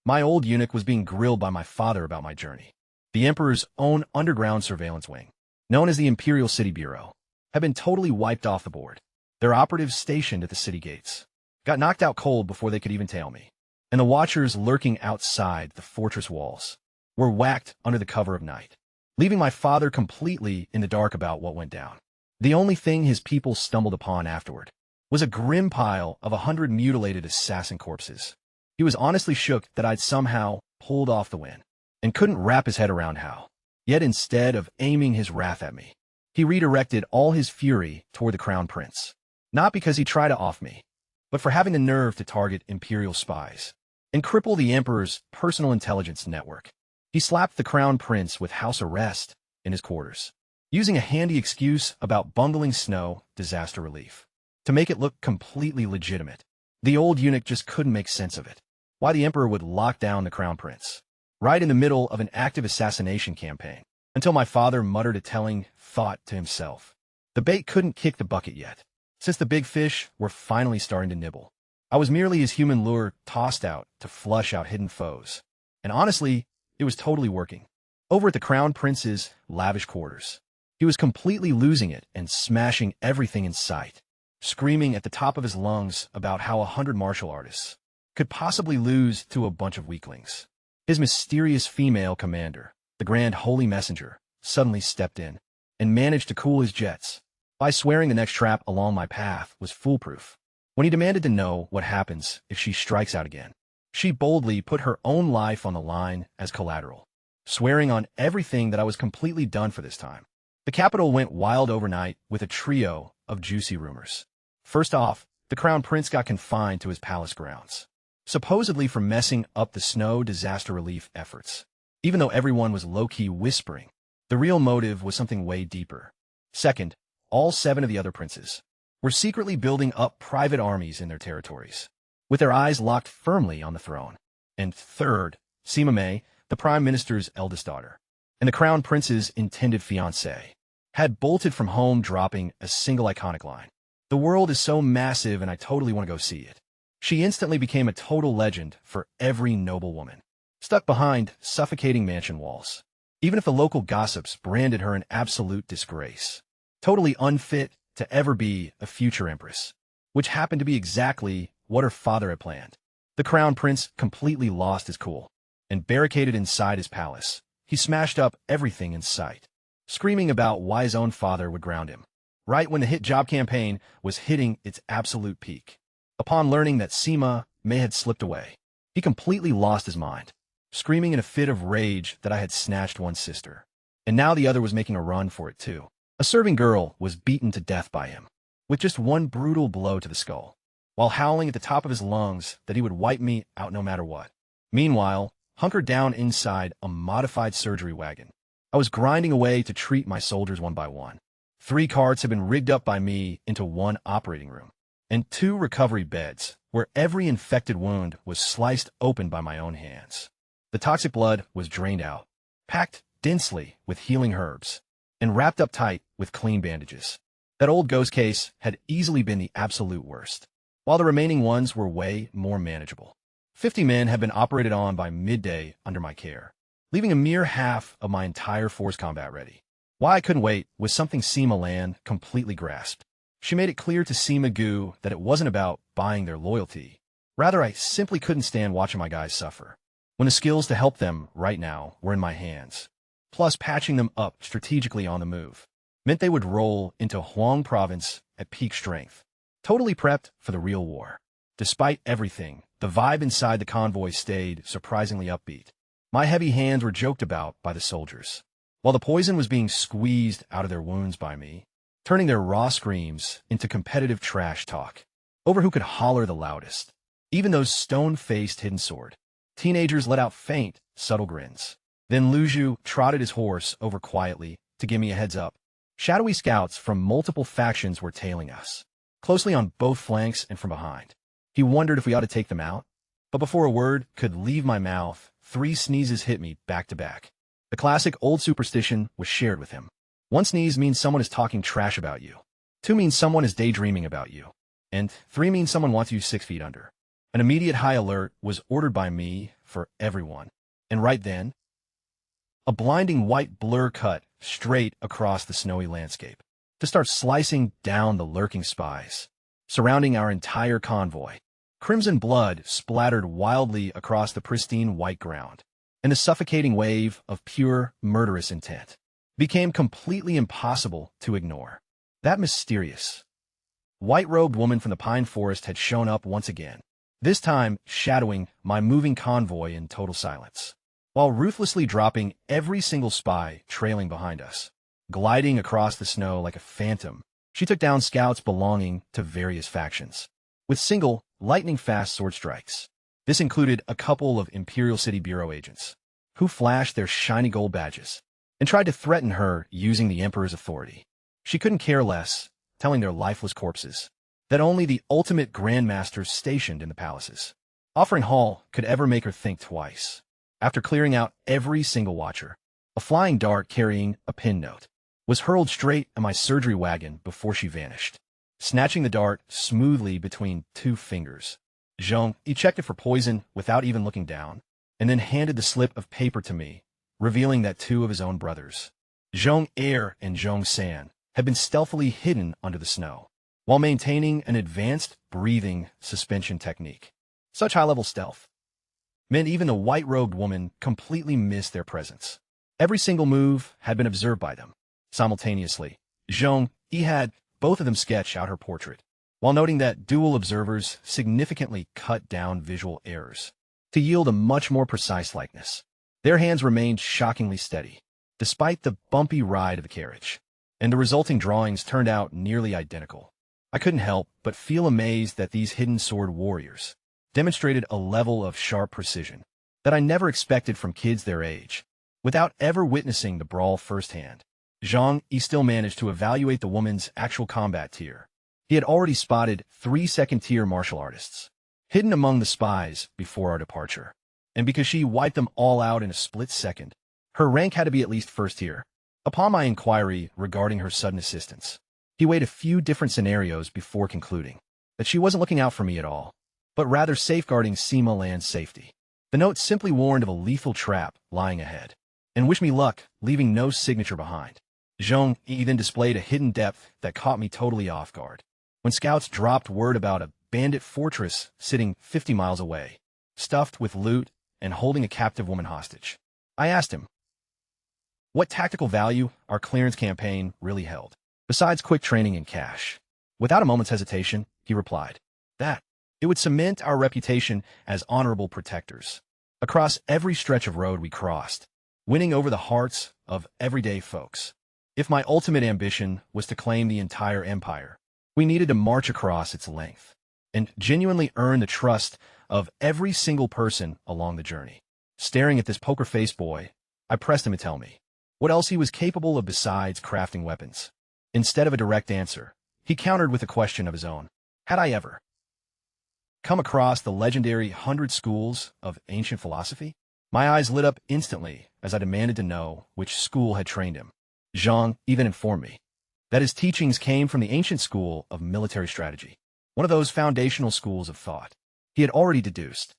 my old eunuch was being grilled by my father about my journey. The emperor's own underground surveillance wing, known as the Imperial City Bureau, had been totally wiped off the board. Their operatives stationed at the city gates got knocked out cold before they could even tail me, and the watchers lurking outside the fortress walls were whacked under the cover of night, leaving my father completely in the dark about what went down. The only thing his people stumbled upon afterward was a grim pile of 100 mutilated assassin corpses. He was honestly shook that I'd somehow pulled off the win, and couldn't wrap his head around how. Yet instead of aiming his wrath at me, he redirected all his fury toward the Crown Prince, not because he tried to off me, but for having the nerve to target Imperial spies and cripple the Emperor's personal intelligence network. He slapped the Crown Prince with house arrest in his quarters, using a handy excuse about bungling snow disaster relief to make it look completely legitimate. The old eunuch just couldn't make sense of it. Why the Emperor would lock down the Crown Prince right in the middle of an active assassination campaign, until my father muttered a telling thought to himself. The bait couldn't kick the bucket yet, since the big fish were finally starting to nibble. I was merely his human lure tossed out to flush out hidden foes. And honestly, it was totally working. Over at the Crown Prince's lavish quarters, he was completely losing it and smashing everything in sight, screaming at the top of his lungs about how 100 martial artists could possibly lose to a bunch of weaklings. His mysterious female commander, the Grand Holy Messenger, suddenly stepped in and managed to cool his jets by swearing the next trap along my path was foolproof. When he demanded to know what happens if she strikes out again, she boldly put her own life on the line as collateral, swearing on everything that I was completely done for this time. The capital went wild overnight with a trio of juicy rumors. First off, the Crown Prince got confined to his palace grounds, supposedly for messing up the snow disaster relief efforts. Even though everyone was low-key whispering, the real motive was something way deeper. Second, all 7 of the other princes were secretly building up private armies in their territories, with their eyes locked firmly on the throne. And third, Sima Mei, the Prime Minister's eldest daughter, and the Crown Prince's intended fiancée, had bolted from home, dropping a single iconic line. "The world is so massive and I totally want to go see it." She instantly became a total legend for every noble woman stuck behind suffocating mansion walls, even if the local gossips branded her an absolute disgrace, totally unfit to ever be a future empress, which happened to be exactly what her father had planned. The Crown Prince completely lost his cool and barricaded inside his palace. He smashed up everything in sight, screaming about why his own father would ground him, right when the hit job campaign was hitting its absolute peak. Upon learning that Sima Mei had slipped away, he completely lost his mind, screaming in a fit of rage that I had snatched one sister, and now the other was making a run for it too. A serving girl was beaten to death by him, with just one brutal blow to the skull, while howling at the top of his lungs that he would wipe me out no matter what. Meanwhile, hunkered down inside a modified surgery wagon, I was grinding away to treat my soldiers one by one. 3 carts had been rigged up by me into one operating room, and 2 recovery beds, where every infected wound was sliced open by my own hands. The toxic blood was drained out, packed densely with healing herbs, and wrapped up tight with clean bandages. That old ghost case had easily been the absolute worst. while the remaining ones were way more manageable. 50 men had been operated on by midday under my care, leaving a mere half of my entire force combat ready. Why I couldn't wait was something Sima Lan completely grasped. She made it clear to Sima Gu that it wasn't about buying their loyalty. Rather, I simply couldn't stand watching my guys suffer, when the skills to help them right now were in my hands. Plus, patching them up strategically on the move meant they would roll into Huang province at peak strength, totally prepped for the real war. Despite everything, the vibe inside the convoy stayed surprisingly upbeat. My heavy hands were joked about by the soldiers, while the poison was being squeezed out of their wounds by me, turning their raw screams into competitive trash talk over who could holler the loudest. Even those stone-faced hidden sword teenagers let out faint, subtle grins. Then Luju trotted his horse over quietly to give me a heads up. Shadowy scouts from multiple factions were tailing us, closely on both flanks and from behind. He wondered if we ought to take them out, but before a word could leave my mouth, 3 sneezes hit me back to back. The classic old superstition was shared with him. 1 sneeze means someone is talking trash about you. 2 means someone is daydreaming about you. And 3 means someone wants you 6 feet under. An immediate high alert was ordered by me for everyone. And right then, a blinding white blur cut straight across the snowy landscape to start slicing down the lurking spies surrounding our entire convoy. Crimson blood splattered wildly across the pristine white ground, and the suffocating wave of pure murderous intent became completely impossible to ignore. That mysterious, white-robed woman from the pine forest had shown up once again, this time shadowing my moving convoy in total silence, while ruthlessly dropping every single spy trailing behind us. Gliding across the snow like a phantom, she took down scouts belonging to various factions, with single, lightning-fast sword strikes. This included a couple of Imperial City Bureau agents, who flashed their shiny gold badges and tried to threaten her using the Emperor's authority. She couldn't care less, telling their lifeless corpses that only the ultimate grandmasters stationed in the palaces, offering Hall, could ever make her think twice. After clearing out every single watcher, a flying dart carrying a pin note was hurled straight at my surgery wagon before she vanished. Snatching the dart smoothly between 2 fingers, Zhong checked it for poison without even looking down, and then handed the slip of paper to me, revealing that 2 of his own brothers, Zhong Er and Zhong San, had been stealthily hidden under the snow, while maintaining an advanced breathing suspension technique. Such high-level stealth meant even the white-robed woman completely missed their presence. Every single move had been observed by them. Simultaneously, Zhong had both of them sketch out her portrait, while noting that dual observers significantly cut down visual errors to yield a much more precise likeness. Their hands remained shockingly steady, despite the bumpy ride of the carriage, and the resulting drawings turned out nearly identical. I couldn't help but feel amazed that these hidden sword warriors demonstrated a level of sharp precision that I never expected from kids their age. Without ever witnessing the brawl firsthand, Zhang still managed to evaluate the woman's actual combat tier. He had already spotted 3 second-tier martial artists hidden among the spies before our departure, and because she wiped them all out in a split second, her rank had to be at least first tier. Upon my inquiry regarding her sudden assistance, he weighed a few different scenarios before concluding that she wasn't looking out for me at all, but rather safeguarding Sima Lan's safety. The note simply warned of a lethal trap lying ahead, and wished me luck, leaving no signature behind. Zhong then displayed a hidden depth that caught me totally off guard, when scouts dropped word about a bandit fortress sitting 50 miles away, stuffed with loot and holding a captive woman hostage. I asked him what tactical value our clearance campaign really held, besides quick training and cash. Without a moment's hesitation, he replied that it would cement our reputation as honorable protectors across every stretch of road we crossed, winning over the hearts of everyday folks. If my ultimate ambition was to claim the entire empire, we needed to march across its length and genuinely earn the trust of every single person along the journey. Staring at this poker-faced boy, I pressed him to tell me what else he was capable of besides crafting weapons. Instead of a direct answer, he countered with a question of his own. Had I ever come across the legendary 100 schools of ancient philosophy? My eyes lit up instantly as I demanded to know which school had trained him. Zhang even informed me that his teachings came from the ancient school of military strategy, one of those foundational schools of thought. He had already deduced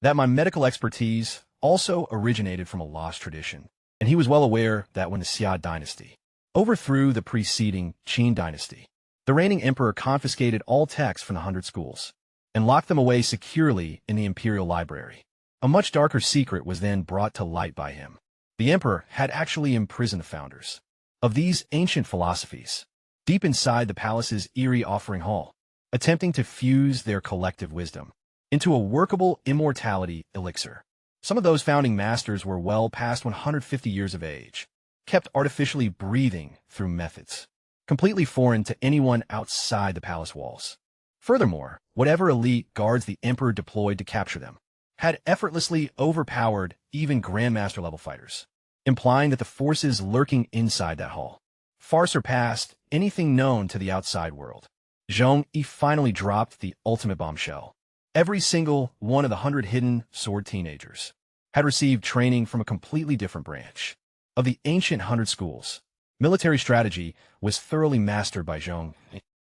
that my medical expertise also originated from a lost tradition, and he was well aware that when the Xia dynasty overthrew the preceding Qin dynasty, the reigning emperor confiscated all texts from the 100 schools and locked them away securely in the imperial library. A much darker secret was then brought to light by him. The emperor had actually imprisoned the founders of these ancient philosophies deep inside the palace's eerie offering hall, attempting to fuse their collective wisdom into a workable immortality elixir. Some of those founding masters were well past 150 years of age, kept artificially breathing through methods completely foreign to anyone outside the palace walls. Furthermore, whatever elite guards the emperor deployed to capture them had effortlessly overpowered even grandmaster-level fighters, implying that the forces lurking inside that hall far surpassed anything known to the outside world. Zhong Yi finally dropped the ultimate bombshell. Every single one of the 100 hidden sword teenagers had received training from a completely different branch of the ancient 100 schools. Military strategy was thoroughly mastered by Zhong.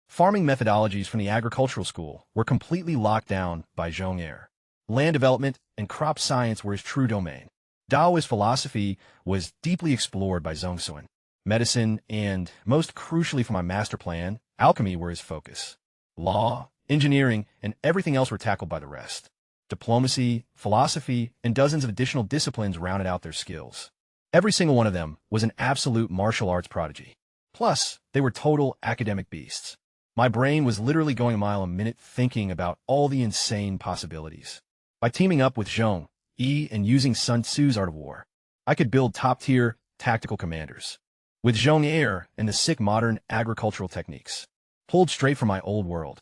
Farming methodologies from the agricultural school were completely locked down by Zhong Yi. Land development and crop science were his true domain. Taoist philosophy was deeply explored by Zhong Sun. Medicine and, most crucially for my master plan, alchemy were his focus. Law, engineering, and everything else were tackled by the rest. Diplomacy, philosophy, and dozens of additional disciplines rounded out their skills. Every single one of them was an absolute martial arts prodigy. Plus, they were total academic beasts. My brain was literally going a mile a minute thinking about all the insane possibilities. By teaming up with Zhong Yi and using Sun Tzu's art of war, I could build top-tier tactical commanders. With Zhong Yi and the sick modern agricultural techniques, pulled straight from my old world,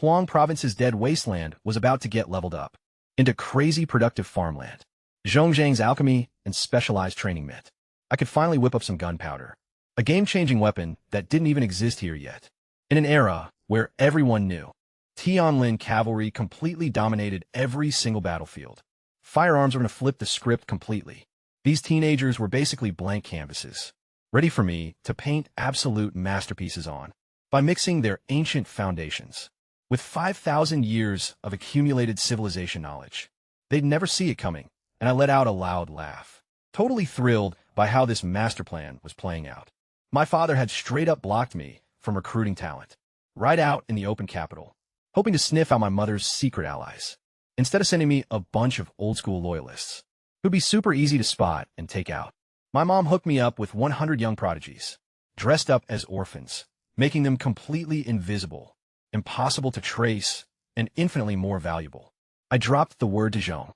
Huang Province's dead wasteland was about to get leveled up into crazy productive farmland. Zhong Zhang's alchemy and specialized training meant I could finally whip up some gunpowder, a game-changing weapon that didn't even exist here yet. In an era where everyone knew Tianlin cavalry completely dominated every single battlefield, firearms were going to flip the script completely. These teenagers were basically blank canvases, ready for me to paint absolute masterpieces on. By mixing their ancient foundations with 5,000 years of accumulated civilization knowledge, they'd never see it coming, and I let out a loud laugh, totally thrilled by how this master plan was playing out. My father had straight up blocked me from recruiting talent, right out in the open capital, hoping to sniff out my mother's secret allies, instead of sending me a bunch of old-school loyalists who'd be super easy to spot and take out. My mom hooked me up with 100 young prodigies, dressed up as orphans, making them completely invisible, impossible to trace, and infinitely more valuable. I dropped the word to Zhong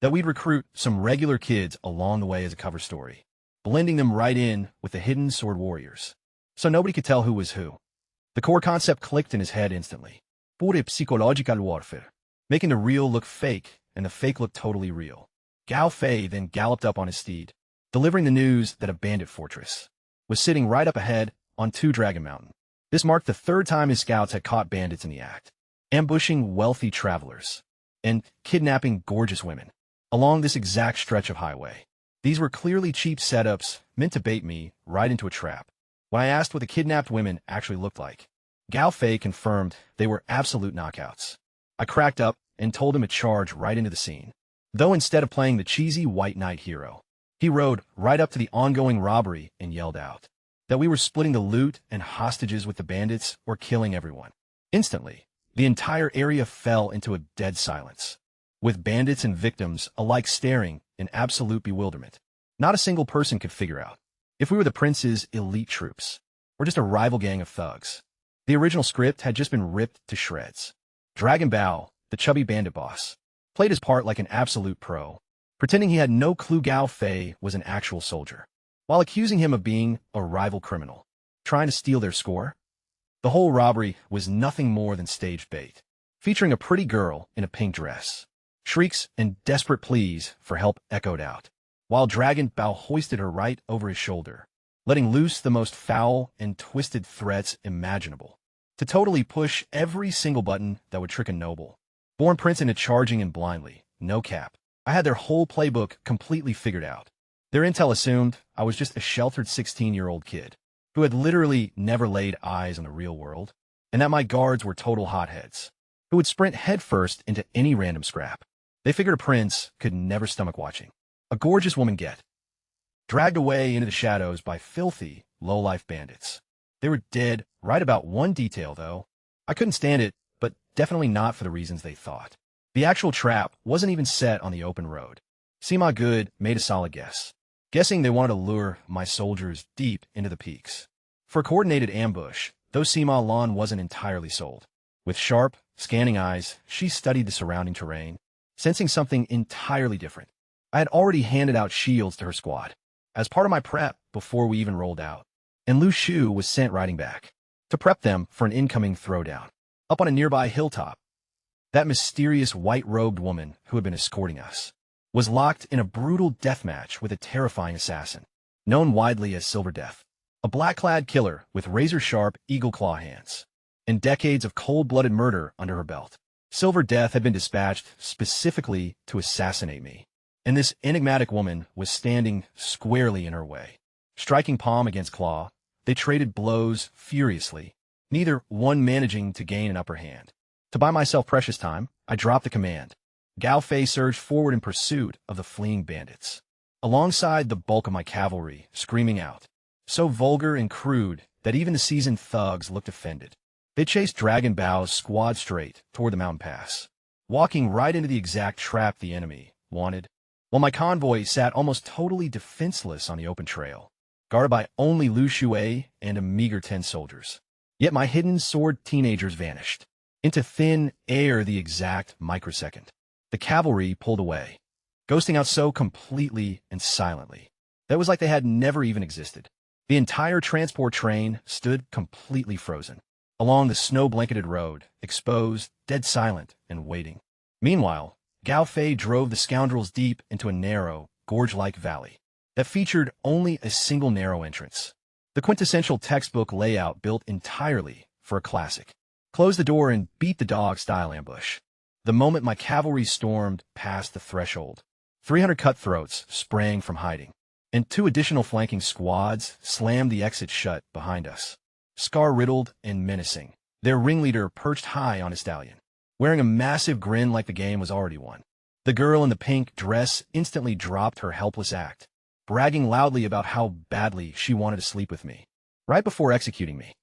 that we'd recruit some regular kids along the way as a cover story, blending them right in with the hidden sword warriors, so nobody could tell who was who. The core concept clicked in his head instantly. Pure psychological warfare, making the real look fake and the fake look totally real. Gao Fei then galloped up on his steed, delivering the news that a bandit fortress was sitting right up ahead on Two Dragon Mountain. This marked the third time his scouts had caught bandits in the act, ambushing wealthy travelers and kidnapping gorgeous women along this exact stretch of highway. These were clearly cheap setups meant to bait me right into a trap. When I asked what the kidnapped women actually looked like, Gao Fei confirmed they were absolute knockouts. I cracked up and told him to charge right into the scene. Though instead of playing the cheesy white knight hero, he rode right up to the ongoing robbery and yelled out that we were splitting the loot and hostages with the bandits or killing everyone. Instantly, the entire area fell into a dead silence, with bandits and victims alike staring in absolute bewilderment. Not a single person could figure out if we were the prince's elite troops or just a rival gang of thugs. The original script had just been ripped to shreds. Dragon Bao, the chubby bandit boss, played his part like an absolute pro, pretending he had no clue Gao Fei was an actual soldier, while accusing him of being a rival criminal, trying to steal their score. The whole robbery was nothing more than staged bait, featuring a pretty girl in a pink dress. Shrieks and desperate pleas for help echoed out, while Dragon Bao hoisted her right over his shoulder, letting loose the most foul and twisted threats imaginable, to totally push every single button that would trick a noble born prince into charging in blindly. No cap. I had their whole playbook completely figured out. Their intel assumed I was just a sheltered 16-year-old kid who had literally never laid eyes on the real world, and that my guards were total hotheads, who would sprint headfirst into any random scrap. They figured a prince could never stomach watching a gorgeous woman get dragged away into the shadows by filthy, low-life bandits. They were dead right about one detail, though. I couldn't stand it, but definitely not for the reasons they thought. The actual trap wasn't even set on the open road. Sima Good made a solid guess, guessing they wanted to lure my soldiers deep into the peaks. For a coordinated ambush, though Sima Lan wasn't entirely sold. With sharp, scanning eyes, she studied the surrounding terrain, sensing something entirely different. I had already handed out shields to her squad, as part of my prep before we even rolled out, and Lu Shu was sent riding back to prep them for an incoming throwdown. Up on a nearby hilltop, that mysterious white-robed woman who had been escorting us was locked in a brutal deathmatch with a terrifying assassin, known widely as Silver Death, a black-clad killer with razor-sharp eagle-claw hands and decades of cold-blooded murder under her belt. Silver Death had been dispatched specifically to assassinate me, and this enigmatic woman was standing squarely in her way. Striking palm against claw, they traded blows furiously, neither one managing to gain an upper hand. To buy myself precious time, I dropped the command. Gao Fei surged forward in pursuit of the fleeing bandits, alongside the bulk of my cavalry, screaming out, so vulgar and crude that even the seasoned thugs looked offended. They chased Dragon Bao's squad straight toward the mountain pass, walking right into the exact trap the enemy wanted, while my convoy sat almost totally defenseless on the open trail, guarded by only Lu Shui and a meager 10 soldiers. Yet my hidden sword teenagers vanished into thin air the exact microsecond. The cavalry pulled away, ghosting out so completely and silently that it was like they had never even existed. The entire transport train stood completely frozen along the snow-blanketed road, exposed, dead silent, and waiting. Meanwhile, Gao Fei drove the scoundrels deep into a narrow, gorge-like valley that featured only a single narrow entrance. The quintessential textbook layout built entirely for a classic. Close the door and beat the dog-style ambush. The moment my cavalry stormed past the threshold, 300 cutthroats sprang from hiding, and 2 additional flanking squads slammed the exit shut behind us. Scar-riddled and menacing, their ringleader perched high on a stallion, wearing a massive grin like the game was already won. The girl in the pink dress instantly dropped her helpless act, bragging loudly about how badly she wanted to sleep with me, right before executing me.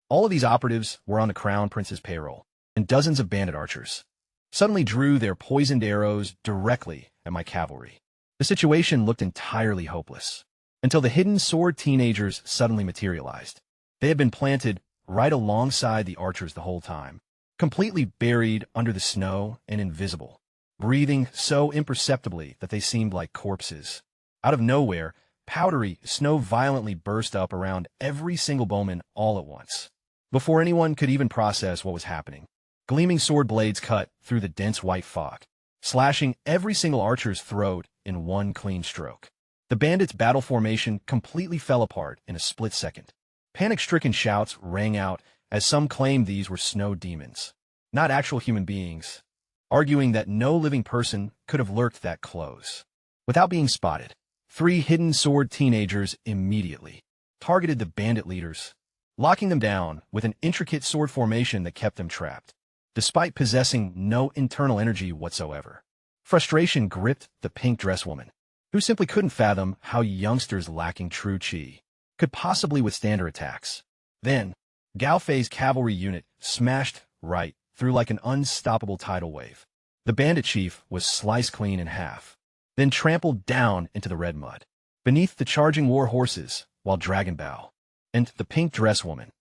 All of these operatives were on the Crown Prince's payroll, and dozens of bandit archers suddenly drew their poisoned arrows directly at my cavalry. The situation looked entirely hopeless, until the hidden sword teenagers suddenly materialized. They had been planted right alongside the archers the whole time, completely buried under the snow and invisible, breathing so imperceptibly that they seemed like corpses. Out of nowhere, powdery snow violently burst up around every single bowman all at once. Before anyone could even process what was happening, gleaming sword blades cut through the dense white fog, slashing every single archer's throat in one clean stroke. The bandits' battle formation completely fell apart in a split second. Panic-stricken shouts rang out as some claimed these were snow demons, not actual human beings, arguing that no living person could have lurked that close. Without being spotted, 3 hidden sword teenagers immediately targeted the bandit leaders, locking them down with an intricate sword formation that kept them trapped, despite possessing no internal energy whatsoever. Frustration gripped the pink dress woman, who simply couldn't fathom how youngsters lacking true chi could possibly withstand her attacks. Then, Gao Fei's cavalry unit smashed right through like an unstoppable tidal wave. The bandit chief was sliced clean in half, then trampled down into the red mud, beneath the charging war horses, while Dragon Bao and the pink dress woman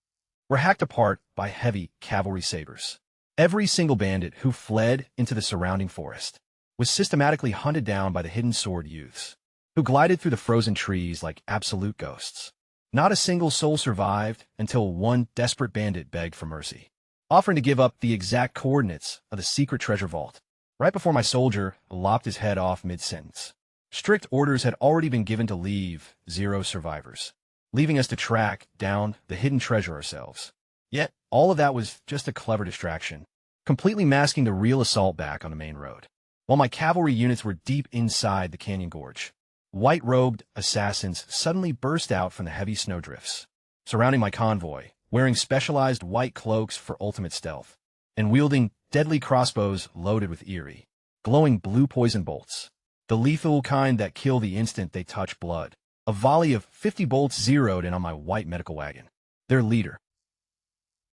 were hacked apart by heavy cavalry sabers. Every single bandit who fled into the surrounding forest was systematically hunted down by the hidden sword youths, who glided through the frozen trees like absolute ghosts. Not a single soul survived until one desperate bandit begged for mercy, offering to give up the exact coordinates of the secret treasure vault. Right before my soldier lopped his head off mid-sentence, strict orders had already been given to leave 0 survivors, leaving us to track down the hidden treasure ourselves. Yet, all of that was just a clever distraction, completely masking the real assault back on the main road. While my cavalry units were deep inside the canyon gorge, white-robed assassins suddenly burst out from the heavy snowdrifts surrounding my convoy, wearing specialized white cloaks for ultimate stealth, and wielding deadly crossbows loaded with eerie, glowing blue poison bolts. The lethal kind that kill the instant they touch blood. A volley of 50 bolts zeroed in on my white medical wagon. Their leader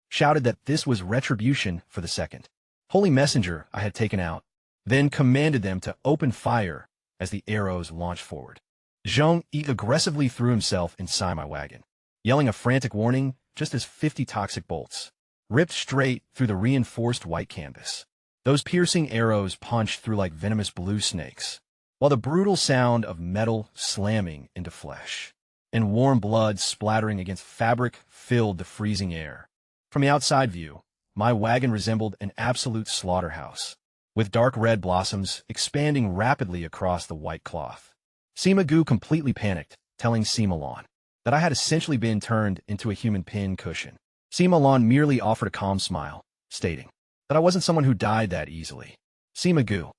shouted that this was retribution for the second holy messenger I had taken out, then commanded them to open fire as the arrows launched forward. Zhang Yi aggressively threw himself inside my wagon, yelling a frantic warning just as 50 toxic bolts ripped straight through the reinforced white canvas. Those piercing arrows punched through like venomous blue snakes, while the brutal sound of metal slamming into flesh and warm blood splattering against fabric filled the freezing air. From the outside view, my wagon resembled an absolute slaughterhouse, with dark red blossoms expanding rapidly across the white cloth. Sima Gu completely panicked, telling Sima Lan that I had essentially been turned into a human pin cushion. Sima Lan merely offered a calm smile, stating that I wasn't someone who died that easily. Sima Gu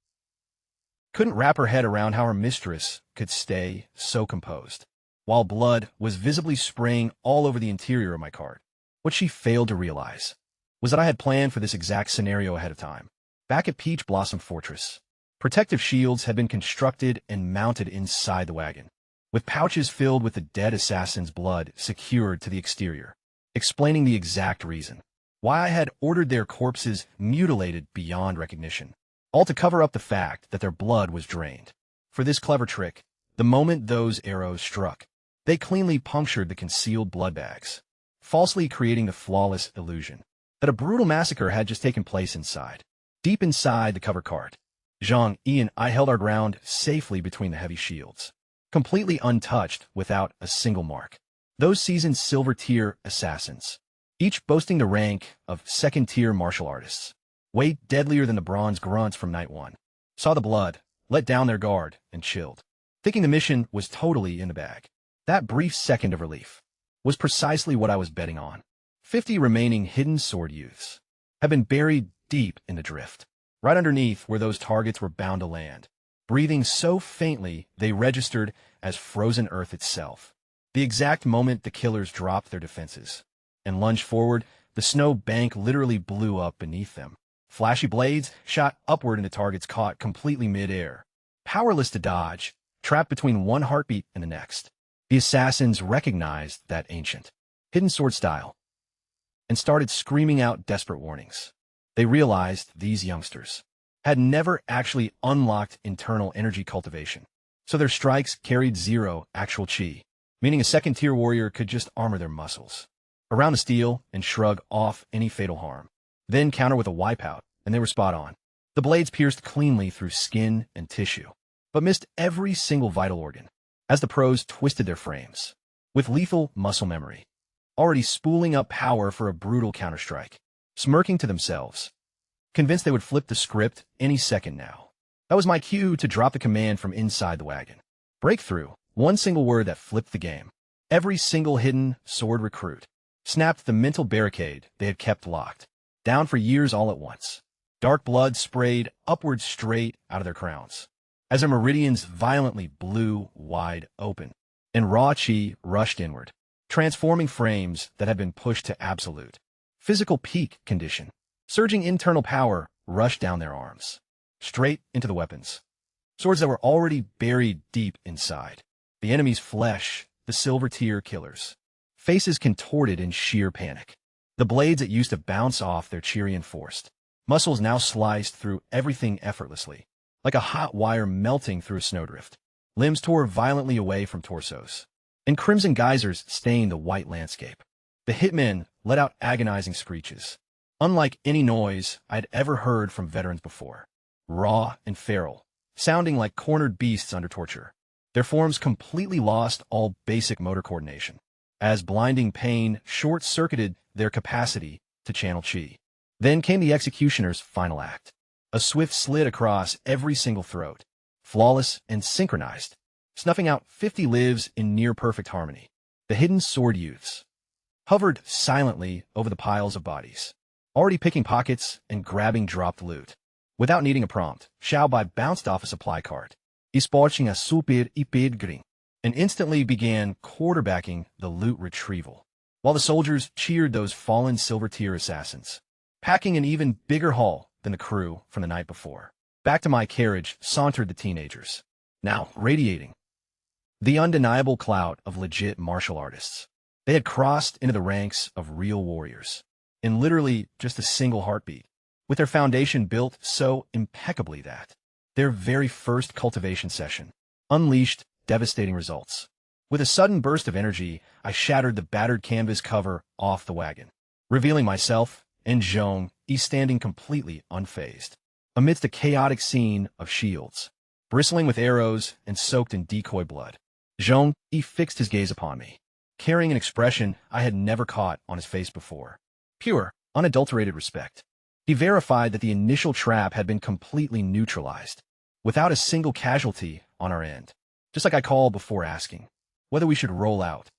couldn't wrap her head around how her mistress could stay so composed, while blood was visibly spraying all over the interior of my cart. What she failed to realize was that I had planned for this exact scenario ahead of time. Back at Peach Blossom Fortress, protective shields had been constructed and mounted inside the wagon, with pouches filled with the dead assassin's blood secured to the exterior, explaining the exact reason why I had ordered their corpses mutilated beyond recognition, all to cover up the fact that their blood was drained. For this clever trick, the moment those arrows struck, they cleanly punctured the concealed blood bags, falsely creating the flawless illusion that a brutal massacre had just taken place inside. Deep inside the cover cart, Zhang Yi and I held our ground safely between the heavy shields, completely untouched without a single mark. Those seasoned silver-tier assassins, each boasting the rank of second-tier martial artists, way deadlier than the bronze grunts from Night 1, saw the blood, let down their guard, and chilled, thinking the mission was totally in the bag. That brief second of relief was precisely what I was betting on. 50 remaining hidden sword youths had been buried deep in the drift, right underneath where those targets were bound to land, breathing so faintly they registered as frozen earth itself. The exact moment the killers dropped their defenses and lunged forward, the snow bank literally blew up beneath them. Flashy blades shot upward into targets caught completely mid-air, powerless to dodge, trapped between one heartbeat and the next. The assassins recognized that ancient, hidden sword style and started screaming out desperate warnings. They realized these youngsters had never actually unlocked internal energy cultivation, so their strikes carried zero actual chi, meaning a second-tier warrior could just armor their muscles around the steel and shrug off any fatal harm, then counter with a wipeout, and they were spot on. The blades pierced cleanly through skin and tissue, but missed every single vital organ as the pros twisted their frames, with lethal muscle memory, already spooling up power for a brutal counterstrike, smirking to themselves, convinced they would flip the script any second now. That was my cue to drop the command from inside the wagon. Breakthrough, one single word that flipped the game. Every single hidden sword recruit snapped the mental barricade they had kept locked, down for years all at once. Dark blood sprayed upward straight out of their crowns, as their meridians violently blew wide open, and raw chi rushed inward, transforming frames that had been pushed to absolute physical peak condition. Surging internal power rushed down their arms, straight into the weapons, swords that were already buried deep inside the enemy's flesh. The silver-tier killers, faces contorted in sheer panic. The blades that used to bounce off their cheery enforced muscles now sliced through everything effortlessly, like a hot wire melting through a snowdrift. Limbs tore violently away from torsos, and crimson geysers stained the white landscape. The hitmen let out agonizing screeches, unlike any noise I'd ever heard from veterans before, raw and feral, sounding like cornered beasts under torture. Their forms completely lost all basic motor coordination, as blinding pain short-circuited their capacity to channel chi. Then came the executioner's final act, a swift slit across every single throat, flawless and synchronized, snuffing out 50 lives in near-perfect harmony. The hidden sword youths hovered silently over the piles of bodies, already picking pockets and grabbing dropped loot. Without needing a prompt, Xiao Bai bounced off a supply cart, dispatching a super ipid gring, and instantly began quarterbacking the loot retrieval. while the soldiers cheered those fallen silver-tier assassins, packing an even bigger haul than the crew from the night before. Back to my carriage sauntered the teenagers, now radiating the undeniable clout of legit martial artists. They had crossed into the ranks of real warriors in literally just a single heartbeat, with their foundation built so impeccably that their very first cultivation session unleashed devastating results. With a sudden burst of energy, I shattered the battered canvas cover off the wagon, revealing myself and Zhong standing completely unfazed amidst a chaotic scene of shields, bristling with arrows and soaked in decoy blood. Zhong fixed his gaze upon me, carrying an expression I had never caught on his face before. Pure, unadulterated respect. He verified that the initial trap had been completely neutralized, without a single casualty on our end, just like I called before asking whether we should roll out.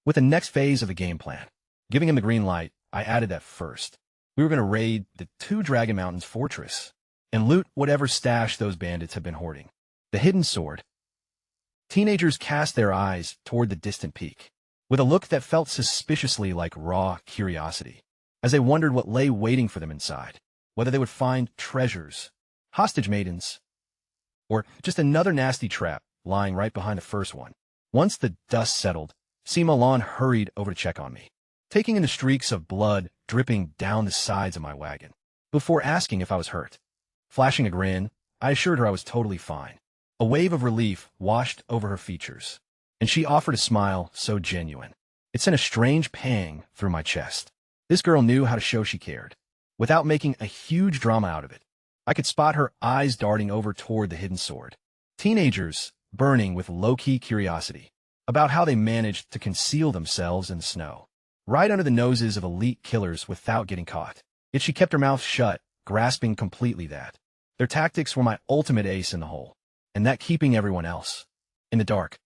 With the next phase of the game plan, giving him the green light, I added that first we were going to raid the 2 Dragon Mountains fortress and loot whatever stash those bandits had been hoarding. The hidden sword. Teenagers cast their eyes toward the distant peak, with a look that felt suspiciously like raw curiosity, as they wondered what lay waiting for them inside, whether they would find treasures, hostage maidens, or just another nasty trap lying right behind the first one. Once the dust settled, Sima Lan hurried over to check on me, taking in the streaks of blood dripping down the sides of my wagon, before asking if I was hurt. Flashing a grin, I assured her I was totally fine. A wave of relief washed over her features, and she offered a smile so genuine. It sent a strange pang through my chest. This girl knew how to show she cared, without making a huge drama out of it. I could spot her eyes darting over toward the hidden sword. Teenagers burning with low-key curiosity about how they managed to conceal themselves in the snow, right under the noses of elite killers without getting caught. Yet she kept her mouth shut, grasping completely that their tactics were my ultimate ace in the hole, and that keeping everyone else in the dark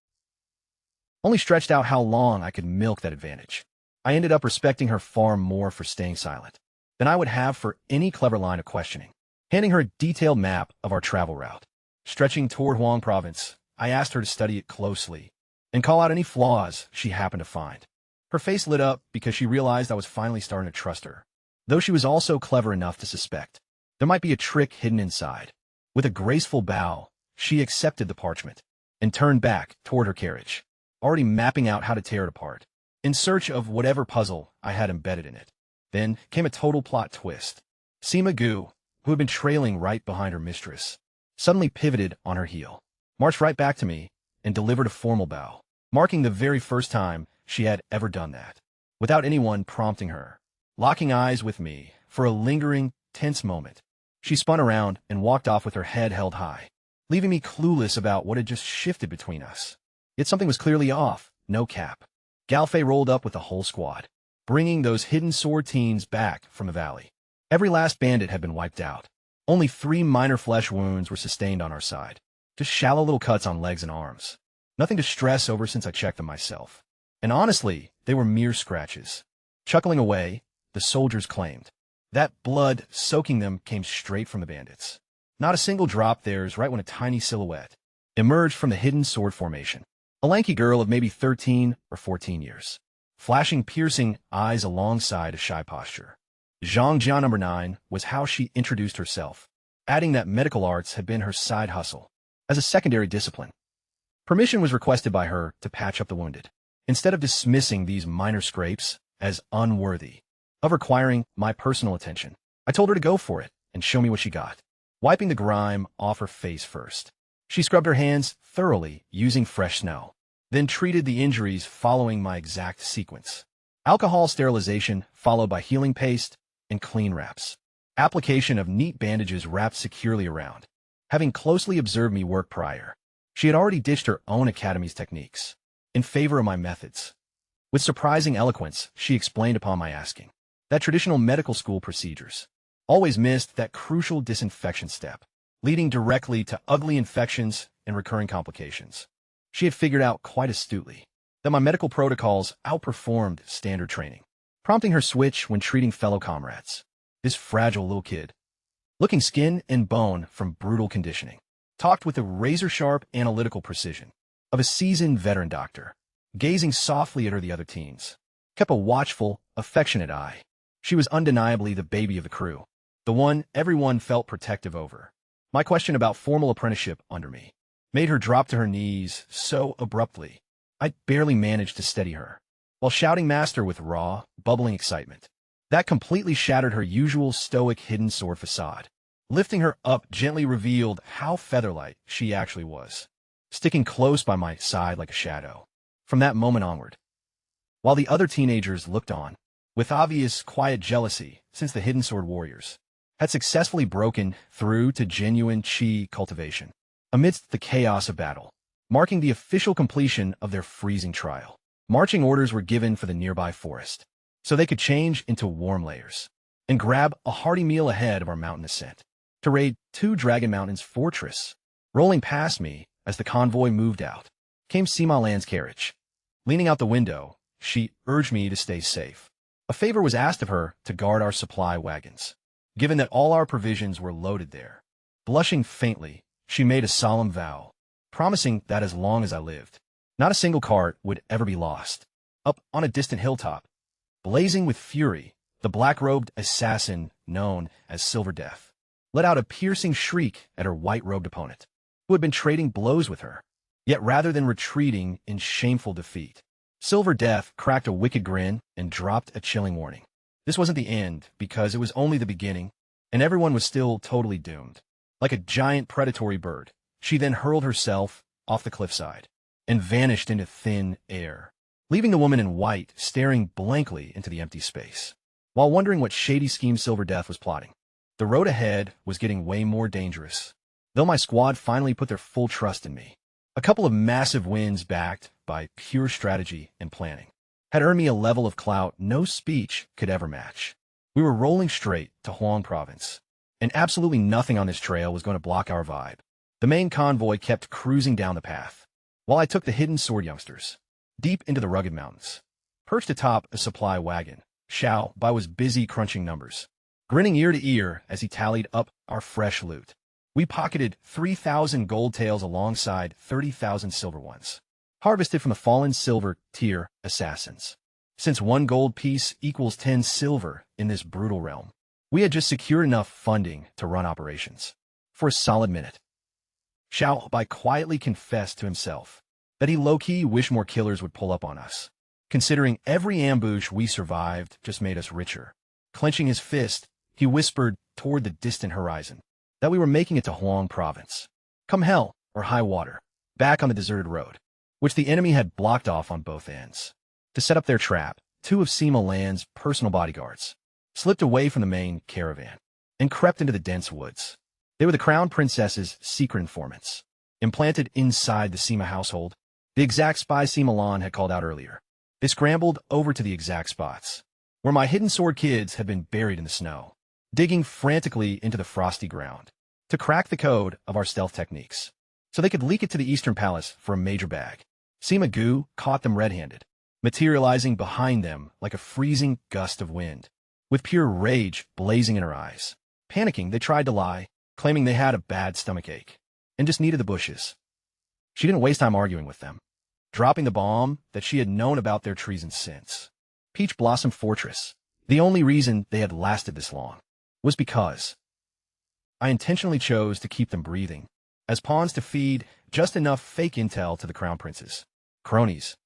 only stretched out how long I could milk that advantage. I ended up respecting her far more for staying silent than I would have for any clever line of questioning. Handing her a detailed map of our travel route, stretching toward Huang Province, I asked her to study it closely and call out any flaws she happened to find. Her face lit up because she realized I was finally starting to trust her, though she was also clever enough to suspect there might be a trick hidden inside. With a graceful bow, she accepted the parchment and turned back toward her carriage, already mapping out how to tear it apart, in search of whatever puzzle I had embedded in it. Then came a total plot twist. Sima Gu, who had been trailing right behind her mistress, suddenly pivoted on her heel, marched right back to me, and delivered a formal bow, marking the very first time she had ever done that, without anyone prompting her. Locking eyes with me for a lingering, tense moment, she spun around and walked off with her head held high, leaving me clueless about what had just shifted between us. Yet something was clearly off, no cap. Galfei rolled up with the whole squad, bringing those hidden sword teens back from the valley. Every last bandit had been wiped out. Only 3 minor flesh wounds were sustained on our side, just shallow little cuts on legs and arms. Nothing to stress over since I checked them myself. And honestly, they were mere scratches. Chuckling away, the soldiers claimed that blood soaking them came straight from the bandits. Not a single drop theirs right when a tiny silhouette emerged from the hidden sword formation. A lanky girl of maybe 13 or 14 years, flashing piercing eyes alongside a shy posture. Zhang Jia No. 9 was how she introduced herself, adding that medical arts had been her side hustle, as a secondary discipline. Permission was requested by her to patch up the wounded, instead of dismissing these minor scrapes as unworthy of requiring my personal attention. I told her to go for it and show me what she got, wiping the grime off her face first. She scrubbed her hands thoroughly using fresh snow, then treated the injuries following my exact sequence. Alcohol sterilization followed by healing paste and clean wraps. Application of neat bandages wrapped securely around. Having closely observed me work prior, she had already ditched her own academy's techniques in favor of my methods. With surprising eloquence, she explained upon my asking that traditional medical school procedures always missed that crucial disinfection step, leading directly to ugly infections and recurring complications. She had figured out quite astutely that my medical protocols outperformed standard training, prompting her switch when treating fellow comrades. This fragile little kid, looking skin and bone from brutal conditioning, talked with the razor-sharp analytical precision of a seasoned veteran doctor, gazing softly at her the other teens, kept a watchful, affectionate eye. She was undeniably the baby of the crew, the one everyone felt protective over. My question about formal apprenticeship under me made her drop to her knees so abruptly, I barely managed to steady her, while shouting master with raw, bubbling excitement. That completely shattered her usual stoic hidden sword facade. Lifting her up gently revealed how featherlight she actually was, sticking close by my side like a shadow. From that moment onward, while the other teenagers looked on, with obvious quiet jealousy since the hidden sword warriors had successfully broken through to genuine chi cultivation, amidst the chaos of battle, marking the official completion of their freezing trial. Marching orders were given for the nearby forest, so they could change into warm layers and grab a hearty meal ahead of our mountain ascent to raid 2 Dragon Mountain's fortress. Rolling past me as the convoy moved out came Sima Lan's carriage. Leaning out the window, she urged me to stay safe. A favor was asked of her to guard our supply wagons, given that all our provisions were loaded there. Blushing faintly, she made a solemn vow, promising that as long as I lived, not a single cart would ever be lost. Up on a distant hilltop, blazing with fury, the black-robed assassin known as Silver Death let out a piercing shriek at her white-robed opponent, who had been trading blows with her. Yet rather than retreating in shameful defeat, Silver Death cracked a wicked grin and dropped a chilling warning. This wasn't the end, because it was only the beginning, and everyone was still totally doomed. Like a giant predatory bird, she then hurled herself off the cliffside and vanished into thin air, leaving the woman in white staring blankly into the empty space. While wondering what shady scheme Silver Death was plotting, the road ahead was getting way more dangerous, though my squad finally put their full trust in me. A couple of massive wins backed by pure strategy and planning had earned me a level of clout no speech could ever match. We were rolling straight to Huang Province, and absolutely nothing on this trail was going to block our vibe. The main convoy kept cruising down the path, while I took the hidden sword youngsters deep into the rugged mountains. Perched atop a supply wagon, Xiao Bai was busy crunching numbers, grinning ear to ear as he tallied up our fresh loot. We pocketed 3,000 gold tails alongside 30,000 silver ones, harvested from the fallen silver tier assassins. Since 1 gold piece equals 10 silver in this brutal realm, we had just secured enough funding to run operations for a solid minute. Xiao Bai quietly confessed to himself that he low-key wished more killers would pull up on us, considering every ambush we survived just made us richer. Clenching his fist, he whispered toward the distant horizon that we were making it to Huang Province, come hell or high water, back on the deserted road, which the enemy had blocked off on both ends. To set up their trap, 2 of Sima Lan's personal bodyguards slipped away from the main caravan and crept into the dense woods. They were the Crown Princess's secret informants, implanted inside the Sima household, the exact spies Sima Lan had called out earlier. They scrambled over to the exact spots where my hidden sword kids had been buried in the snow, digging frantically into the frosty ground to crack the code of our stealth techniques, so they could leak it to the Eastern Palace for a major bag. Sima Gu caught them red-handed, materializing behind them like a freezing gust of wind, with pure rage blazing in her eyes. Panicking, they tried to lie, claiming they had a bad stomachache and just needed the bushes. She didn't waste time arguing with them, dropping the bomb that she had known about their treason since. Peach Blossom Fortress. The only reason they had lasted this long was because I intentionally chose to keep them breathing, as pawns to feed just enough fake intel to the Crown Prince's cronies,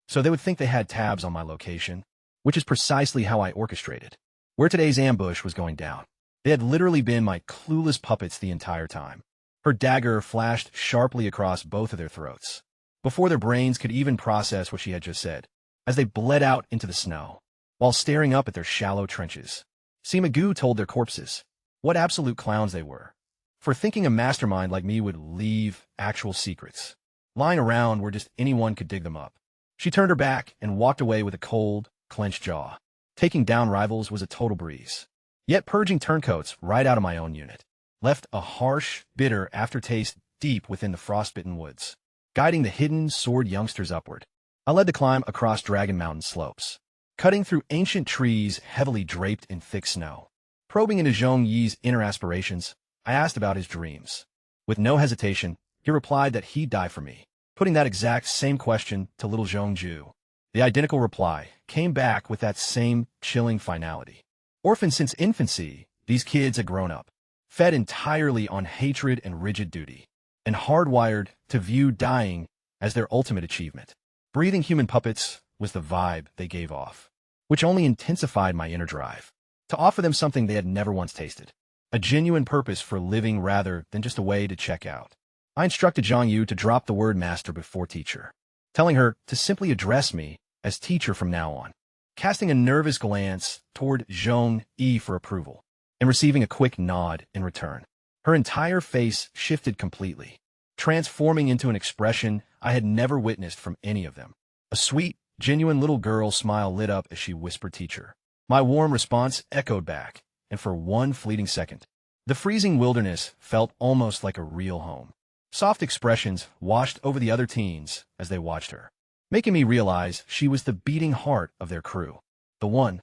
so they would think they had tabs on my location, which is precisely how I orchestrated where today's ambush was going down. They had literally been my clueless puppets the entire time. Her dagger flashed sharply across both of their throats, before their brains could even process what she had just said, as they bled out into the snow, while staring up at their shallow trenches. Sima Gu told their corpses what absolute clowns they were, for thinking a mastermind like me would leave actual secrets lying around where just anyone could dig them up. She turned her back and walked away with a cold, clenched jaw. Taking down rivals was a total breeze, yet purging turncoats right out of my own unit left a harsh, bitter aftertaste deep within the frostbitten woods. Guiding the hidden sword youngsters upward, I led the climb across Dragon Mountain slopes, cutting through ancient trees heavily draped in thick snow. Probing into Zhong Yi's inner aspirations, I asked about his dreams. With no hesitation, he replied that he'd die for me, putting that exact same question to little Zhong Ju. The identical reply came back with that same chilling finality. Orphaned since infancy, these kids had grown up, fed entirely on hatred and rigid duty, and hardwired to view dying as their ultimate achievement. Breathing human puppets was the vibe they gave off, which only intensified my inner drive to offer them something they had never once tasted, a genuine purpose for living rather than just a way to check out. I instructed Zhang Yu to drop the word master before teacher, telling her to simply address me as teacher from now on, casting a nervous glance toward Zhong Yi for approval, and receiving a quick nod in return. Her entire face shifted completely, transforming into an expression I had never witnessed from any of them. A sweet, genuine little girl smile lit up as she whispered teacher. My warm response echoed back, and for one fleeting second, the freezing wilderness felt almost like a real home. Soft expressions washed over the other teens as they watched her, making me realize she was the beating heart of their crew, the one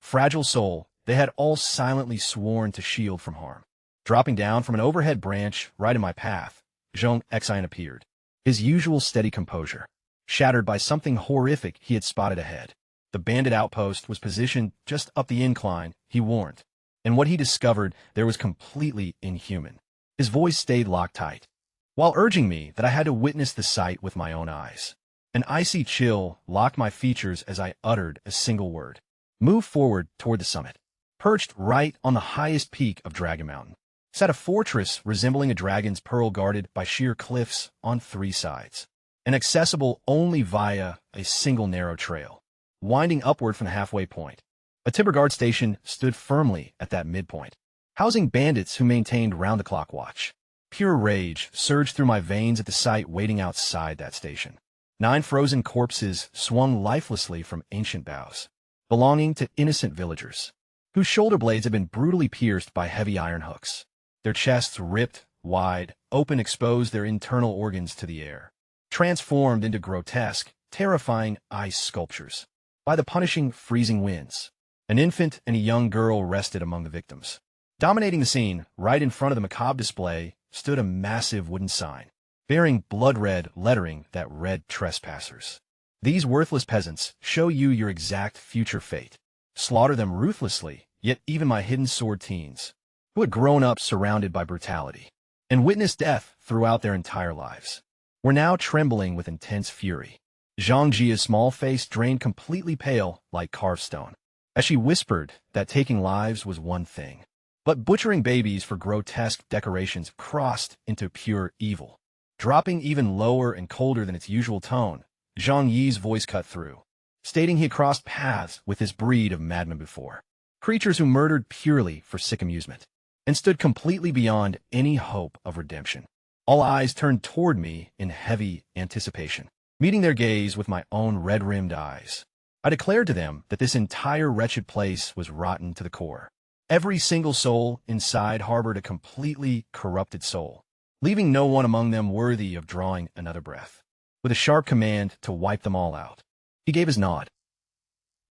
fragile soul they had all silently sworn to shield from harm. Dropping down from an overhead branch right in my path, Zhong Xian appeared, his usual steady composure shattered by something horrific he had spotted ahead. The bandit outpost was positioned just up the incline, he warned, and what he discovered there was completely inhuman. His voice stayed locked tight, while urging me that I had to witness the sight with my own eyes. An icy chill locked my features as I uttered a single word. Move forward toward the summit. Perched right on the highest peak of Dragon Mountain sat a fortress resembling a dragon's pearl guarded by sheer cliffs on three sides, and accessible only via a single narrow trail, winding upward from the halfway point. A timber guard station stood firmly at that midpoint, housing bandits who maintained round-the-clock watch. Pure rage surged through my veins at the sight waiting outside that station. 9 frozen corpses swung lifelessly from ancient boughs, belonging to innocent villagers, whose shoulder blades had been brutally pierced by heavy iron hooks. Their chests ripped wide, open exposed their internal organs to the air, transformed into grotesque, terrifying ice sculptures by the punishing, freezing winds. An infant and a young girl rested among the victims. Dominating the scene, right in front of the macabre display, stood a massive wooden sign, bearing blood-red lettering that read trespassers. These worthless peasants show you your exact future fate. Slaughter them ruthlessly, yet even my hidden sword teens, who had grown up surrounded by brutality and witnessed death throughout their entire lives, were now trembling with intense fury. Zhang Jia's small face drained completely pale like carved stone, as she whispered that taking lives was one thing, but butchering babies for grotesque decorations crossed into pure evil. Dropping even lower and colder than its usual tone, Zhang Yi's voice cut through, stating he had crossed paths with this breed of madmen before, creatures who murdered purely for sick amusement, and stood completely beyond any hope of redemption. All eyes turned toward me in heavy anticipation, meeting their gaze with my own red-rimmed eyes. I declared to them that this entire wretched place was rotten to the core. Every single soul inside harbored a completely corrupted soul, leaving no one among them worthy of drawing another breath. With a sharp command to wipe them all out, he gave his nod,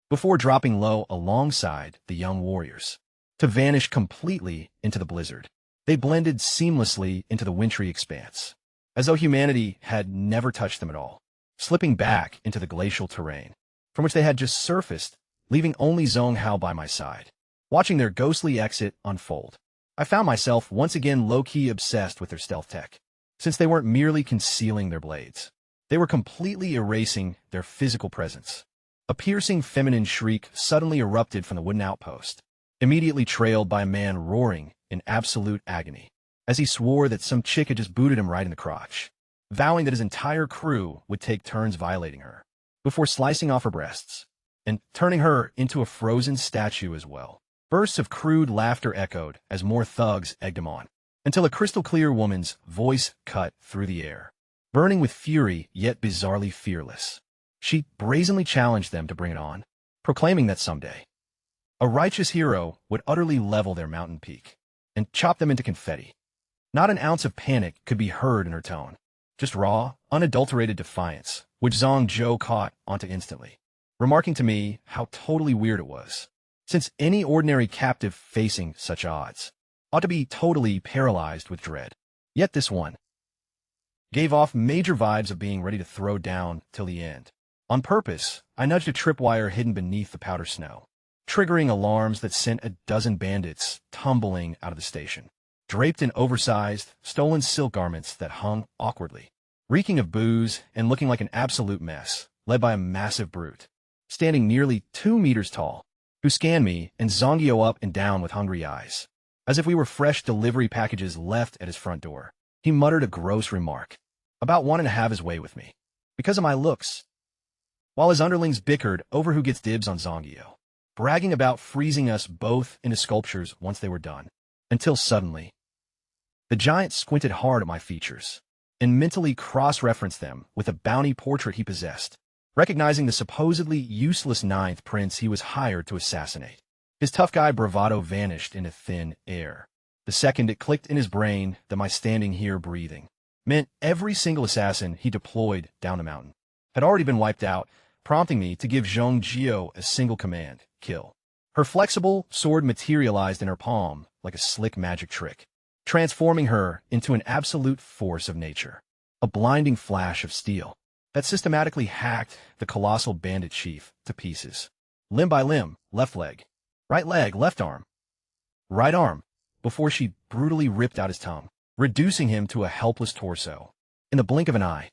before dropping low alongside the young warriors, to vanish completely into the blizzard. They blended seamlessly into the wintry expanse, as though humanity had never touched them at all, slipping back into the glacial terrain, from which they had just surfaced, leaving only Zhong Hao by my side, watching their ghostly exit unfold. I found myself once again low-key obsessed with their stealth tech, since they weren't merely concealing their blades. They were completely erasing their physical presence. A piercing feminine shriek suddenly erupted from the wooden outpost, immediately trailed by a man roaring in absolute agony, as he swore that some chick had just booted him right in the crotch, vowing that his entire crew would take turns violating her, before slicing off her breasts, and turning her into a frozen statue as well. Bursts of crude laughter echoed as more thugs egged him on, until a crystal-clear woman's voice cut through the air, burning with fury yet bizarrely fearless. She brazenly challenged them to bring it on, proclaiming that someday a righteous hero would utterly level their mountain peak and chop them into confetti. Not an ounce of panic could be heard in her tone, just raw, unadulterated defiance, which Zhang Zhou caught onto instantly, remarking to me how totally weird it was, since any ordinary captive facing such odds ought to be totally paralyzed with dread. Yet this one gave off major vibes of being ready to throw down till the end. On purpose, I nudged a tripwire hidden beneath the powder snow, triggering alarms that sent a dozen bandits tumbling out of the station, draped in oversized, stolen silk garments that hung awkwardly, reeking of booze and looking like an absolute mess, led by a massive brute, standing nearly 2 meters tall, who scanned me and Zongyo up and down with hungry eyes, as if we were fresh delivery packages left at his front door. He muttered a gross remark, about wanting to have his way with me, because of my looks, while his underlings bickered over who gets dibs on Zongyo, bragging about freezing us both into sculptures once they were done, until suddenly, the giant squinted hard at my features and mentally cross-referenced them with a bounty portrait he possessed, recognizing the supposedly useless ninth prince he was hired to assassinate. His tough guy bravado vanished into thin air. The second it clicked in his brain that my standing here breathing meant every single assassin he deployed down the mountain had already been wiped out, prompting me to give Zhong Jio a single command: kill. Her flexible sword materialized in her palm like a slick magic trick, transforming her into an absolute force of nature, a blinding flash of steel that systematically hacked the colossal bandit chief to pieces, limb by limb, left leg, left arm, right arm, before she brutally ripped out his tongue, reducing him to a helpless torso in the blink of an eye,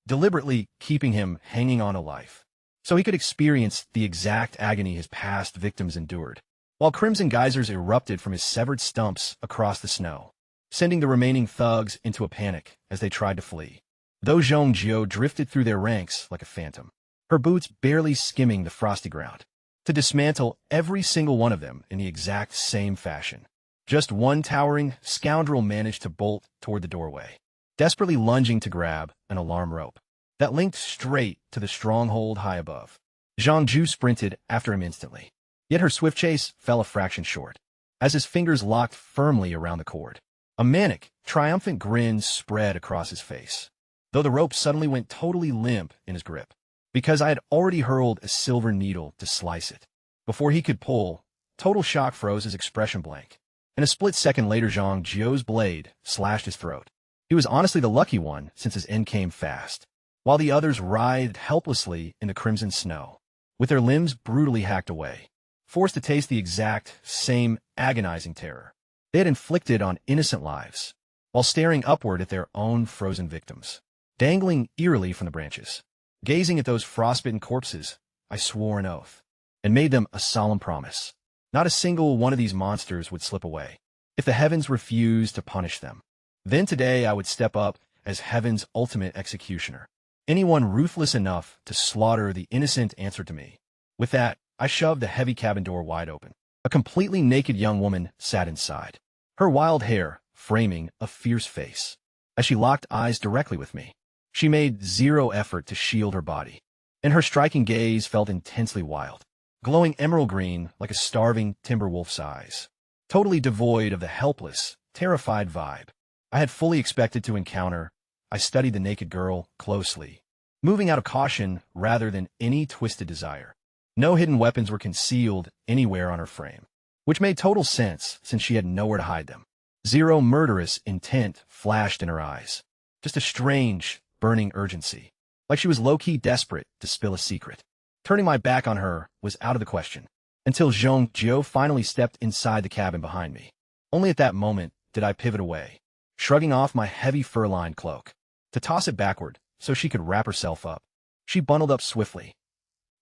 deliberately keeping him hanging on to life so he could experience the exact agony his past victims endured, while crimson geysers erupted from his severed stumps across the snow, sending the remaining thugs into a panic as they tried to flee. Though Zhong Jio drifted through their ranks like a phantom, her boots barely skimming the frosty ground, to dismantle every single one of them in the exact same fashion. Just one towering scoundrel managed to bolt toward the doorway, desperately lunging to grab an alarm rope that linked straight to the stronghold high above. Zhang Ju sprinted after him instantly, yet her swift chase fell a fraction short, as his fingers locked firmly around the cord. A manic, triumphant grin spread across his face, though the rope suddenly went totally limp in his grip, because I had already hurled a silver needle to slice it. Before he could pull, total shock froze his expression blank, and a split second later Zhang Jio's blade slashed his throat. He was honestly the lucky one, since his end came fast, while the others writhed helplessly in the crimson snow, with their limbs brutally hacked away, forced to taste the exact same agonizing terror they had inflicted on innocent lives, while staring upward at their own frozen victims, dangling eerily from the branches. Gazing at those frostbitten corpses, I swore an oath, and made them a solemn promise. Not a single one of these monsters would slip away, if the heavens refused to punish them. Then today I would step up as heaven's ultimate executioner. Anyone ruthless enough to slaughter the innocent answered to me. With that, I shoved the heavy cabin door wide open. A completely naked young woman sat inside, her wild hair framing a fierce face. As she locked eyes directly with me, she made zero effort to shield her body, and her striking gaze felt intensely wild, glowing emerald green like a starving timber wolf's eyes, totally devoid of the helpless, terrified vibe I had fully expected to encounter. I studied the naked girl closely, moving out of caution rather than any twisted desire. No hidden weapons were concealed anywhere on her frame, which made total sense since she had nowhere to hide them. Zero murderous intent flashed in her eyes, just a strange, burning urgency, like she was low-key desperate to spill a secret. Turning my back on her was out of the question, until Zhong Jio finally stepped inside the cabin behind me. Only at that moment did I pivot away, shrugging off my heavy fur-lined cloak, to toss it backward so she could wrap herself up. She bundled up swiftly,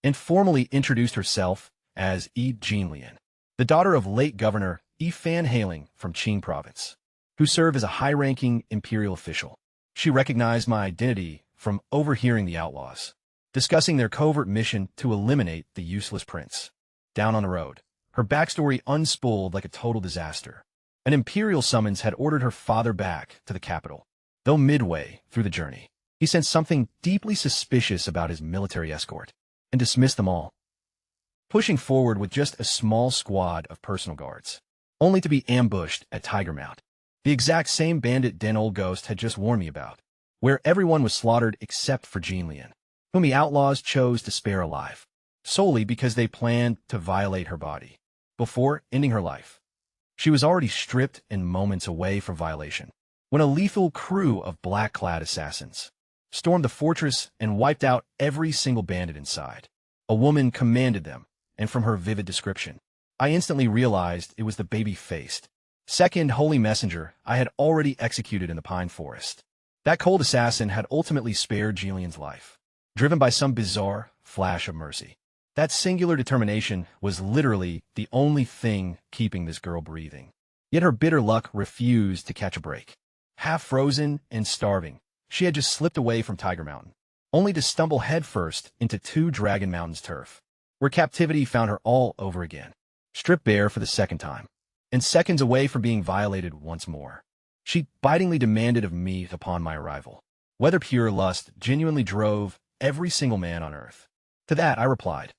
and formally introduced herself as Yi Jinlian, the daughter of late Governor Yi Fan Hailing from Qing Province, who served as a high-ranking imperial official. She recognized my identity from overhearing the outlaws discussing their covert mission to eliminate the useless prince. Down on the road, her backstory unspooled like a total disaster. An imperial summons had ordered her father back to the capital, though midway through the journey, he sensed something deeply suspicious about his military escort, and dismissed them all, pushing forward with just a small squad of personal guards, only to be ambushed at Tiger Mount, the exact same bandit den Old Ghost had just warned me about, where everyone was slaughtered except for Jinlian, whom the outlaws chose to spare alive, solely because they planned to violate her body. Before ending her life, she was already stripped and moments away from violation, when a lethal crew of black-clad assassins stormed the fortress, and wiped out every single bandit inside. A woman commanded them, and from her vivid description, I instantly realized it was the baby-faced second holy messenger I had already executed in the pine forest. That cold assassin had ultimately spared Jillian's life, driven by some bizarre flash of mercy. That singular determination was literally the only thing keeping this girl breathing. Yet her bitter luck refused to catch a break. Half frozen and starving, she had just slipped away from Tiger Mountain, only to stumble headfirst into Two Dragon Mountain's turf, where captivity found her all over again, stripped bare for the second time, and seconds away from being violated once more. She bitingly demanded of me upon my arrival whether pure lust genuinely drove every single man on earth. To that I replied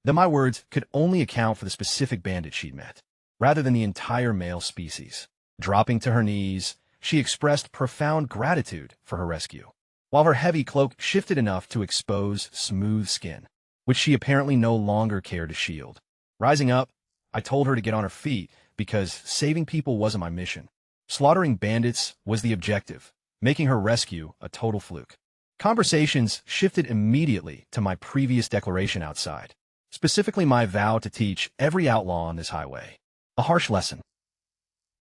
that my words could only account for the specific bandit she'd met, rather than the entire male species. Dropping to her knees, she expressed profound gratitude for her rescue, while her heavy cloak shifted enough to expose smooth skin, which she apparently no longer cared to shield. Rising up, I told her to get on her feet because saving people wasn't my mission. Slaughtering bandits was the objective, making her rescue a total fluke. Conversations shifted immediately to my previous declaration outside, specifically my vow to teach every outlaw on this highway a harsh lesson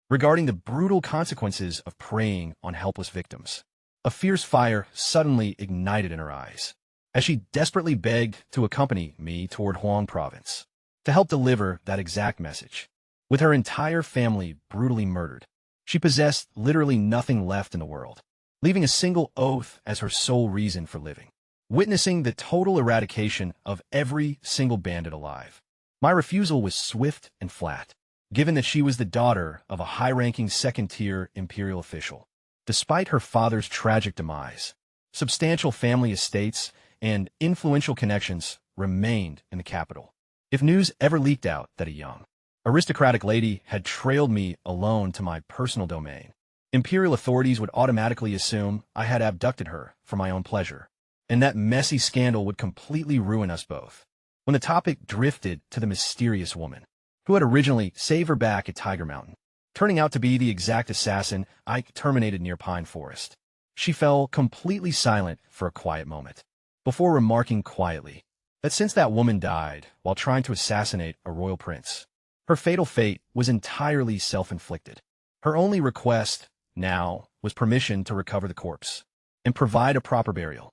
regarding the brutal consequences of preying on helpless victims. A fierce fire suddenly ignited in her eyes as she desperately begged to accompany me toward Huang Province to help deliver that exact message. With her entire family brutally murdered, she possessed literally nothing left in the world, leaving a single oath as her sole reason for living. Witnessing the total eradication of every single bandit alive, my refusal was swift and flat, given that she was the daughter of a high-ranking second-tier imperial official. Despite her father's tragic demise, substantial family estates and influential connections remained in the capital. If news ever leaked out that a young, aristocratic lady had trailed me alone to my personal domain, imperial authorities would automatically assume I had abducted her for my own pleasure, and that messy scandal would completely ruin us both. When the topic drifted to the mysterious woman who had originally saved her back at Tiger Mountain, turning out to be the exact assassin I terminated near Pine Forest, she fell completely silent for a quiet moment, before remarking quietly that since that woman died while trying to assassinate a royal prince, her fatal fate was entirely self-inflicted. Her only request now was permission to recover the corpse and provide a proper burial,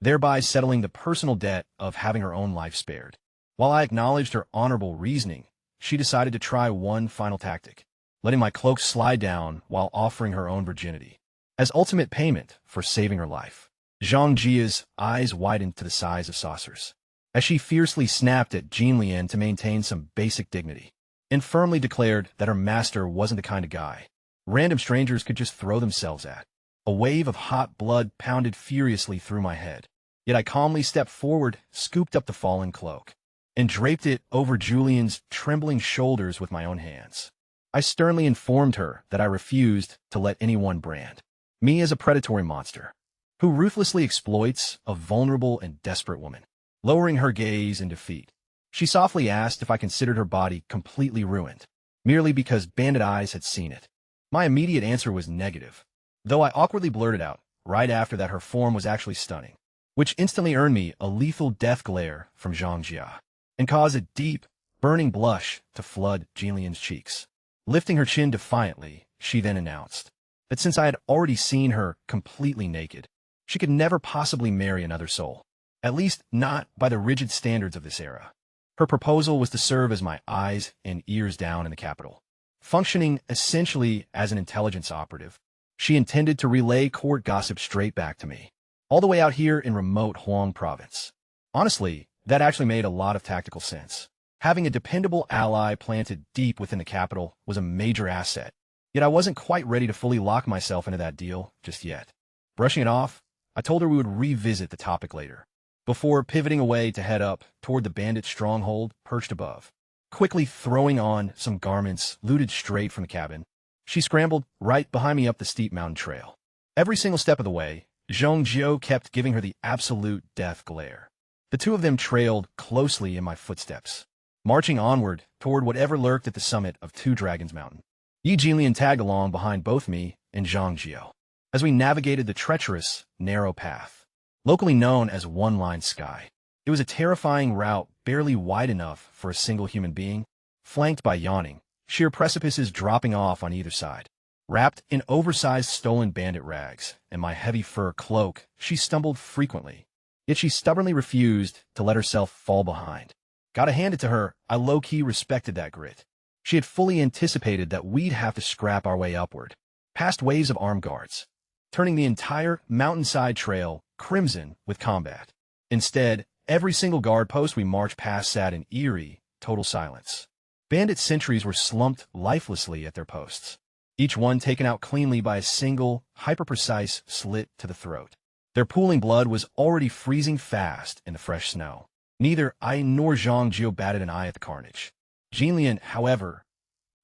thereby settling the personal debt of having her own life spared. While I acknowledged her honorable reasoning, she decided to try one final tactic, letting my cloak slide down while offering her own virginity as ultimate payment for saving her life. Zhang Jia's eyes widened to the size of saucers as she fiercely snapped at Jean Lian to maintain some basic dignity, and firmly declared that her master wasn't the kind of guy random strangers could just throw themselves at. A wave of hot blood pounded furiously through my head, yet I calmly stepped forward, scooped up the fallen cloak, and draped it over Julian's trembling shoulders with my own hands. I sternly informed her that I refused to let anyone brand me as a predatory monster who ruthlessly exploits a vulnerable and desperate woman. Lowering her gaze in defeat, she softly asked if I considered her body completely ruined, merely because bandit eyes had seen it. My immediate answer was negative, though I awkwardly blurted out right after that her form was actually stunning, which instantly earned me a lethal death glare from Zhang Jia and caused a deep, burning blush to flood Jillian's cheeks. Lifting her chin defiantly, she then announced that since I had already seen her completely naked, she could never possibly marry another soul, at least not by the rigid standards of this era. Her proposal was to serve as my eyes and ears down in the capital, functioning essentially as an intelligence operative. She intended to relay court gossip straight back to me, all the way out here in remote Huang Province. Honestly, that actually made a lot of tactical sense. Having a dependable ally planted deep within the capital was a major asset, yet I wasn't quite ready to fully lock myself into that deal just yet. Brushing it off, I told her we would revisit the topic later, before pivoting away to head up toward the bandit stronghold perched above. Quickly throwing on some garments looted straight from the cabin, she scrambled right behind me up the steep mountain trail. Every single step of the way, Zhong Jiao kept giving her the absolute death glare. The two of them trailed closely in my footsteps, marching onward toward whatever lurked at the summit of Two Dragons Mountain. Yi Jilian tagged along behind both me and Zhang Jiao, as we navigated the treacherous, narrow path, locally known as One-Line Sky. It was a terrifying route barely wide enough for a single human being, flanked by yawning, sheer precipices dropping off on either side. Wrapped in oversized stolen bandit rags and my heavy fur cloak, she stumbled frequently, yet she stubbornly refused to let herself fall behind. Gotta hand it to her, I low-key respected that grit. She had fully anticipated that we'd have to scrap our way upward, past waves of armed guards, turning the entire mountainside trail crimson with combat. Instead, every single guard post we marched past sat in eerie, total silence. Bandit sentries were slumped lifelessly at their posts, each one taken out cleanly by a single, hyper-precise slit to the throat. Their pooling blood was already freezing fast in the fresh snow. Neither I nor Zhang Jiu batted an eye at the carnage. Jinlian, however,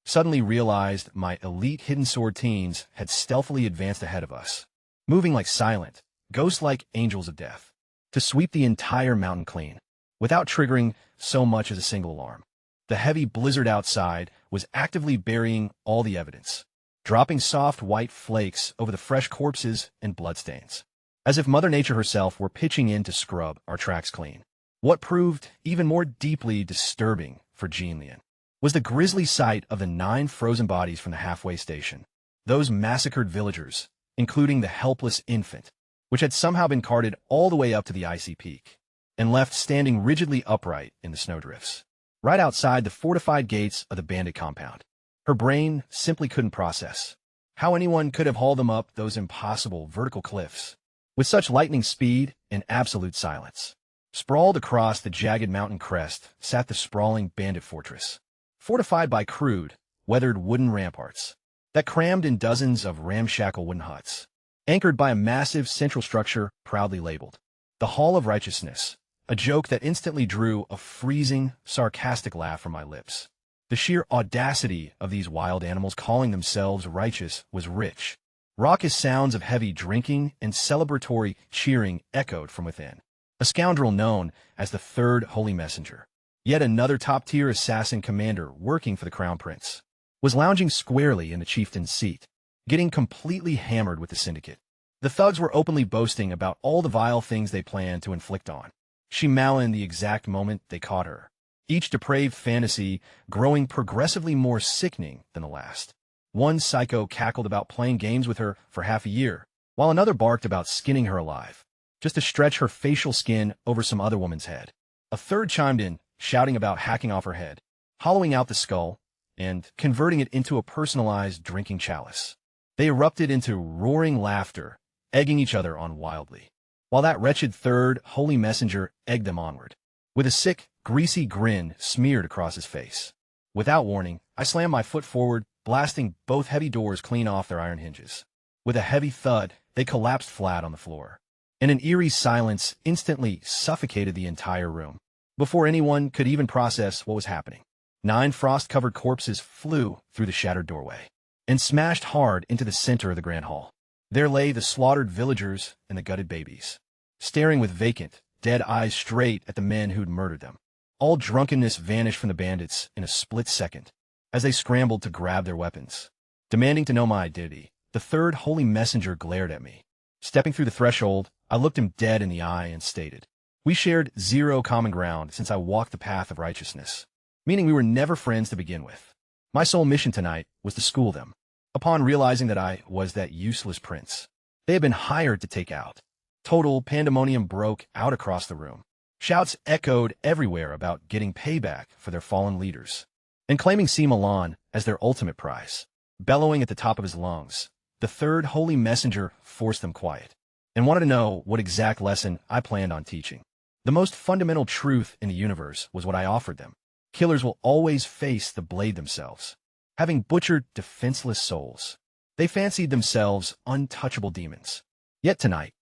suddenly realized my elite hidden sword teens had stealthily advanced ahead of us, moving like silent, ghost-like angels of death, to sweep the entire mountain clean, without triggering so much as a single alarm. The heavy blizzard outside was actively burying all the evidence, dropping soft white flakes over the fresh corpses and bloodstains, as if Mother Nature herself were pitching in to scrub our tracks clean. What proved even more deeply disturbing for Jinlian was the grisly sight of the 9 frozen bodies from the halfway station. Those massacred villagers, including the helpless infant, which had somehow been carted all the way up to the icy peak, and left standing rigidly upright in the snowdrifts, right outside the fortified gates of the bandit compound. Her brain simply couldn't process how anyone could have hauled them up those impossible vertical cliffs with such lightning speed and absolute silence. Sprawled across the jagged mountain crest sat the sprawling bandit fortress, fortified by crude, weathered wooden ramparts that crammed in dozens of ramshackle wooden huts, anchored by a massive central structure proudly labeled the Hall of Righteousness, a joke that instantly drew a freezing, sarcastic laugh from my lips. The sheer audacity of these wild animals calling themselves righteous was rich. Raucous sounds of heavy drinking and celebratory cheering echoed from within. A scoundrel known as the Third Holy Messenger, yet another top-tier assassin commander working for the Crown Prince, was lounging squarely in the chieftain's seat, getting completely hammered with the syndicate. The thugs were openly boasting about all the vile things they planned to inflict on Shimawa in the exact moment they caught her, each depraved fantasy growing progressively more sickening than the last. One psycho cackled about playing games with her for half a year, while another barked about skinning her alive, just to stretch her facial skin over some other woman's head. A third chimed in, shouting about hacking off her head, hollowing out the skull, and converting it into a personalized drinking chalice. They erupted into roaring laughter, egging each other on wildly, while that wretched Third Holy Messenger egged them onward, with a sick, greasy grin smeared across his face. Without warning, I slammed my foot forward, blasting both heavy doors clean off their iron hinges. With a heavy thud, they collapsed flat on the floor, and an eerie silence instantly suffocated the entire room. Before anyone could even process what was happening, 9 frost-covered corpses flew through the shattered doorway and smashed hard into the center of the grand hall. There lay the slaughtered villagers and the gutted babies, staring with vacant, dead eyes straight at the men who'd murdered them. All drunkenness vanished from the bandits in a split second as they scrambled to grab their weapons. Demanding to know my identity, the Third Holy Messenger glared at me. Stepping through the threshold, I looked him dead in the eye and stated, "We shared zero common ground since I walked the path of righteousness," meaning we were never friends to begin with. My sole mission tonight was to school them. Upon realizing that I was that useless prince they had been hired to take out, total pandemonium broke out across the room. Shouts echoed everywhere about getting payback for their fallen leaders, and claiming Si Milan as their ultimate prize. Bellowing at the top of his lungs, the Third Holy Messenger forced them quiet, and wanted to know what exact lesson I planned on teaching. The most fundamental truth in the universe was what I offered them. Killers will always face the blade themselves. Having butchered defenseless souls, they fancied themselves untouchable demons. Yet tonight,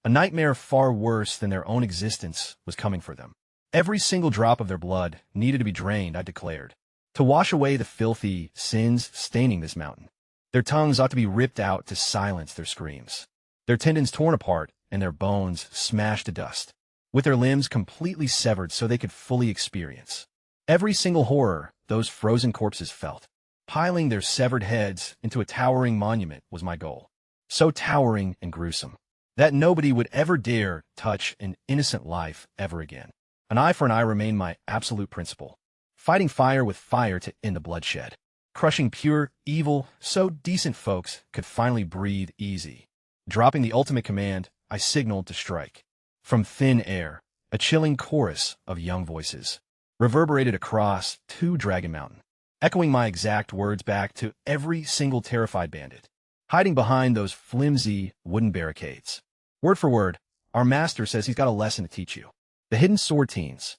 a nightmare far worse than their own existence was coming for them. Every single drop of their blood needed to be drained, I declared, to wash away the filthy sins staining this mountain. Their tongues ought to be ripped out to silence their screams, their tendons torn apart and their bones smashed to dust, with their limbs completely severed so they could fully experience every single horror those frozen corpses felt. Piling their severed heads into a towering monument was my goal. so towering and gruesome, that nobody would ever dare touch an innocent life ever again. An eye for an eye remained my absolute principle, fighting fire with fire to end the bloodshed, crushing pure evil so decent folks could finally breathe easy. Dropping the ultimate command, I signaled to strike. From thin air, a chilling chorus of young voices reverberated across to Dragon Mountain, echoing my exact words back to every single terrified bandit, hiding behind those flimsy wooden barricades. Word for word, our master says he's got a lesson to teach you. The hidden sword teens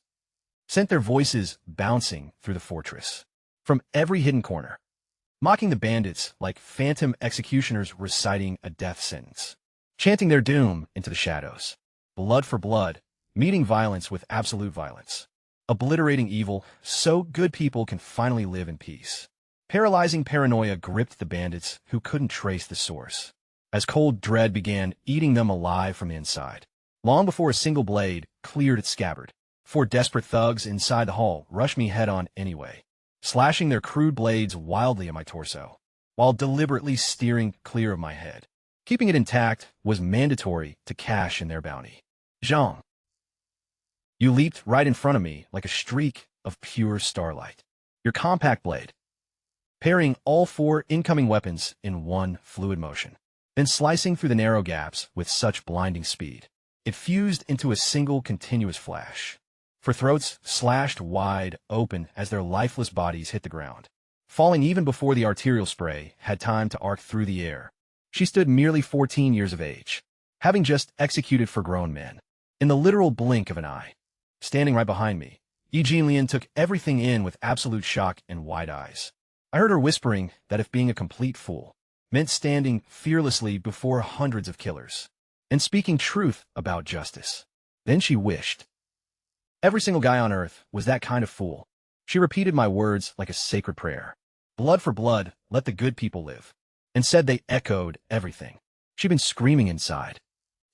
sent their voices bouncing through the fortress, from every hidden corner, mocking the bandits like phantom executioners reciting a death sentence, chanting their doom into the shadows. Blood for blood, meeting violence with absolute violence, obliterating evil so good people can finally live in peace. Paralyzing paranoia gripped the bandits who couldn't trace the source, as cold dread began eating them alive from the inside. Long before a single blade cleared its scabbard, 4 desperate thugs inside the hall rushed me head-on anyway, slashing their crude blades wildly at my torso, while deliberately steering clear of my head. Keeping it intact was mandatory to cash in their bounty. Zhang, you leaped right in front of me like a streak of pure starlight, your compact blade parrying all 4 incoming weapons in one fluid motion, then slicing through the narrow gaps with such blinding speed. It fused into a single continuous flash, for throats slashed wide open as their lifeless bodies hit the ground, falling even before the arterial spray had time to arc through the air. She stood merely 14 years of age, having just executed for grown men, in the literal blink of an eye. Standing right behind me, Yijinlian took everything in with absolute shock and wide eyes. I heard her whispering that if being a complete fool meant standing fearlessly before hundreds of killers and speaking truth about justice, then she wished every single guy on earth was that kind of fool. She repeated my words like a sacred prayer. Blood for blood, let the good people live. And said they echoed everything she'd been screaming inside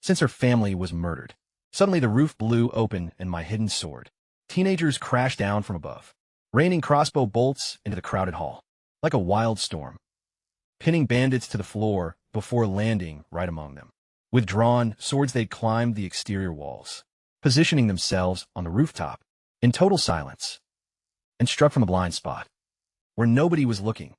since her family was murdered. Suddenly the roof blew open and my hidden sword. Teenagers crashed down from above, raining crossbow bolts into the crowded hall like a wild storm, pinning bandits to the floor before landing right among them. With drawn swords they'd climbed the exterior walls, positioning themselves on the rooftop in total silence, and struck from a blind spot where nobody was looking.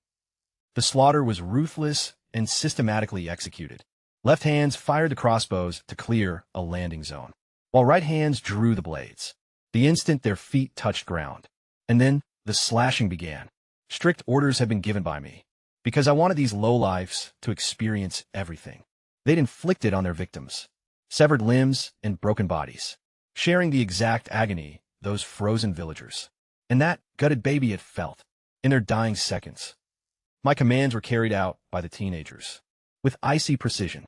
The slaughter was ruthless and systematically executed. Left hands fired the crossbows to clear a landing zone, while right hands drew the blades, the instant their feet touched ground. And then the slashing began. Strict orders had been given by me, because I wanted these lowlifes to experience everything they'd inflicted on their victims. Severed limbs and broken bodies, sharing the exact agony those frozen villagers and that gutted baby had felt in their dying seconds. My commands were carried out by the teenagers, with icy precision,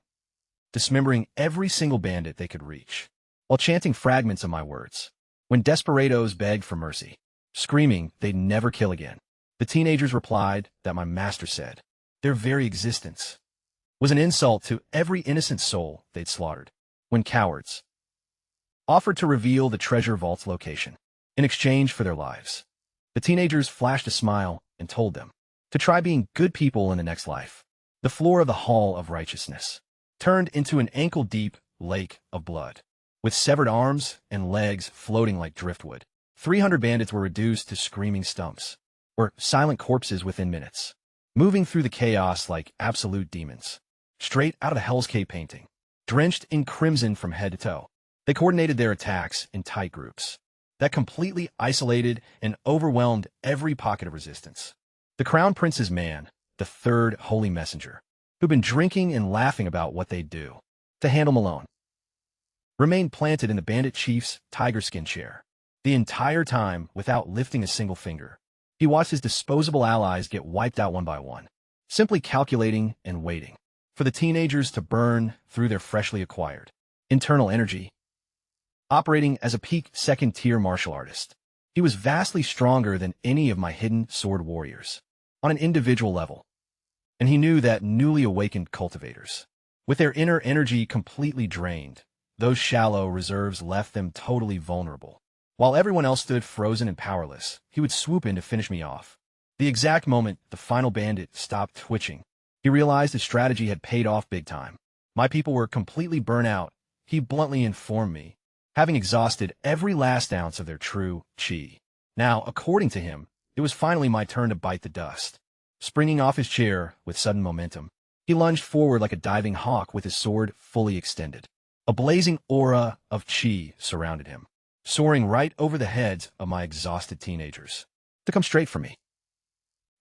dismembering every single bandit they could reach, while chanting fragments of my words. When desperados begged for mercy, screaming they'd never kill again, the teenagers replied that my master said their very existence was an insult to every innocent soul they'd slaughtered. When cowards offered to reveal the treasure vault's location in exchange for their lives, the teenagers flashed a smile and told them to try being good people in the next life. The floor of the Hall of Righteousness turned into an ankle-deep lake of blood, with severed arms and legs floating like driftwood. 300 bandits were reduced to screaming stumps, or silent corpses within minutes, moving through the chaos like absolute demons, straight out of a Hell's Cave painting, drenched in crimson from head to toe. They coordinated their attacks in tight groups that completely isolated and overwhelmed every pocket of resistance. The Crown Prince's man, the third holy messenger, who'd been drinking and laughing about what they'd do to handle Malone, remained planted in the bandit chief's tiger skin chair the entire time without lifting a single finger. He watched his disposable allies get wiped out one by one, simply calculating and waiting for the teenagers to burn through their freshly acquired internal energy. Operating as a peak second-tier martial artist, he was vastly stronger than any of my hidden sword warriors on an individual level, and he knew that newly awakened cultivators, with their inner energy completely drained, those shallow reserves left them totally vulnerable. While everyone else stood frozen and powerless, he would swoop in to finish me off. The exact moment the final bandit stopped twitching, He realized his strategy had paid off big time. My people were completely burnt out, he bluntly informed me, having exhausted every last ounce of their true chi. Now, according to him, it was finally my turn to bite the dust. Springing off his chair with sudden momentum, he lunged forward like a diving hawk with his sword fully extended. A blazing aura of chi surrounded him, soaring right over the heads of my exhausted teenagers to come straight for me.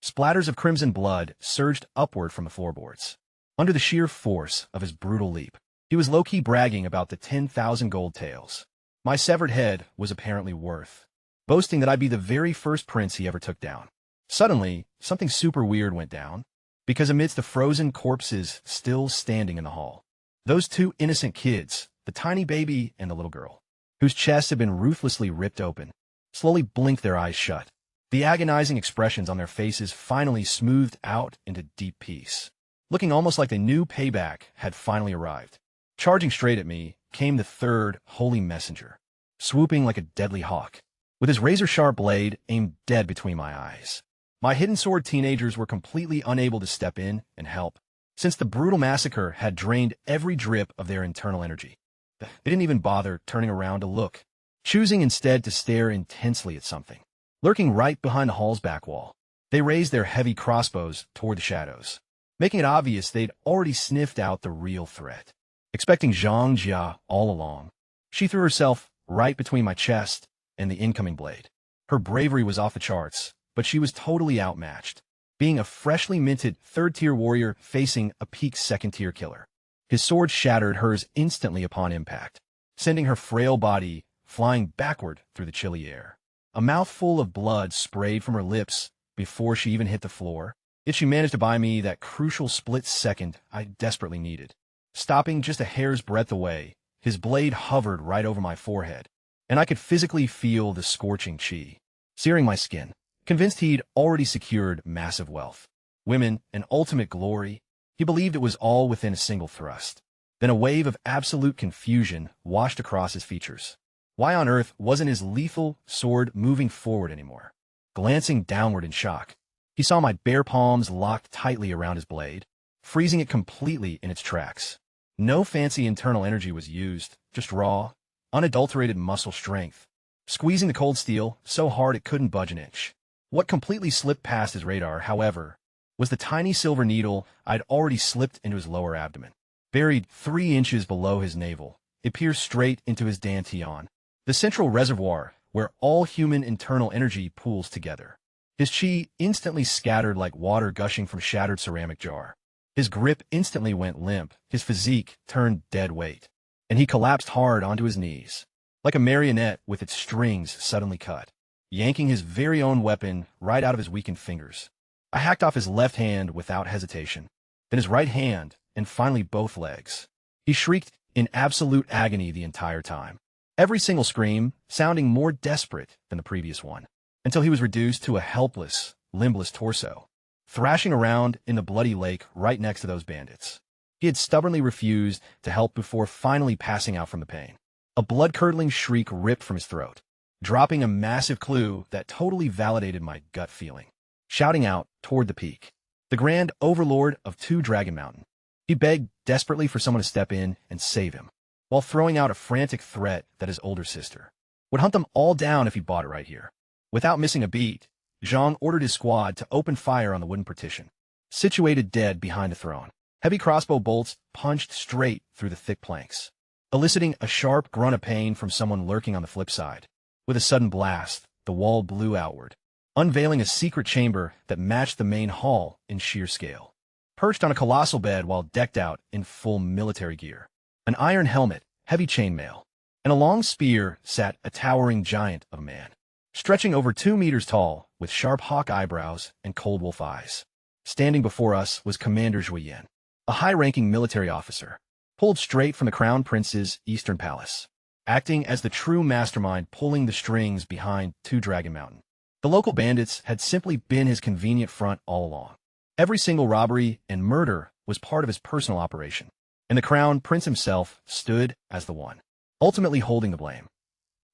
Splatters of crimson blood surged upward from the floorboards. Under the sheer force of his brutal leap, he was low-key bragging about the 10,000 gold taels my severed head was apparently worth, boasting that I'd be the very first prince he ever took down. Suddenly, something super weird went down, because amidst the frozen corpses still standing in the hall, those two innocent kids, the tiny baby and the little girl, whose chests had been ruthlessly ripped open, slowly blinked their eyes shut. The agonizing expressions on their faces finally smoothed out into deep peace, looking almost like they knew payback had finally arrived. Charging straight at me came the third holy messenger, swooping like a deadly hawk, with his razor-sharp blade aimed dead between my eyes. My hidden sword teenagers were completely unable to step in and help, since the brutal massacre had drained every drip of their internal energy. They didn't even bother turning around to look, choosing instead to stare intensely at something lurking right behind the hall's back wall. They raised their heavy crossbows toward the shadows, making it obvious they'd already sniffed out the real threat. Expecting Zhang Jia all along, she threw herself right between my chest and the incoming blade. Her bravery was off the charts, but she was totally outmatched, being a freshly minted third-tier warrior facing a peak second-tier killer. His sword shattered hers instantly upon impact, sending her frail body flying backward through the chilly air. A mouthful of blood sprayed from her lips before she even hit the floor, yet she managed to buy me that crucial split second I desperately needed. Stopping just a hair's breadth away, his blade hovered right over my forehead, and I could physically feel the scorching chi searing my skin. Convinced he'd already secured massive wealth, women, and ultimate glory, he believed it was all within a single thrust. Then a wave of absolute confusion washed across his features. Why on earth wasn't his lethal sword moving forward anymore? Glancing downward in shock, he saw my bare palms locked tightly around his blade, freezing it completely in its tracks. No fancy internal energy was used, just raw, unadulterated muscle strength, squeezing the cold steel so hard it couldn't budge an inch. What completely slipped past his radar, however, was the tiny silver needle I'd already slipped into his lower abdomen. Buried 3 inches below his navel, it pierced straight into his dantian, the central reservoir where all human internal energy pools together. His chi instantly scattered like water gushing from shattered ceramic jar. His grip instantly went limp, his physique turned dead weight, and he collapsed hard onto his knees, like a marionette with its strings suddenly cut, yanking his very own weapon right out of his weakened fingers. I hacked off his left hand without hesitation, then his right hand, and finally both legs. He shrieked in absolute agony the entire time, every single scream sounding more desperate than the previous one, until he was reduced to a helpless, limbless torso, thrashing around in the bloody lake right next to those bandits. He had stubbornly refused to help before finally passing out from the pain. A blood-curdling shriek ripped from his throat, dropping a massive clue that totally validated my gut feeling. Shouting out toward the peak, the grand overlord of 2 Dragon Mountain, he begged desperately for someone to step in and save him, while throwing out a frantic threat that his older sister would hunt them all down if he bought it right here. Without missing a beat, Zhang ordered his squad to open fire on the wooden partition, situated dead behind the throne. Heavy crossbow bolts punched straight through the thick planks, eliciting a sharp grunt of pain from someone lurking on the flip side. With a sudden blast, the wall blew outward, unveiling a secret chamber that matched the main hall in sheer scale. Perched on a colossal bed while decked out in full military gear, an iron helmet, heavy chainmail, and a long spear sat a towering giant of a man, stretching over 2 meters tall with sharp hawk eyebrows and cold wolf eyes. Standing before us was Commander Zhuoyan, a high-ranking military officer, pulled straight from the Crown Prince's Eastern Palace, acting as the true mastermind pulling the strings behind 2 Dragon Mountain. The local bandits had simply been his convenient front all along. Every single robbery and murder was part of his personal operation, and the Crown Prince himself stood as the one, ultimately holding the blame.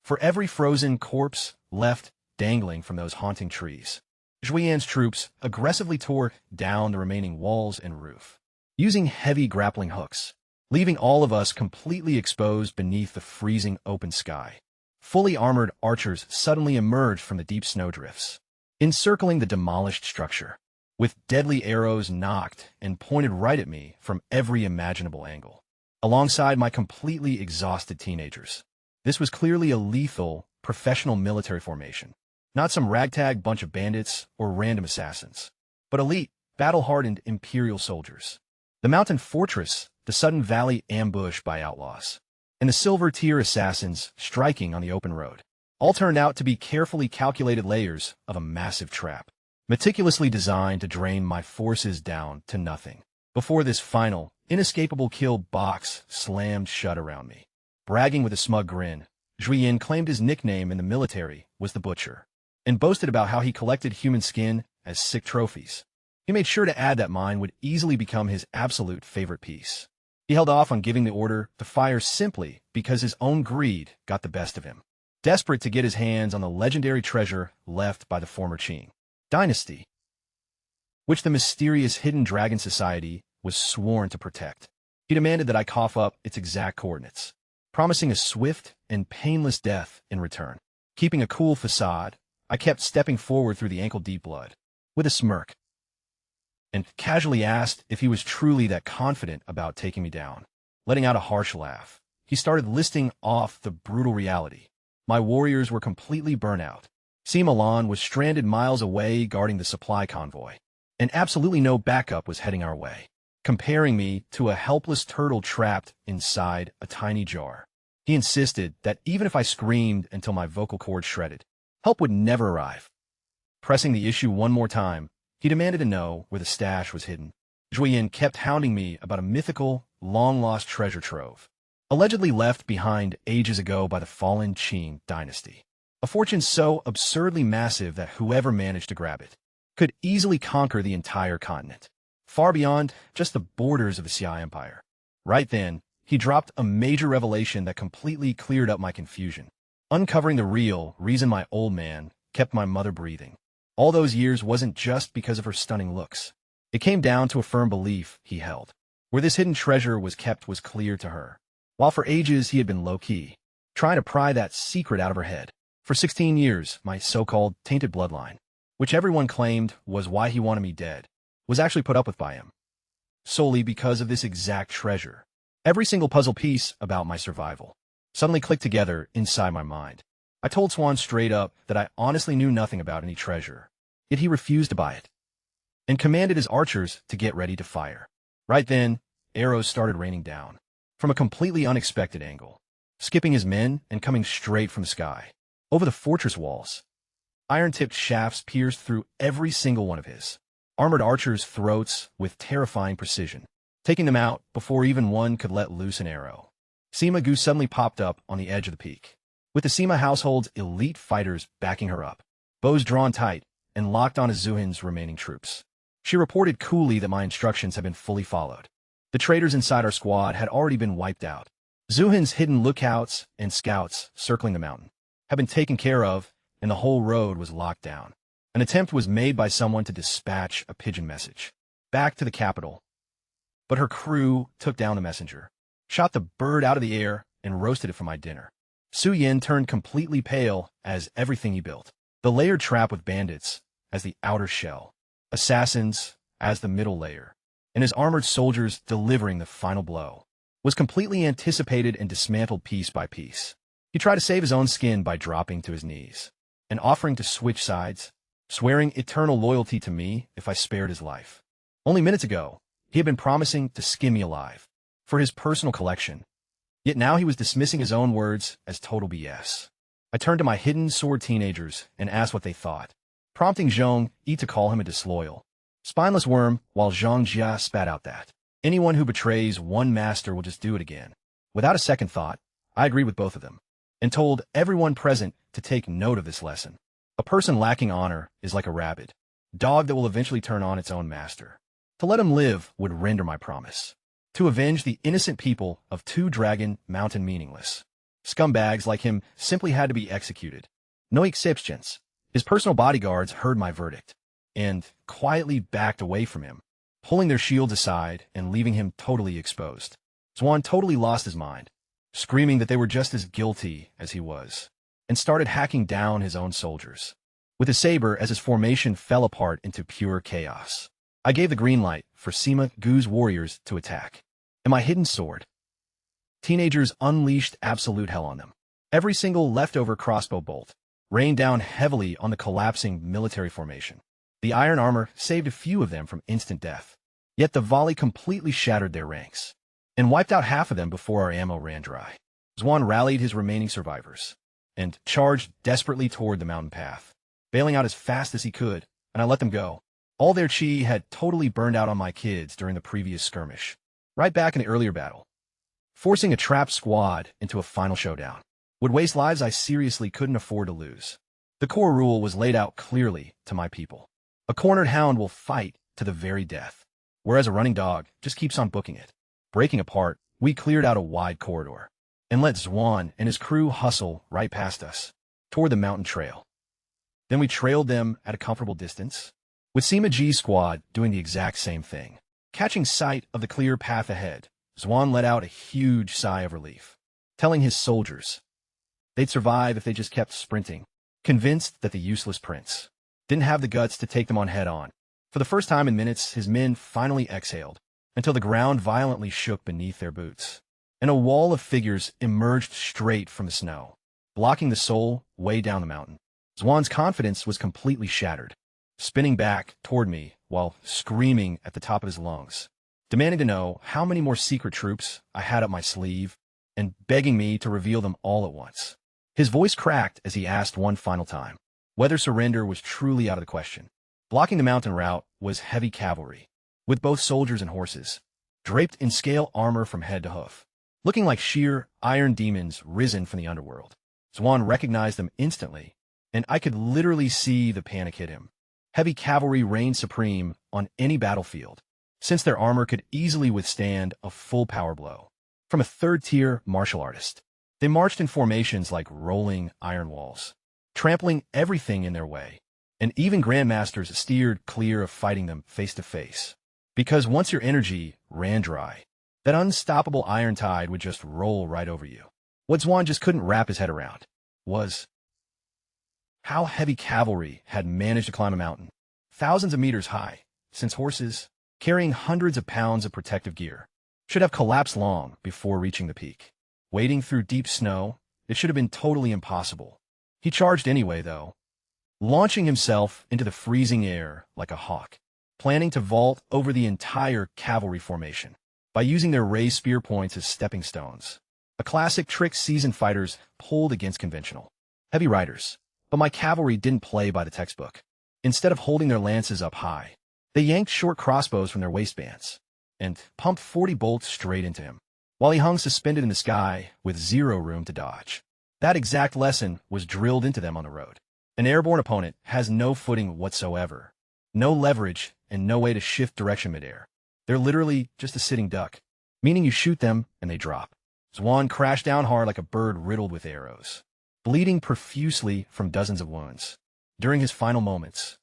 For every frozen corpse left dangling from those haunting trees, Zhuiyan's troops aggressively tore down the remaining walls and roof, using heavy grappling hooks, leaving all of us completely exposed beneath the freezing open sky. Fully armored archers suddenly emerged from the deep snowdrifts, encircling the demolished structure, with deadly arrows nocked and pointed right at me from every imaginable angle, alongside my completely exhausted teenagers. This was clearly a lethal, professional military formation, not some ragtag bunch of bandits or random assassins, but elite, battle-hardened Imperial soldiers. The mountain fortress, the sudden valley ambush by outlaws, and the silver-tier assassins striking on the open road, all turned out to be carefully calculated layers of a massive trap, meticulously designed to drain my forces down to nothing, before this final, inescapable kill box slammed shut around me. Bragging with a smug grin, Zhuiyan claimed his nickname in the military was the Butcher, and boasted about how he collected human skin as sick trophies. He made sure to add that mine would easily become his absolute favorite piece. He held off on giving the order to fire simply because his own greed got the best of him, desperate to get his hands on the legendary treasure left by the former Qing dynasty, which the mysterious Hidden Dragon Society was sworn to protect. He demanded that I cough up its exact coordinates, promising a swift and painless death in return. Keeping a cool facade, I kept stepping forward through the ankle-deep blood, with a smirk, and casually asked if he was truly that confident about taking me down. Letting out a harsh laugh, he started listing off the brutal reality. My warriors were completely burnt out. Sima Lan was stranded miles away guarding the supply convoy, and absolutely no backup was heading our way, comparing me to a helpless turtle trapped inside a tiny jar. He insisted that even if I screamed until my vocal cords shredded, help would never arrive. Pressing the issue one more time, he demanded to know where the stash was hidden. Zhuiyan kept hounding me about a mythical, long-lost treasure trove, allegedly left behind ages ago by the fallen Qing dynasty. A fortune so absurdly massive that whoever managed to grab it could easily conquer the entire continent, far beyond just the borders of the Xia Empire. Right then, he dropped a major revelation that completely cleared up my confusion, uncovering the real reason my old man kept my mother breathing. All those years wasn't just because of her stunning looks. It came down to a firm belief he held. Where this hidden treasure was kept was clear to her, while for ages he had been low-key, trying to pry that secret out of her head. For 16 years, my so-called tainted bloodline, which everyone claimed was why he wanted me dead, was actually put up with by him, solely because of this exact treasure. Every single puzzle piece about my survival suddenly clicked together inside my mind. I told Swan straight up that I honestly knew nothing about any treasure, yet he refused to buy it, and commanded his archers to get ready to fire. Right then, arrows started raining down, from a completely unexpected angle, skipping his men and coming straight from the sky. Over the fortress walls, iron-tipped shafts pierced through every single one of his armored archers' throats with terrifying precision, taking them out before even one could let loose an arrow. Sima Gu suddenly popped up on the edge of the peak, with the Sima household's elite fighters backing her up, bows drawn tight and locked on Azuhin's remaining troops. She reported coolly that my instructions had been fully followed. The traitors inside our squad had already been wiped out. Zuhin's hidden lookouts and scouts circling the mountain had been taken care of, and the whole road was locked down. An attempt was made by someone to dispatch a pigeon message back to the capital, but her crew took down the messenger, shot the bird out of the air, and roasted it for my dinner. Su Yin turned completely pale as everything he built, the layered trap with bandits as the outer shell, assassins as the middle layer, and his armored soldiers delivering the final blow, was completely anticipated and dismantled piece by piece. He tried to save his own skin by dropping to his knees and offering to switch sides, swearing eternal loyalty to me if I spared his life. Only minutes ago, he had been promising to skin me alive for his personal collection, yet now he was dismissing his own words as total BS. I turned to my hidden sword teenagers and asked what they thought, prompting Zhong Yi to call him a disloyal, spineless worm, while Zhang Jia spat out that anyone who betrays one master will just do it again. Without a second thought, I agreed with both of them, and told everyone present to take note of this lesson. A person lacking honor is like a rabid dog that will eventually turn on its own master. To let him live would render my promise. To avenge the innocent people of Two Dragon Mountain meaningless. Scumbags like him simply had to be executed. No exceptions. His personal bodyguards heard my verdict, and quietly backed away from him, pulling their shields aside and leaving him totally exposed. Zwan totally lost his mind, screaming that they were just as guilty as he was, and started hacking down his own soldiers with his saber as his formation fell apart into pure chaos. I gave the green light for Sima Gu's warriors to attack, and my hidden sword. Teenagers unleashed absolute hell on them. Every single leftover crossbow bolt rained down heavily on the collapsing military formation. The iron armor saved a few of them from instant death, yet the volley completely shattered their ranks and wiped out half of them before our ammo ran dry. Zwan rallied his remaining survivors and charged desperately toward the mountain path, bailing out as fast as he could, and I let them go. All their chi had totally burned out on my kids during the previous skirmish, right back in the earlier battle. Forcing a trapped squad into a final showdown would waste lives I seriously couldn't afford to lose. The core rule was laid out clearly to my people. A cornered hound will fight to the very death, whereas a running dog just keeps on booking it. Breaking apart, we cleared out a wide corridor and let Zwan and his crew hustle right past us toward the mountain trail. Then we trailed them at a comfortable distance, with Sima G's squad doing the exact same thing. Catching sight of the clear path ahead, Zwan let out a huge sigh of relief, telling his soldiers they'd survive if they just kept sprinting, convinced that the useless prince didn't have the guts to take them on head-on. For the first time in minutes, his men finally exhaled, until the ground violently shook beneath their boots, and a wall of figures emerged straight from the snow, blocking the soul way down the mountain. Zwan's confidence was completely shattered, spinning back toward me while screaming at the top of his lungs, demanding to know how many more secret troops I had up my sleeve, and begging me to reveal them all at once. His voice cracked as he asked one final time whether surrender was truly out of the question. Blocking the mountain route was heavy cavalry, with both soldiers and horses, draped in scale armor from head to hoof, looking like sheer iron demons risen from the underworld. Zwan recognized them instantly, and I could literally see the panic hit him. Heavy cavalry reigned supreme on any battlefield, since their armor could easily withstand a full power blow from a third-tier martial artist. They marched in formations like rolling iron walls, trampling everything in their way, and even grandmasters steered clear of fighting them face-to-face. Because once your energy ran dry, that unstoppable iron tide would just roll right over you. What Zwan just couldn't wrap his head around was how heavy cavalry had managed to climb a mountain thousands of meters high, since horses, carrying hundreds of pounds of protective gear, should have collapsed long before reaching the peak. Wading through deep snow, it should have been totally impossible. He charged anyway, though, launching himself into the freezing air like a hawk, planning to vault over the entire cavalry formation by using their raised spear points as stepping stones. A classic trick seasoned fighters pulled against conventional heavy riders. But my cavalry didn't play by the textbook. Instead of holding their lances up high, they yanked short crossbows from their waistbands and pumped 40 bolts straight into him, while he hung suspended in the sky with zero room to dodge. That exact lesson was drilled into them on the road. An airborne opponent has no footing whatsoever, no leverage, and no way to shift direction midair. They're literally just a sitting duck, meaning you shoot them and they drop. Zwan crashed down hard like a bird riddled with arrows, bleeding profusely from dozens of wounds. During his final moments,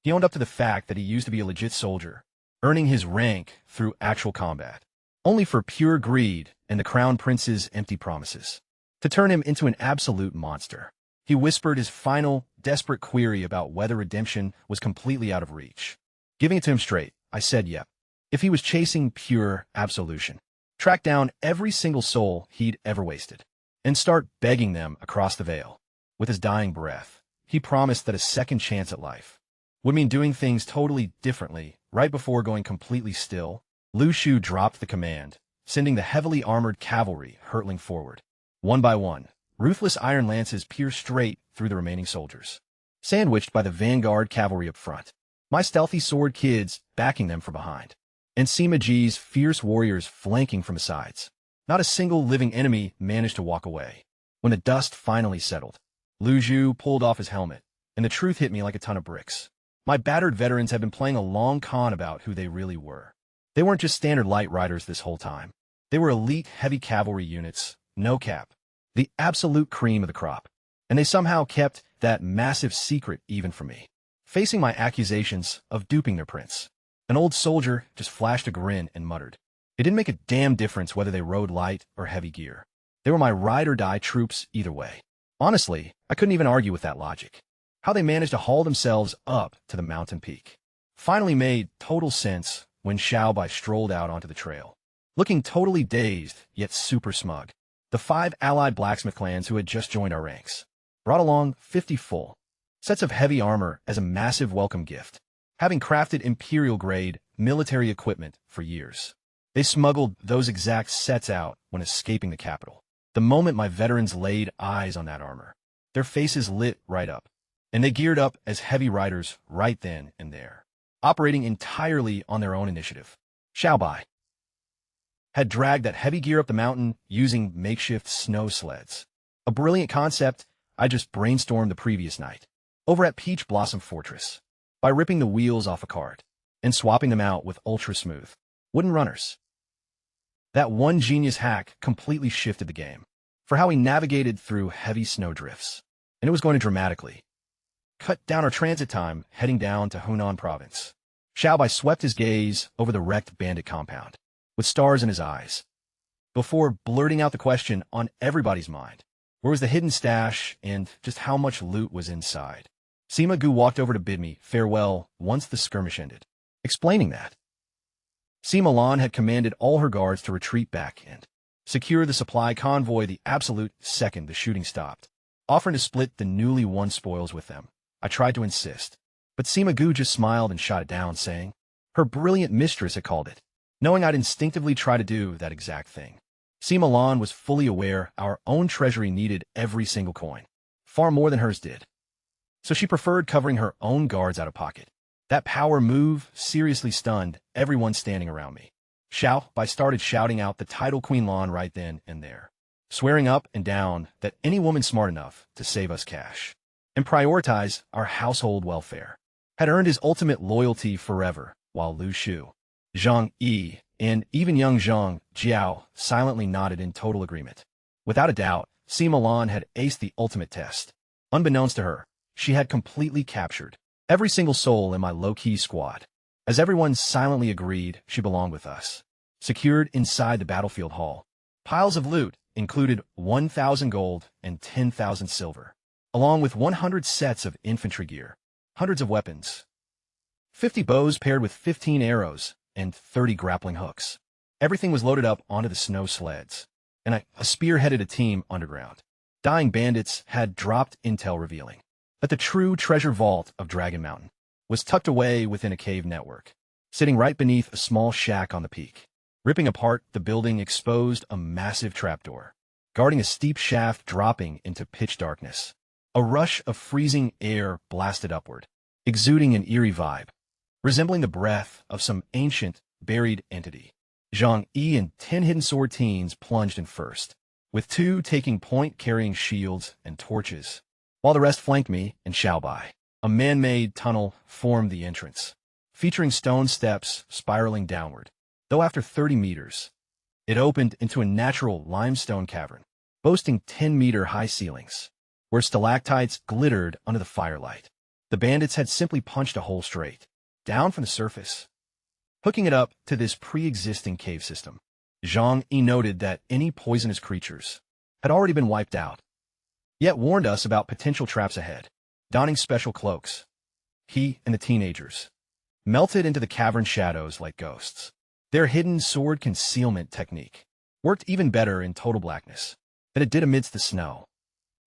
he owned up to the fact that he used to be a legit soldier, earning his rank through actual combat, only for pure greed and the Crown Prince's empty promises to turn him into an absolute monster. He whispered his final, desperate query about whether redemption was completely out of reach. Giving it to him straight, I said yep. If he was chasing pure absolution, track down every single soul he'd ever wasted, and start begging them across the veil. With his dying breath, he promised that a second chance at life would mean doing things totally differently. Right before going completely still, Lu Shu dropped the command, sending the heavily armored cavalry hurtling forward. One by one, ruthless iron lances pierced straight through the remaining soldiers, sandwiched by the vanguard cavalry up front, my stealthy sword kids backing them from behind, and Sima G's fierce warriors flanking from the sides. Not a single living enemy managed to walk away. When the dust finally settled, Lu Zhu pulled off his helmet, and the truth hit me like a ton of bricks. My battered veterans had been playing a long con about who they really were. They weren't just standard light riders this whole time. They were elite heavy cavalry units, no cap, the absolute cream of the crop. And they somehow kept that massive secret even from me. facing my accusations of duping their prince. An old soldier just flashed a grin and muttered. It didn't make a damn difference whether they rode light or heavy gear. They were my ride-or-die troops either way. Honestly, I couldn't even argue with that logic. How they managed to haul themselves up to the mountain peak finally made total sense when Xiaobai strolled out onto the trail, looking totally dazed yet super smug. The 5 allied blacksmith clans who had just joined our ranks brought along 50 full sets of heavy armor as a massive welcome gift, having crafted imperial-grade military equipment for years. They smuggled those exact sets out when escaping the capital. The moment my veterans laid eyes on that armor, their faces lit right up, and they geared up as heavy riders right then and there, operating entirely on their own initiative. Xiaobai had dragged that heavy gear up the mountain using makeshift snow sleds. A brilliant concept I just brainstormed the previous night, over at Peach Blossom Fortress, by ripping the wheels off a cart and swapping them out with ultra-smooth wooden runners. That one genius hack completely shifted the game for how we navigated through heavy snowdrifts, and it was going to dramatically cut down our transit time heading down to Hunan province. Xiaobai swept his gaze over the wrecked bandit compound, with stars in his eyes, before blurting out the question on everybody's mind. Where was the hidden stash and just how much loot was inside? Sima Gu walked over to bid me farewell once the skirmish ended, explaining that Sima Lan had commanded all her guards to retreat back and secure the supply convoy the absolute second the shooting stopped, offering to split the newly won spoils with them. I tried to insist, but Sima Gu just smiled and shot it down, saying her brilliant mistress had called it, knowing I'd instinctively try to do that exact thing. Sima Lan was fully aware our own treasury needed every single coin, far more than hers did, so she preferred covering her own guards out of pocket. That power move seriously stunned everyone standing around me. Xiaobai started shouting out the title Queen Lan right then and there, swearing up and down that any woman smart enough to save us cash and prioritize our household welfare had earned his ultimate loyalty forever, while Lu Shu, Zhang Yi, and even young Zhang Jiao silently nodded in total agreement. Without a doubt, Sima Lan had aced the ultimate test. Unbeknownst to her, she had completely captured every single soul in my low-key squad, as everyone silently agreed she belonged with us. Secured inside the battlefield hall, piles of loot included 1,000 gold and 10,000 silver, along with 100 sets of infantry gear, hundreds of weapons, 50 bows paired with 15 arrows, and 30 grappling hooks. Everything was loaded up onto the snow sleds, and I spearheaded a team underground. Dying bandits had dropped intel revealing that the true treasure vault of Dragon Mountain was tucked away within a cave network, sitting right beneath a small shack on the peak. Ripping apart the building exposed a massive trapdoor, guarding a steep shaft dropping into pitch darkness. A rush of freezing air blasted upward, exuding an eerie vibe, resembling the breath of some ancient, buried entity. Zhang Yi and 10 hidden sword teens plunged in first, with 2 taking point carrying shields and torches, while the rest flanked me and Xiaobai. A man-made tunnel formed the entrance, featuring stone steps spiraling downward, though after 30 meters, it opened into a natural limestone cavern, boasting 10-meter-high ceilings, where stalactites glittered under the firelight. The bandits had simply punched a hole straight down from the surface, hooking it up to this pre-existing cave system. Zhang Yi noted that any poisonous creatures had already been wiped out, yet warned us about potential traps ahead. Donning special cloaks, he and the teenagers melted into the cavern shadows like ghosts. Their hidden sword concealment technique worked even better in total blackness than it did amidst the snow.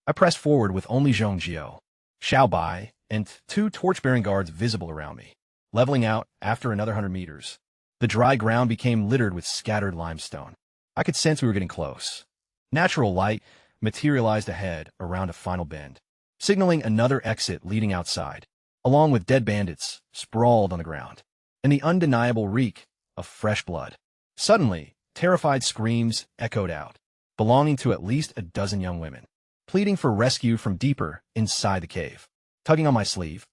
I pressed forward with only Zhong Jiao, Xiaobai, and 2 torch-bearing guards visible around me. Leveling out after another 100 meters, the dry ground became littered with scattered limestone. I could sense we were getting close. Natural light materialized ahead around a final bend, signaling another exit leading outside, along with dead bandits sprawled on the ground, and the undeniable reek of fresh blood. Suddenly, terrified screams echoed out, belonging to at least a dozen young women, pleading for rescue from deeper inside the cave. Tugging on my sleeve,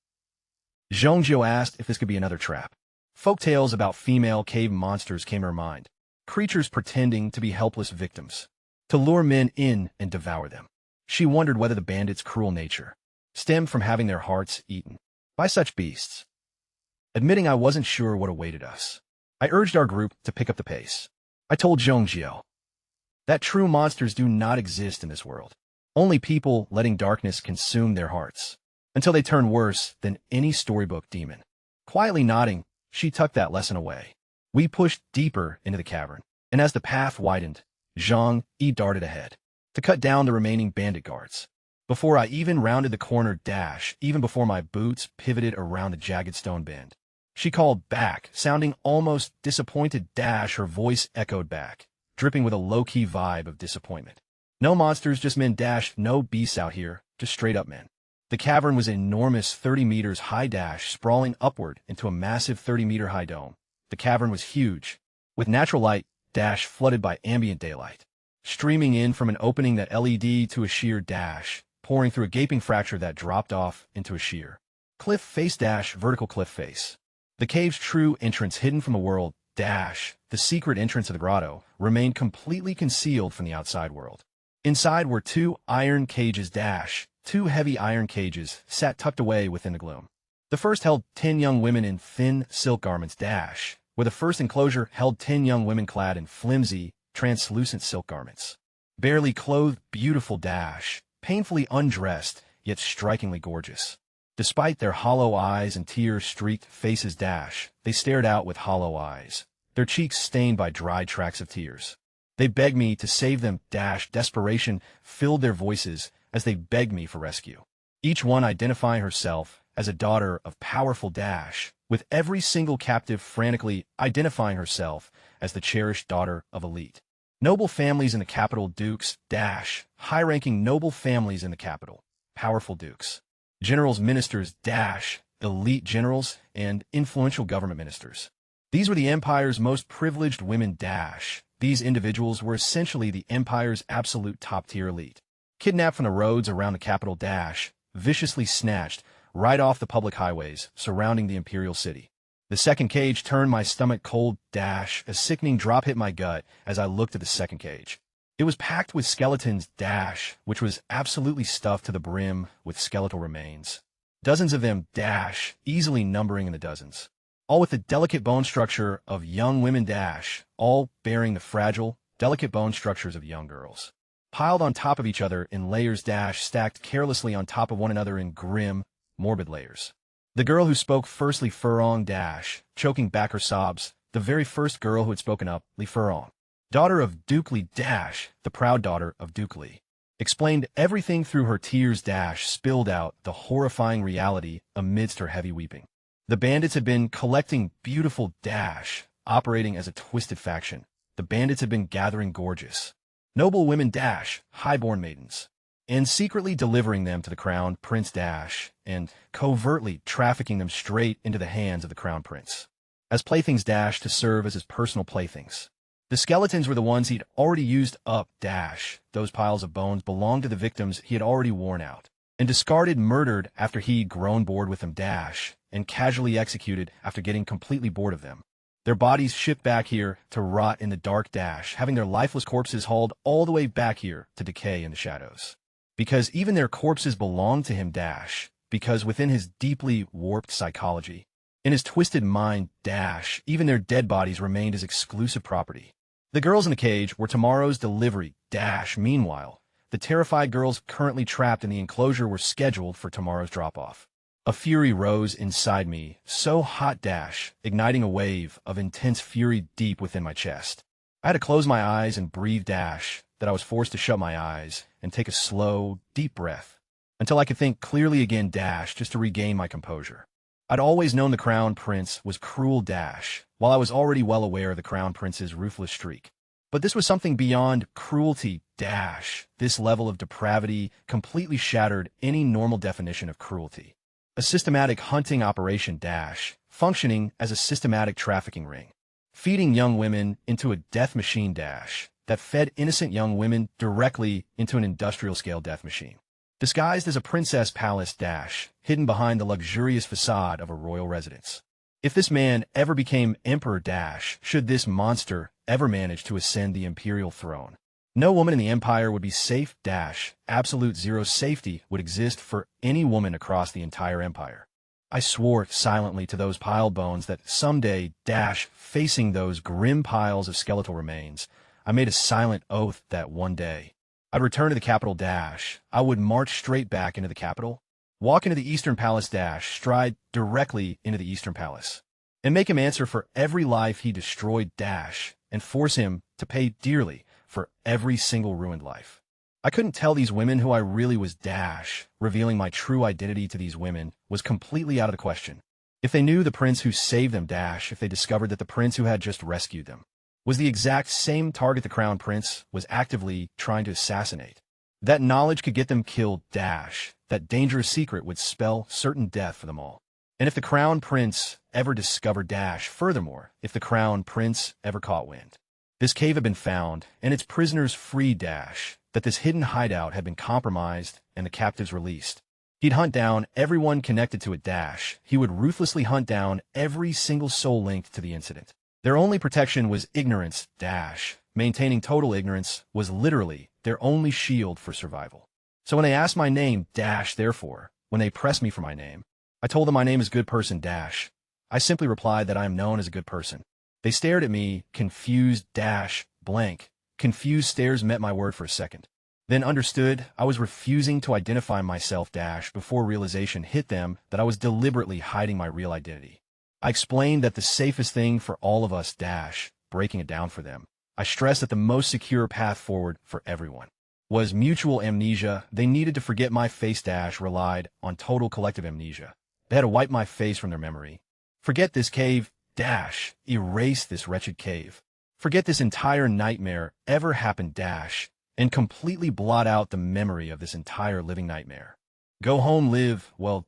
Zhongjiu asked if this could be another trap. Folktales about female cave monsters came to her mind, creatures pretending to be helpless victims, to lure men in and devour them. She wondered whether the bandits' cruel nature stemmed from having their hearts eaten, by such beasts. Admitting I wasn't sure what awaited us, I urged our group to pick up the pace. I told Zhongjiao that true monsters do not exist in this world. Only people letting darkness consume their hearts, until they turn worse than any storybook demon. Quietly nodding, she tucked that lesson away. We pushed deeper into the cavern, and as the path widened, Zhang Yi darted ahead to cut down the remaining bandit guards. Before I even rounded the corner even before my boots pivoted around the jagged stone bend, she called back, sounding almost disappointed. Her voice echoed back, dripping with a low-key vibe of disappointment. No monsters, just men. No beasts out here, just straight-up men. The cavern was enormous, 30 meters high, sprawling upward into a massive 30-meter high dome. The cavern was huge, with natural light, flooded by ambient daylight, streaming in from an opening that LED to a sheer pouring through a gaping fracture that dropped off into a sheer cliff face vertical cliff face. The cave's true entrance, hidden from the world, the secret entrance of the grotto, remained completely concealed from the outside world. Inside were two iron cages, two heavy iron cages sat tucked away within the gloom. The first held 10 young women in thin silk garments, where the first enclosure held 10 young women clad in flimsy, translucent silk garments. Barely clothed, beautiful, painfully undressed, yet strikingly gorgeous. Despite their hollow eyes and tear-streaked faces, they stared out with hollow eyes, their cheeks stained by dried tracks of tears. They begged me to save them, desperation filled their voices as they begged me for rescue. Each one identifying herself as a daughter of powerful, with every single captive frantically identifying herself as the cherished daughter of elite noble families in the capital, dukes, high-ranking noble families in the capital, powerful dukes, generals, ministers, elite generals, and influential government ministers. These were the empire's most privileged women, These individuals were essentially the empire's absolute top-tier elite, kidnapped from the roads around the capital, viciously snatched right off the public highways surrounding the imperial city. The second cage turned my stomach cold, a sickening drop hit my gut as I looked at the second cage. It was packed with skeletons, which was absolutely stuffed to the brim with skeletal remains. Dozens of them, easily numbering in the dozens. All with the delicate bone structure of young women, all bearing the fragile, delicate bone structures of young girls. Piled on top of each other in layers, stacked carelessly on top of one another in grim, morbid layers. The girl who spoke first, Li Furong, choking back her sobs, the very first girl who had spoken up, Li Furong, daughter of Duke Li, the proud daughter of Duke Li, explained everything through her tears, spilled out the horrifying reality amidst her heavy weeping. The bandits had been collecting beautiful, operating as a twisted faction. The bandits had been gathering gorgeous, noble women, highborn maidens, and secretly delivering them to the crown prince, and covertly trafficking them straight into the hands of the crown prince as playthings, to serve as his personal playthings. The skeletons were the ones he'd already used up, those piles of bones belonged to the victims he had already worn out and discarded, murdered after he'd grown bored with them, and casually executed after getting completely bored of them. Their bodies shipped back here to rot in the dark, having their lifeless corpses hauled all the way back here to decay in the shadows. Because even their corpses belonged to him, because within his deeply warped psychology, in his twisted mind, even their dead bodies remained his exclusive property. The girls in the cage were tomorrow's delivery, meanwhile, the terrified girls currently trapped in the enclosure were scheduled for tomorrow's drop-off. A fury rose inside me, so hot, igniting a wave of intense fury deep within my chest. I had to close my eyes and breathe, that I was forced to shut my eyes and take a slow, deep breath until I could think clearly again, just to regain my composure. I'd always known the crown prince was cruel, while I was already well aware of the crown prince's ruthless streak. But this was something beyond cruelty, This level of depravity completely shattered any normal definition of cruelty. A systematic hunting operation, functioning as a systematic trafficking ring, feeding young women into a death machine, that fed innocent young women directly into an industrial-scale death machine, disguised as a princess palace, hidden behind the luxurious facade of a royal residence. If this man ever became emperor, should this monster ever manage to ascend the imperial throne, no woman in the empire would be safe, absolute zero safety would exist for any woman across the entire empire. I swore silently to those piled bones that someday, facing those grim piles of skeletal remains, I made a silent oath that one day I'd return to the capital, I would march straight back into the capital, walk into the Eastern Palace, stride directly into the Eastern Palace, and make him answer for every life he destroyed, and force him to pay dearly for every single ruined life. I couldn't tell these women who I really was, revealing my true identity to these women was completely out of the question. If they knew the prince who saved them, if they discovered that the prince who had just rescued them was the exact same target the crown prince was actively trying to assassinate, that knowledge could get them killed, that dangerous secret would spell certain death for them all. And if the crown prince ever discovered, furthermore, if the crown prince ever caught wind this cave had been found and its prisoners freed, that this hidden hideout had been compromised and the captives released, he'd hunt down everyone connected to it, he would ruthlessly hunt down every single soul linked to the incident. Their only protection was ignorance, maintaining total ignorance was literally their only shield for survival. So when they asked my name, therefore, when they pressed me for my name, I told them my name is Good Person, I simply replied that I am known as a good person. They stared at me, confused, blank. Confused stares met my word for a second. Then understood I was refusing to identify myself, before realization hit them that I was deliberately hiding my real identity. I explained that the safest thing for all of us, breaking it down for them. I stressed that the most secure path forward for everyone was mutual amnesia. They needed to forget my face, relied on total collective amnesia. They had to wipe my face from their memory. Forget this cave, erase this wretched cave. Forget this entire nightmare ever happened, and completely blot out the memory of this entire living nightmare. Go home, live, well,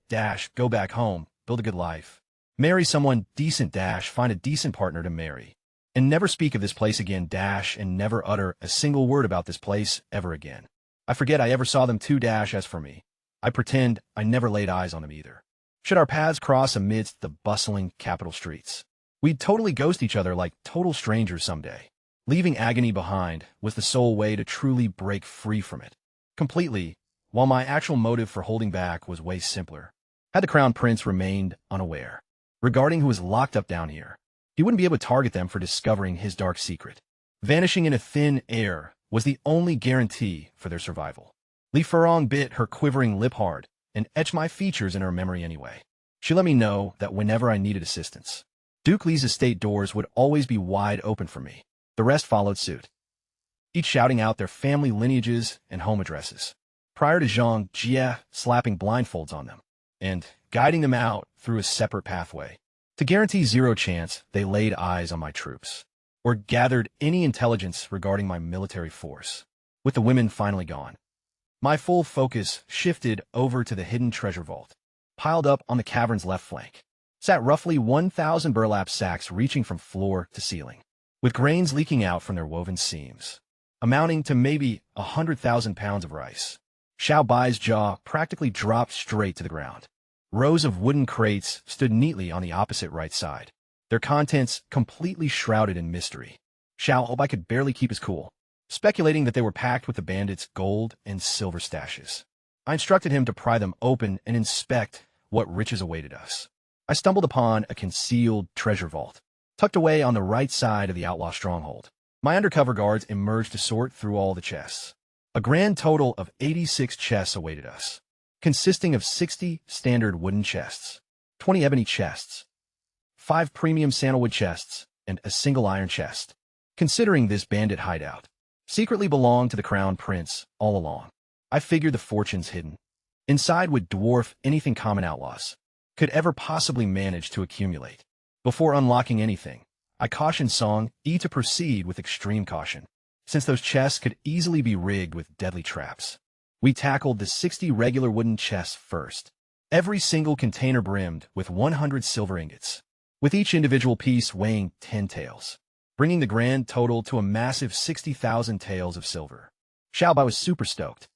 go back home, build a good life. Marry someone decent, find a decent partner to marry. And never speak of this place again, and never utter a single word about this place ever again. I forget I ever saw them too, as for me, I pretend I never laid eyes on them either. Should our paths cross amidst the bustling capital streets, we'd totally ghost each other like total strangers someday. Leaving agony behind was the sole way to truly break free from it. Completely, while my actual motive for holding back was way simpler. Had the crown prince remained unaware regarding who was locked up down here, he wouldn't be able to target them for discovering his dark secret. Vanishing into thin air was the only guarantee for their survival. Li Furong bit her quivering lip hard and etched my features in her memory anyway. She let me know that whenever I needed assistance, Duke Li's estate doors would always be wide open for me. The rest followed suit, each shouting out their family lineages and home addresses, prior to Zhang Jie slapping blindfolds on them and guiding them out through a separate pathway to guarantee zero chance they laid eyes on my troops or gathered any intelligence regarding my military force. With the women finally gone, my full focus shifted over to the hidden treasure vault. Piled up on the cavern's left flank sat roughly 1,000 burlap sacks reaching from floor to ceiling, with grains leaking out from their woven seams, amounting to maybe 100,000 pounds of rice. Xiao Bai's jaw practically dropped straight to the ground. Rows of wooden crates stood neatly on the opposite right side, their contents completely shrouded in mystery. Xiao Bai could barely keep his cool, speculating that they were packed with the bandits' gold and silver stashes. I instructed him to pry them open and inspect what riches awaited us. I stumbled upon a concealed treasure vault, tucked away on the right side of the outlaw stronghold. My undercover guards emerged to sort through all the chests. A grand total of 86 chests awaited us, consisting of 60 standard wooden chests, 20 ebony chests, 5 premium sandalwood chests, and a single iron chest. Considering this bandit hideout secretly belonged to the crown prince all along, I figured the fortunes hidden inside would dwarf anything common outlaws could ever possibly manage to accumulate. Before unlocking anything, I cautioned Song Yi to proceed with extreme caution, since those chests could easily be rigged with deadly traps. We tackled the 60 regular wooden chests first, every single container brimmed with 100 silver ingots, with each individual piece weighing 10 taels, bringing the grand total to a massive 60,000 taels of silver. Xiao Bai was super stoked,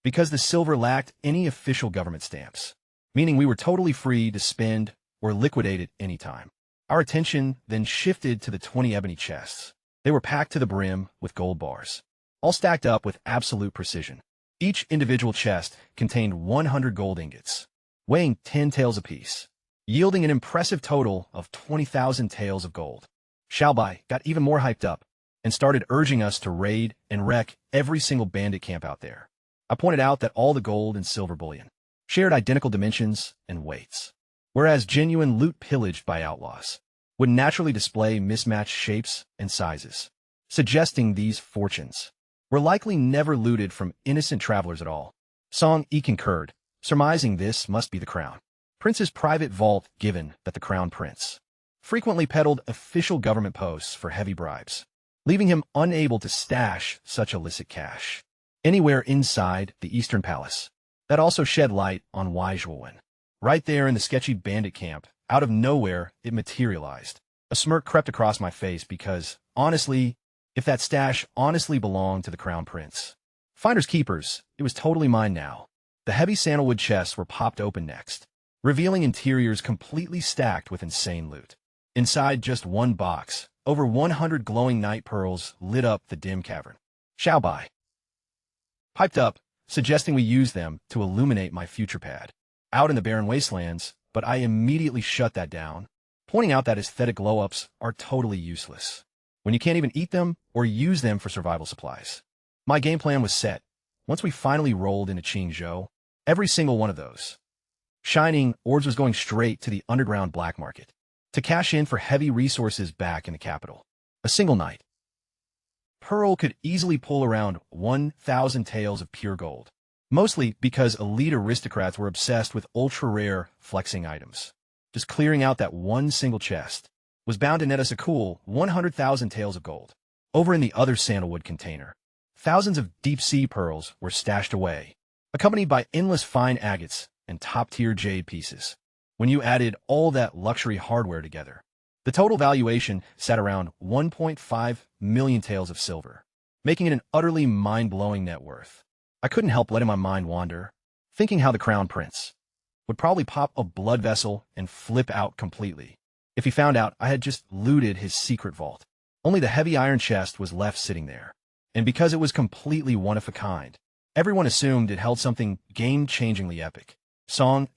because the silver lacked any official government stamps, meaning we were totally free to spend or liquidate it anytime. Our attention then shifted to the 20 ebony chests. They were packed to the brim with gold bars, all stacked up with absolute precision. Each individual chest contained 100 gold ingots, weighing 10 taels apiece. yielding an impressive total of 20,000 taels of gold. Xiaobai got even more hyped up and started urging us to raid and wreck every single bandit camp out there. I pointed out that all the gold and silver bullion shared identical dimensions and weights, whereas genuine loot pillaged by outlaws would naturally display mismatched shapes and sizes, suggesting these fortunes were likely never looted from innocent travelers at all. Song Yi concurred, surmising this must be the crown prince's private vault, given that the crown prince frequently peddled official government posts for heavy bribes, leaving him unable to stash such illicit cash anywhere inside the Eastern Palace. That also shed light on Waijuwen. Right there in the sketchy bandit camp, out of nowhere, it materialized. A smirk crept across my face because, honestly, if that stash honestly belonged to the crown prince, finders keepers, it was totally mine now. The heavy sandalwood chests were popped open next, revealing interiors completely stacked with insane loot. Inside just one box, over 100 glowing night pearls lit up the dim cavern. Xiaobai piped up, suggesting we use them to illuminate my future pad out in the barren wastelands, but I immediately shut that down, pointing out that aesthetic glow-ups are totally useless when you can't even eat them or use them for survival supplies. My game plan was set. Once we finally rolled into Qingzhou, every single one of those shining orbs was going straight to the underground black market to cash in for heavy resources back in the capital. A single night pearl could easily pull around 1,000 taels of pure gold, mostly because elite aristocrats were obsessed with ultra-rare flexing items. Just clearing out that one single chest was bound to net us a cool 100,000 taels of gold. Over in the other sandalwood container, thousands of deep-sea pearls were stashed away, accompanied by endless fine agates and top-tier jade pieces. When you added all that luxury hardware together, the total valuation sat around 1.5 million taels of silver, making it an utterly mind-blowing net worth. I couldn't help letting my mind wander, thinking how the crown prince would probably pop a blood vessel and flip out completely if he found out I had just looted his secret vault. Only the heavy iron chest was left sitting there, and because it was completely one of a kind, everyone assumed it held something game-changingly epic.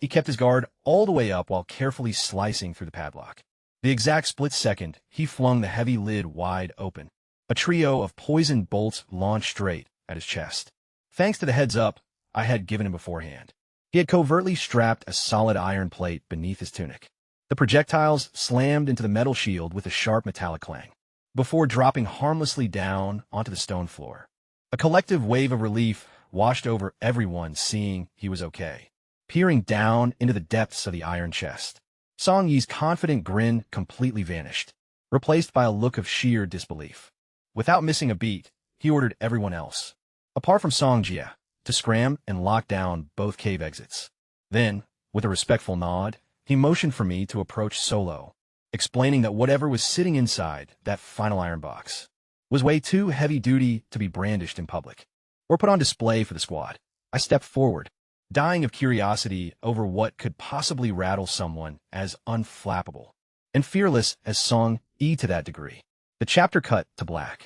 He kept his guard all the way up while carefully slicing through the padlock. The exact split second, he flung the heavy lid wide open. A trio of poisoned bolts launched straight at his chest. Thanks to the heads-up I had given him beforehand, he had covertly strapped a solid iron plate beneath his tunic. The projectiles slammed into the metal shield with a sharp metallic clang, before dropping harmlessly down onto the stone floor. A collective wave of relief washed over everyone seeing he was okay. Peering down into the depths of the iron chest, Song Yi's confident grin completely vanished, replaced by a look of sheer disbelief. Without missing a beat, he ordered everyone else, apart from Song Jia, to scram and lock down both cave exits. Then, with a respectful nod, he motioned for me to approach solo, explaining that whatever was sitting inside that final iron box was way too heavy-duty to be brandished in public or put on display for the squad. I stepped forward, dying of curiosity over what could possibly rattle someone as unflappable and fearless as Song Yi to that degree. The chapter cut to black,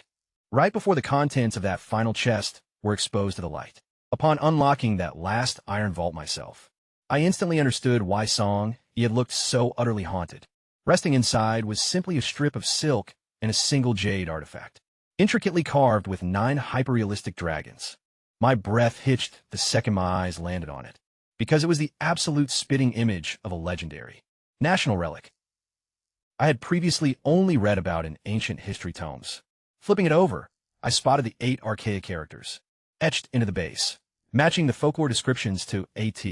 right before the contents of that final chest were exposed to the light. Upon unlocking that last iron vault myself, I instantly understood why Song Yi had looked so utterly haunted. Resting inside was simply a strip of silk and a single jade artifact, intricately carved with 9 hyper-realistic dragons. My breath hitched the second my eyes landed on it, because it was the absolute spitting image of a legendary national relic I had previously only read about in ancient history tomes. Flipping it over, I spotted the 8 archaic characters etched into the base, matching the folklore descriptions to AT.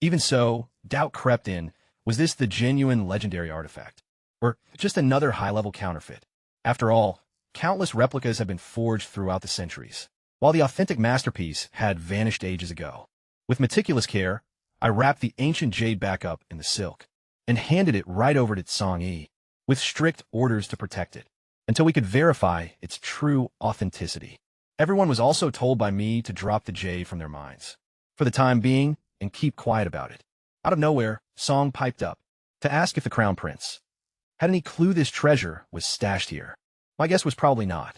Even so, doubt crept in. Was this the genuine legendary artifact, or just another high-level counterfeit? After all, countless replicas have been forged throughout the centuries, while the authentic masterpiece had vanished ages ago. With meticulous care, I wrapped the ancient jade back up in the silk and handed it right over to Song Yi, with strict orders to protect it until we could verify its true authenticity. Everyone was also told by me to drop the jade from their minds for the time being and keep quiet about it. Out of nowhere, Song piped up to ask if the crown prince had any clue this treasure was stashed here. My guess was probably not,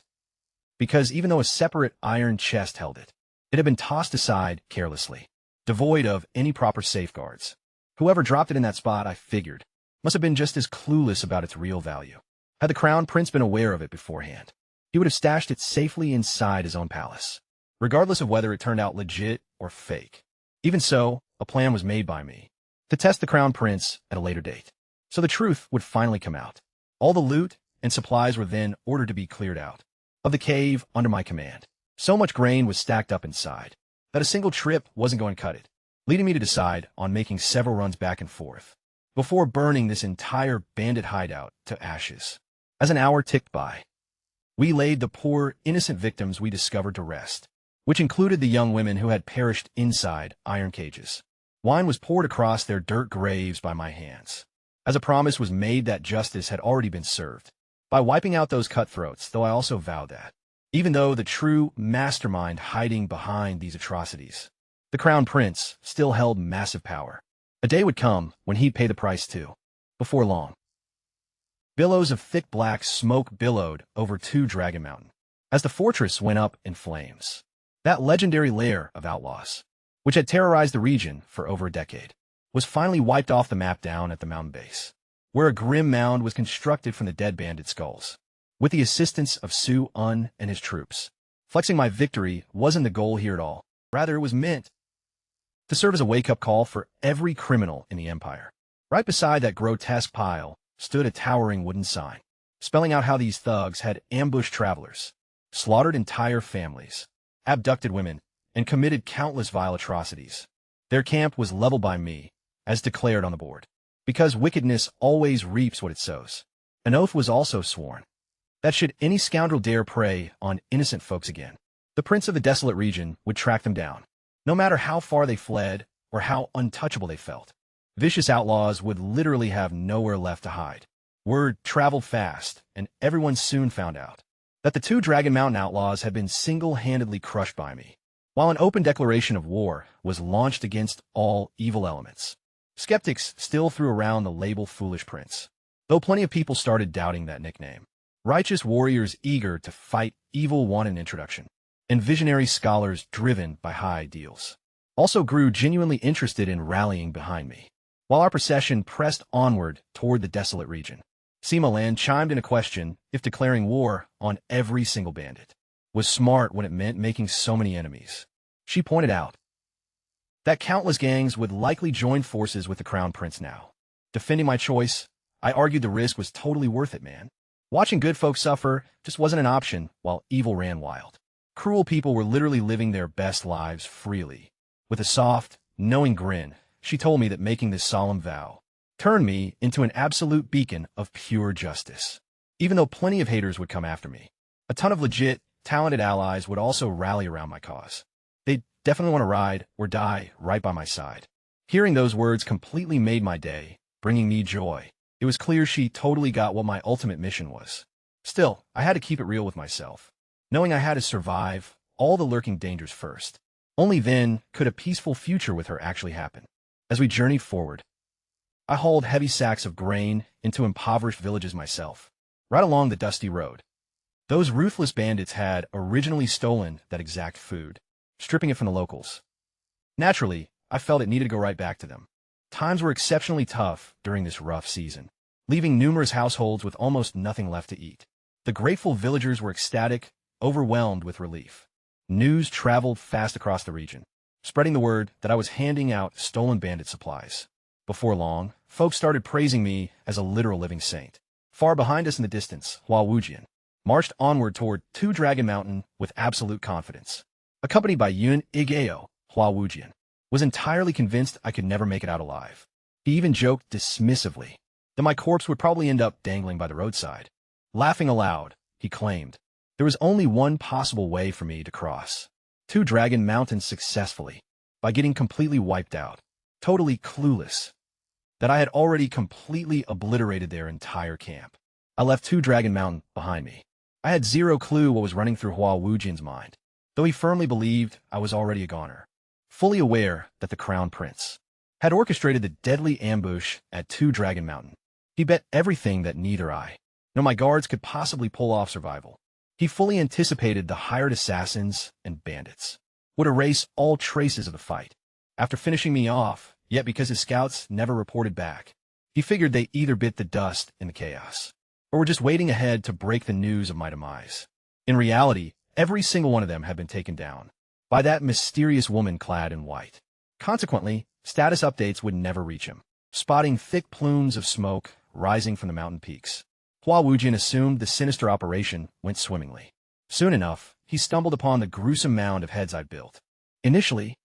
because even though a separate iron chest held it, it had been tossed aside carelessly, devoid of any proper safeguards. Whoever dropped it in that spot, I figured, must have been just as clueless about its real value. Had the Crown Prince been aware of it beforehand, he would have stashed it safely inside his own palace, regardless of whether it turned out legit or fake. Even so, a plan was made by me to test the Crown Prince at a later date, so the truth would finally come out. All the loot and supplies were then ordered to be cleared out of the cave under my command. So much grain was stacked up inside that a single trip wasn't going to cut it, leading me to decide on making several runs back and forth before burning this entire bandit hideout to ashes. As an hour ticked by, we laid the poor, innocent victims we discovered to rest, which included the young women who had perished inside iron cages. Wine was poured across their dirt graves by my hands, as a promise was made that justice had already been served by wiping out those cutthroats, though I also vowed that, even though the true mastermind hiding behind these atrocities, the Crown Prince, still held massive power, a day would come when he'd pay the price too. Before long, billows of thick black smoke billowed over Two Dragon Mountain as the fortress went up in flames. That legendary lair of outlaws, which had terrorized the region for over a decade, was finally wiped off the map down at the mountain base, where a grim mound was constructed from the dead bandit skulls. With the assistance of Su-un and his troops, flexing my victory wasn't the goal here at all. Rather, it was meant to serve as a wake-up call for every criminal in the Empire. Right beside that grotesque pile stood a towering wooden sign, spelling out how these thugs had ambushed travelers, slaughtered entire families, abducted women, and committed countless vile atrocities. Their camp was leveled by me, as declared on the board, because wickedness always reaps what it sows. An oath was also sworn that should any scoundrel dare prey on innocent folks again, the Prince of the Desolate Region would track them down, no matter how far they fled or how untouchable they felt. Vicious outlaws would literally have nowhere left to hide. Word traveled fast, and everyone soon found out that the Two Dragon Mountain outlaws had been single-handedly crushed by me, while an open declaration of war was launched against all evil elements. Skeptics still threw around the label Foolish Prince, though plenty of people started doubting that nickname. Righteous warriors eager to fight evil wanted an introduction, and visionary scholars driven by high ideals also grew genuinely interested in rallying behind me. While our procession pressed onward toward the desolate region, Sima Lan chimed in a question if declaring war on every single bandit was smart when it meant making so many enemies. She pointed out that countless gangs would likely join forces with the Crown Prince now. Defending my choice, I argued the risk was totally worth it, man. Watching good folks suffer just wasn't an option while evil ran wild. Cruel people were literally living their best lives freely. With a soft, knowing grin, she told me that making this solemn vow turned me into an absolute beacon of pure justice. Even though plenty of haters would come after me, a ton of legit, talented allies would also rally around my cause. They'd definitely want to ride or die right by my side. Hearing those words completely made my day, bringing me joy. It was clear she totally got what my ultimate mission was. Still, I had to keep it real with myself, knowing I had to survive all the lurking dangers first. Only then could a peaceful future with her actually happen. As we journeyed forward, I hauled heavy sacks of grain into impoverished villages myself, right along the dusty road. Those ruthless bandits had originally stolen that exact food, stripping it from the locals. Naturally, I felt it needed to go right back to them. Times were exceptionally tough during this rough season, leaving numerous households with almost nothing left to eat. The grateful villagers were ecstatic, overwhelmed with relief. News traveled fast across the region, spreading the word that I was handing out stolen bandit supplies. Before long, folks started praising me as a literal living saint. Far behind us in the distance, Hua Wujian marched onward toward Two Dragon Mountain with absolute confidence. Accompanied by Yun Igeo, Hua Wujian was entirely convinced I could never make it out alive. He even joked dismissively that my corpse would probably end up dangling by the roadside. Laughing aloud, he claimed there was only one possible way for me to cross Two Dragon Mountain successfully, by getting completely wiped out, totally clueless that I had already completely obliterated their entire camp. I left Two Dragon Mountain behind me. I had zero clue what was running through Hua Wujian's mind, though he firmly believed I was already a goner. Fully aware that the Crown Prince had orchestrated the deadly ambush at Two Dragon Mountain, he bet everything that neither I nor my guards could possibly pull off survival. He fully anticipated the hired assassins and bandits would erase all traces of the fight. After finishing me off Yet because his scouts never reported back, he figured they either bit the dust in the chaos, or were just waiting ahead to break the news of my demise. In reality, every single one of them had been taken down by that mysterious woman clad in white. Consequently, status updates would never reach him, spotting thick plumes of smoke rising from the mountain peaks. Hua Wujin assumed the sinister operation went swimmingly. Soon enough, he stumbled upon the gruesome mound of heads I'd built. Initially,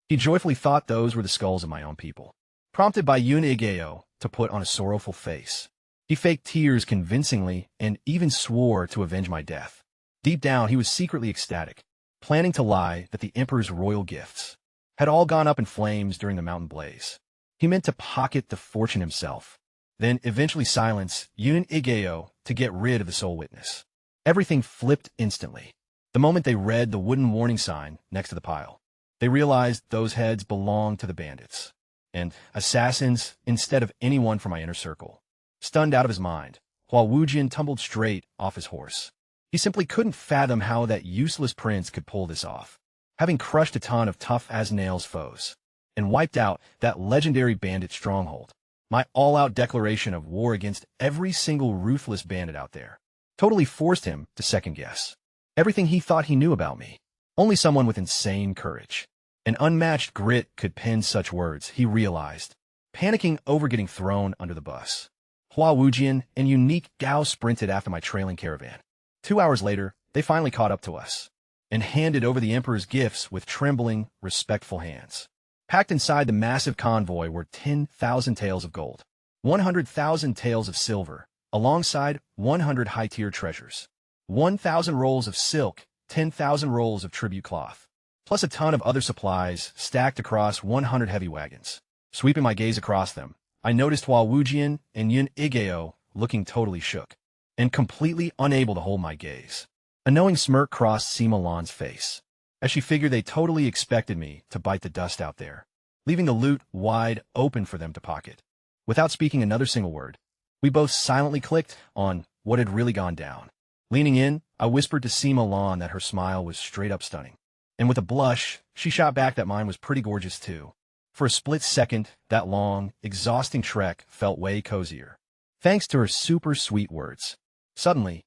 he joyfully thought those were the skulls of my own people. Prompted by Yun Igeo to put on a sorrowful face, he faked tears convincingly and even swore to avenge my death. Deep down, he was secretly ecstatic, planning to lie that the emperor's royal gifts had all gone up in flames during the mountain blaze. He meant to pocket the fortune himself, then eventually silence Yun Igeo to get rid of the sole witness. Everything flipped instantly. The moment they read the wooden warning sign next to the pile, they realized those heads belonged to the bandits and assassins instead of anyone from my inner circle. Stunned out of his mind, Hua Wujin tumbled straight off his horse. He simply couldn't fathom how that useless prince could pull this off, having crushed a ton of tough-as-nails foes and wiped out that legendary bandit stronghold. My all-out declaration of war against every single ruthless bandit out there totally forced him to second-guess everything he thought he knew about me. Only someone with insane courage and unmatched grit could pen such words, he realized, panicking over getting thrown under the bus. Hua Wujin and Unique Gao sprinted after my trailing caravan. 2 hours later, they finally caught up to us and handed over the emperor's gifts with trembling, respectful hands. Packed inside the massive convoy were 10,000 taels of gold, 100,000 taels of silver, alongside 100 high-tier treasures, 1,000 rolls of silk, 10,000 rolls of tribute cloth, plus a ton of other supplies stacked across 100 heavy wagons. Sweeping my gaze across them, I noticed Hua Wujin and Yun Igeo looking totally shook and completely unable to hold my gaze. A knowing smirk crossed Sima Lan's face as she figured they totally expected me to bite the dust out there, leaving the loot wide open for them to pocket. Without speaking another single word, we both silently clicked on what had really gone down. Leaning in, I whispered to Sima Lan that her smile was straight-up stunning, and with a blush, she shot back that mine was pretty gorgeous too. For a split second, that long, exhausting trek felt way cozier, thanks to her super sweet words. Suddenly,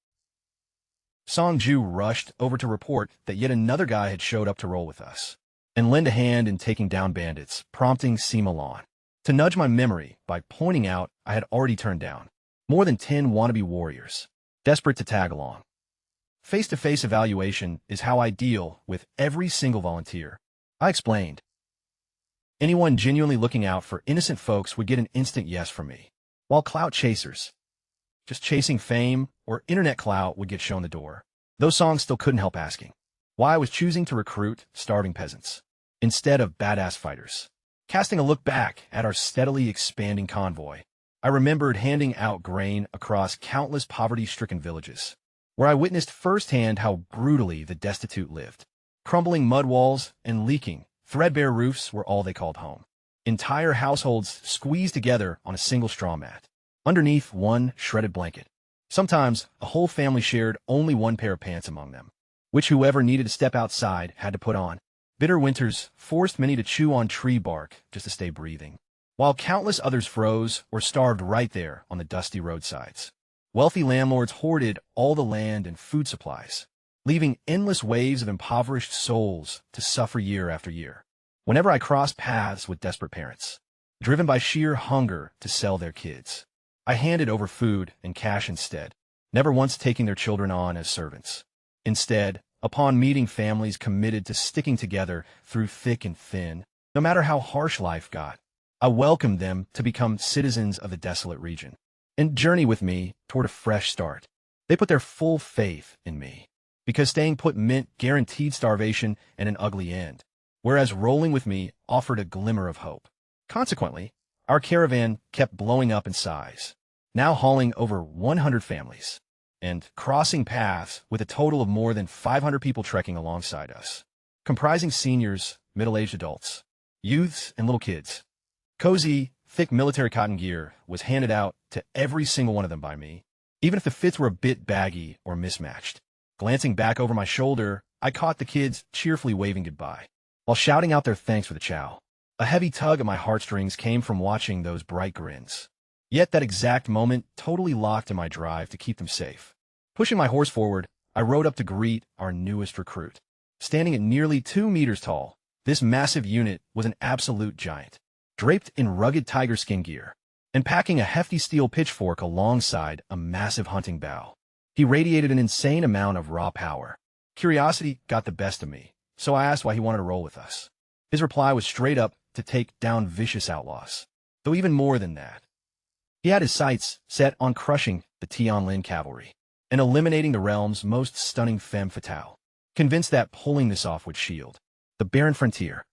Songju rushed over to report that yet another guy had showed up to roll with us and lend a hand in taking down bandits, prompting Sima Lan to nudge my memory by pointing out I had already turned down more than 10 wannabe warriors, desperate to tag along. Face-to-face evaluation is how I deal with every single volunteer, I explained. Anyone genuinely looking out for innocent folks would get an instant yes from me, while clout chasers, just chasing fame or internet clout, would get shown the door. Those songs still couldn't help asking why I was choosing to recruit starving peasants instead of badass fighters. Casting a look back at our steadily expanding convoy, I remembered handing out grain across countless poverty-stricken villages, where I witnessed firsthand how brutally the destitute lived. Crumbling mud walls and leaking, threadbare roofs were all they called home. Entire households squeezed together on a single straw mat, underneath one shredded blanket. Sometimes, a whole family shared only one pair of pants among them, which whoever needed to step outside had to put on. Bitter winters forced many to chew on tree bark just to stay breathing, while countless others froze or starved right there on the dusty roadsides. Wealthy landlords hoarded all the land and food supplies, leaving endless waves of impoverished souls to suffer year after year. Whenever I crossed paths with desperate parents, driven by sheer hunger to sell their kids, I handed over food and cash instead, never once taking their children on as servants. Instead, upon meeting families committed to sticking together through thick and thin, no matter how harsh life got, I welcomed them to become citizens of the desolate region and journey with me toward a fresh start. They put their full faith in me, because staying put meant guaranteed starvation and an ugly end, whereas rolling with me offered a glimmer of hope. Consequently, our caravan kept blowing up in size, now hauling over 100 families, and crossing paths with a total of more than 500 people trekking alongside us, comprising seniors, middle-aged adults, youths, and little kids. Cozy, thick military cotton gear was handed out to every single one of them by me, even if the fits were a bit baggy or mismatched. Glancing back over my shoulder, I caught the kids cheerfully waving goodbye, while shouting out their thanks for the chow. A heavy tug at my heartstrings came from watching those bright grins. Yet that exact moment totally locked in my drive to keep them safe. Pushing my horse forward, I rode up to greet our newest recruit. Standing at nearly 2 meters tall, this massive unit was an absolute giant, draped in rugged tiger skin gear, and packing a hefty steel pitchfork alongside a massive hunting bow. He radiated an insane amount of raw power. Curiosity got the best of me, so I asked why he wanted to roll with us. His reply was straight up to take down vicious outlaws, though even more than that. He had his sights set on crushing the Tianlin cavalry and eliminating the realm's most stunning femme fatale, convinced that pulling this off would shield the barren frontier.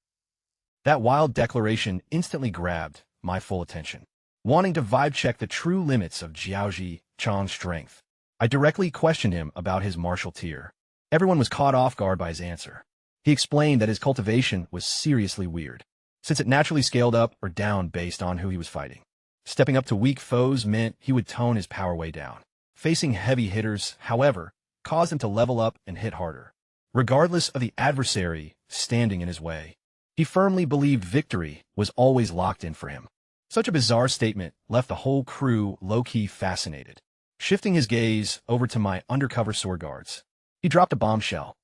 That wild declaration instantly grabbed my full attention. Wanting to vibe-check the true limits of Jiaoji Chang's strength, I directly questioned him about his martial tier. Everyone was caught off guard by his answer. He explained that his cultivation was seriously weird, since it naturally scaled up or down based on who he was fighting. Stepping up to weak foes meant he would tone his power way down. Facing heavy hitters, however, caused him to level up and hit harder, regardless of the adversary standing in his way. He firmly believed victory was always locked in for him. Such a bizarre statement left the whole crew low-key fascinated. Shifting his gaze over to my undercover sword guards, he dropped a bombshell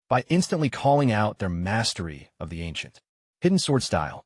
by instantly calling out their mastery of the ancient, hidden sword style.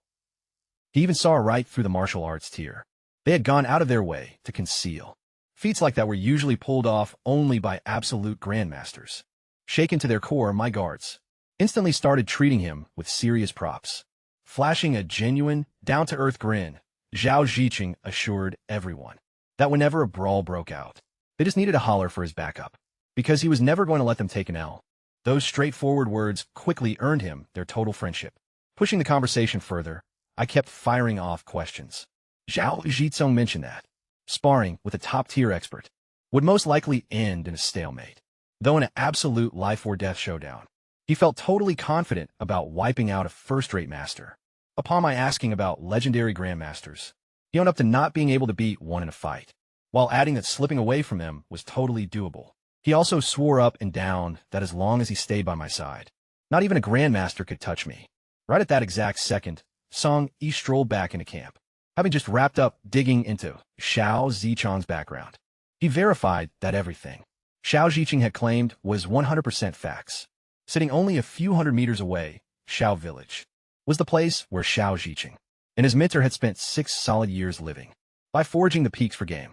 He even saw right through the martial arts tier. They had gone out of their way to conceal. Feats like that were usually pulled off only by absolute grandmasters. Shaken to their core, my guards instantly started treating him with serious props. Flashing a genuine, down-to-earth grin, Zhao Ziqing assured everyone that whenever a brawl broke out, they just needed to holler for his backup, because he was never going to let them take an L. Those straightforward words quickly earned him their total friendship. Pushing the conversation further, I kept firing off questions. Zhao Ziqing mentioned that sparring with a top-tier expert would most likely end in a stalemate, though in an absolute life-or-death showdown. He felt totally confident about wiping out a first-rate master. Upon my asking about legendary grandmasters, he owned up to not being able to beat one in a fight, while adding that slipping away from them was totally doable. He also swore up and down that as long as he stayed by my side, not even a grandmaster could touch me. Right at that exact second, Song Yi strolled back into camp, having just wrapped up digging into Zhao Zichang's background. He verified that everything Zhao Ziqing had claimed was 100% facts. Sitting only a few hundred meters away, Shao Village was the place where Zhao Ziqing and his mentor had spent 6 solid years living, by foraging the peaks for game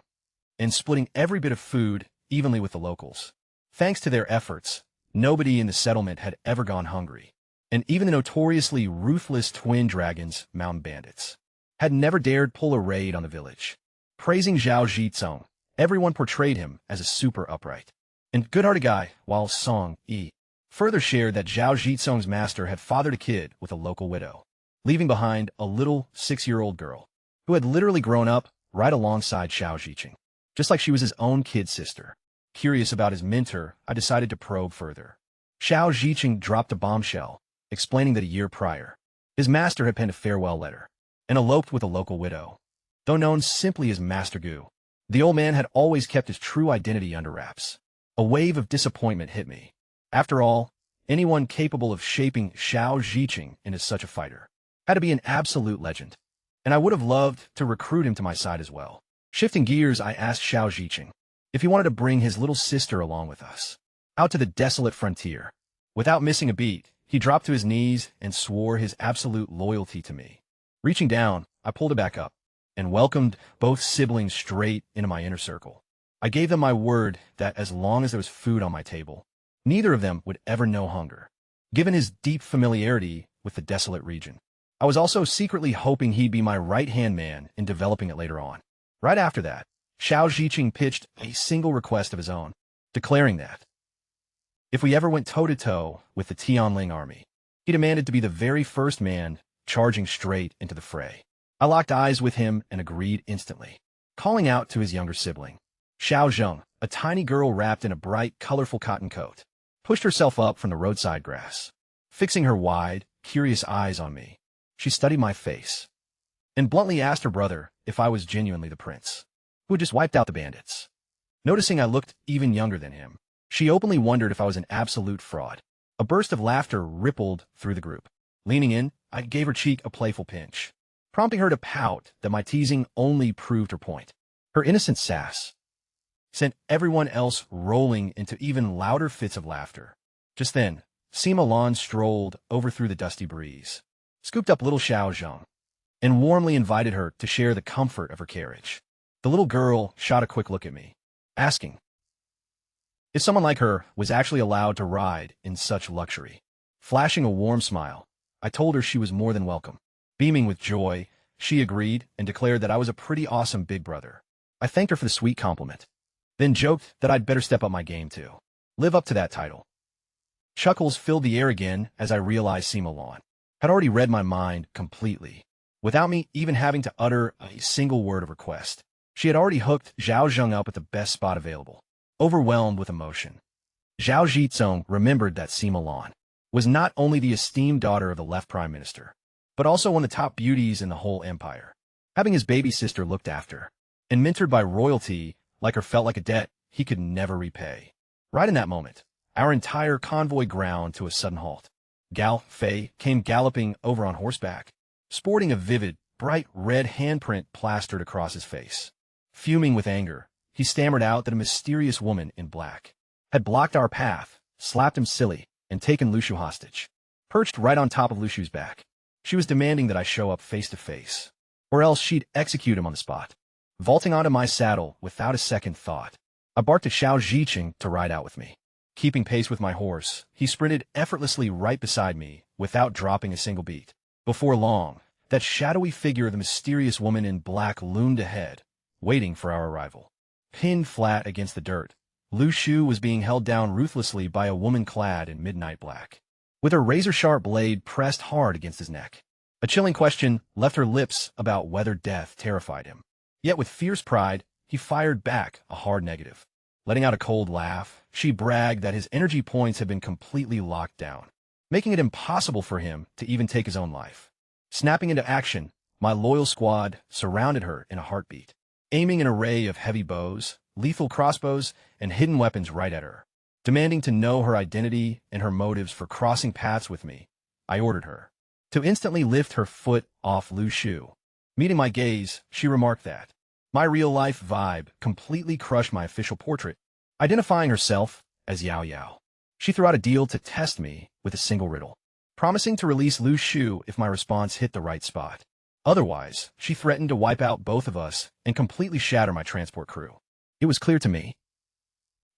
and splitting every bit of food evenly with the locals. Thanks to their efforts, nobody in the settlement had ever gone hungry, and even the notoriously ruthless twin dragons, mountain bandits, had never dared pull a raid on the village. Praising Zhao Ziqing, everyone portrayed him as a super upright and good-hearted guy, while Song Yi further shared that Zhao Ziqing's master had fathered a kid with a local widow, leaving behind a little 6-year-old girl who had literally grown up right alongside Zhao Ziqing, just like she was his own kid sister. Curious about his mentor, I decided to probe further. Zhao Ziqing dropped a bombshell, explaining that a year prior, his master had penned a farewell letter and eloped with a local widow. Though known simply as Master Gu, the old man had always kept his true identity under wraps. A wave of disappointment hit me. After all, anyone capable of shaping Zhao Ziqing into such a fighter had to be an absolute legend, and I would have loved to recruit him to my side as well. Shifting gears, I asked Zhao Ziqing if he wanted to bring his little sister along with us, out to the desolate frontier. Without missing a beat, he dropped to his knees and swore his absolute loyalty to me. Reaching down, I pulled it back up and welcomed both siblings straight into my inner circle. I gave them my word that as long as there was food on my table, neither of them would ever know hunger. Given his deep familiarity with the desolate region, I was also secretly hoping he'd be my right-hand man in developing it later on. Right after that, Zhao Ziqing pitched a single request of his own, declaring that if we ever went toe-to-toe with the Tianling army, he demanded to be the very first man charging straight into the fray. I locked eyes with him and agreed instantly, calling out to his younger sibling. Xiao Zheng, a tiny girl wrapped in a bright, colorful cotton coat, pushed herself up from the roadside grass. Fixing her wide, curious eyes on me, she studied my face and bluntly asked her brother if I was genuinely the prince who had just wiped out the bandits. Noticing I looked even younger than him, she openly wondered if I was an absolute fraud. A burst of laughter rippled through the group. Leaning in, I gave her cheek a playful pinch, prompting her to pout that my teasing only proved her point. Her innocent sass sent everyone else rolling into even louder fits of laughter. Just then, Sima Lan strolled over through the dusty breeze, scooped up little Xiao Zheng, and warmly invited her to share the comfort of her carriage. The little girl shot a quick look at me, asking if someone like her was actually allowed to ride in such luxury. Flashing a warm smile, I told her she was more than welcome. Beaming with joy, she agreed and declared that I was a pretty awesome big brother. I thanked her for the sweet compliment, then joked that I'd better step up my game too. Live up to that title. Chuckles filled the air again as I realized Sima Lan had already read my mind completely. Without me even having to utter a single word of request, she had already hooked Zhao Zheng up at the best spot available. Overwhelmed with emotion, Zhao Zhizong remembered that Sima Lan was not only the esteemed daughter of the left prime minister, but also one of the top beauties in the whole empire. Having his baby sister looked after and mentored by royalty like her felt like a debt he could never repay. Right in that moment, our entire convoy ground to a sudden halt. Gao Fei came galloping over on horseback, sporting a vivid, bright red handprint plastered across his face. Fuming with anger, he stammered out that a mysterious woman in black had blocked our path, slapped him silly, and taken Lu Shu hostage. Perched right on top of Lu Shu's back, she was demanding that I show up face to face, or else she'd execute him on the spot. Vaulting onto my saddle without a second thought, I barked at Xiao Zhiqing to ride out with me. Keeping pace with my horse, he sprinted effortlessly right beside me without dropping a single beat. Before long, that shadowy figure of the mysterious woman in black loomed ahead, waiting for our arrival. Pinned flat against the dirt, Lu Shu was being held down ruthlessly by a woman clad in midnight black, with her razor-sharp blade pressed hard against his neck. A chilling question left her lips about whether death terrified him. Yet with fierce pride, he fired back a hard negative. Letting out a cold laugh, she bragged that his energy points had been completely locked down, making it impossible for him to even take his own life. Snapping into action, my loyal squad surrounded her in a heartbeat, aiming an array of heavy bows, lethal crossbows, and hidden weapons right at her. Demanding to know her identity and her motives for crossing paths with me, I ordered her to instantly lift her foot off Lu Shu. Meeting my gaze, she remarked that my real-life vibe completely crushed my official portrait, identifying herself as Yao Yao. She threw out a deal to test me with a single riddle, promising to release Lu Shu if my response hit the right spot. Otherwise, she threatened to wipe out both of us and completely shatter my transport crew. It was clear to me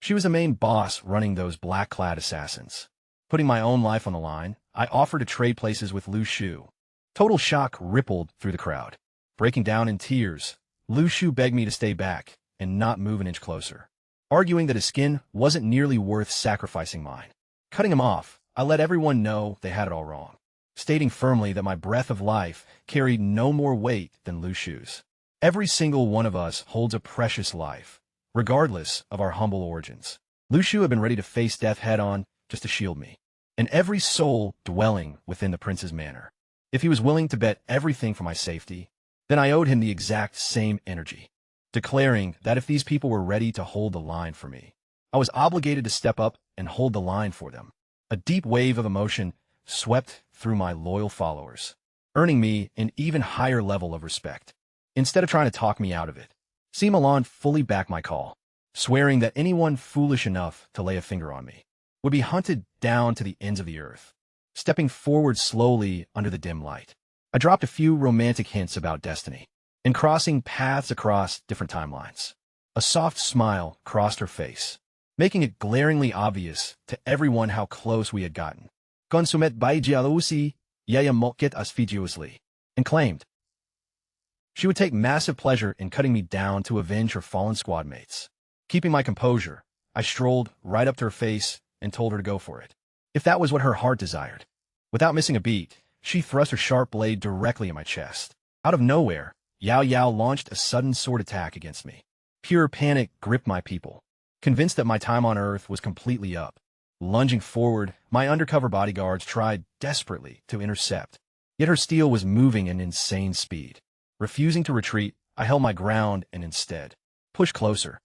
she was the main boss running those black-clad assassins. Putting my own life on the line, I offered to trade places with Lu Shu. Total shock rippled through the crowd. Breaking down in tears, Lu Shu begged me to stay back and not move an inch closer, arguing that his skin wasn't nearly worth sacrificing mine. Cutting him off, I let everyone know they had it all wrong, stating firmly that my breath of life carried no more weight than Lu Shu's. Every single one of us holds a precious life, regardless of our humble origins. Lu Shu had been ready to face death head-on just to shield me, and every soul dwelling within the prince's manor. If he was willing to bet everything for my safety, then I owed him the exact same energy, declaring that if these people were ready to hold the line for me, I was obligated to step up and hold the line for them. A deep wave of emotion swept through my loyal followers, earning me an even higher level of respect. Instead of trying to talk me out of it, Sima Lan fully backed my call, swearing that anyone foolish enough to lay a finger on me would be hunted down to the ends of the earth. Stepping forward slowly under the dim light, I dropped a few romantic hints about destiny and crossing paths across different timelines. A soft smile crossed her face, making it glaringly obvious to everyone how close we had gotten. Consumet by jealousy, yaya moket aspidiously, and claimed she would take massive pleasure in cutting me down to avenge her fallen squad mates. Keeping my composure, I strolled right up to her face and told her to go for it, if that was what her heart desired. Without missing a beat, she thrust her sharp blade directly in my chest. Out of nowhere, Yao Yao launched a sudden sword attack against me. Pure panic gripped my people, convinced that my time on Earth was completely up. Lunging forward, my undercover bodyguards tried desperately to intercept, yet her steel was moving at an insane speed. Refusing to retreat, I held my ground and instead pushed closer,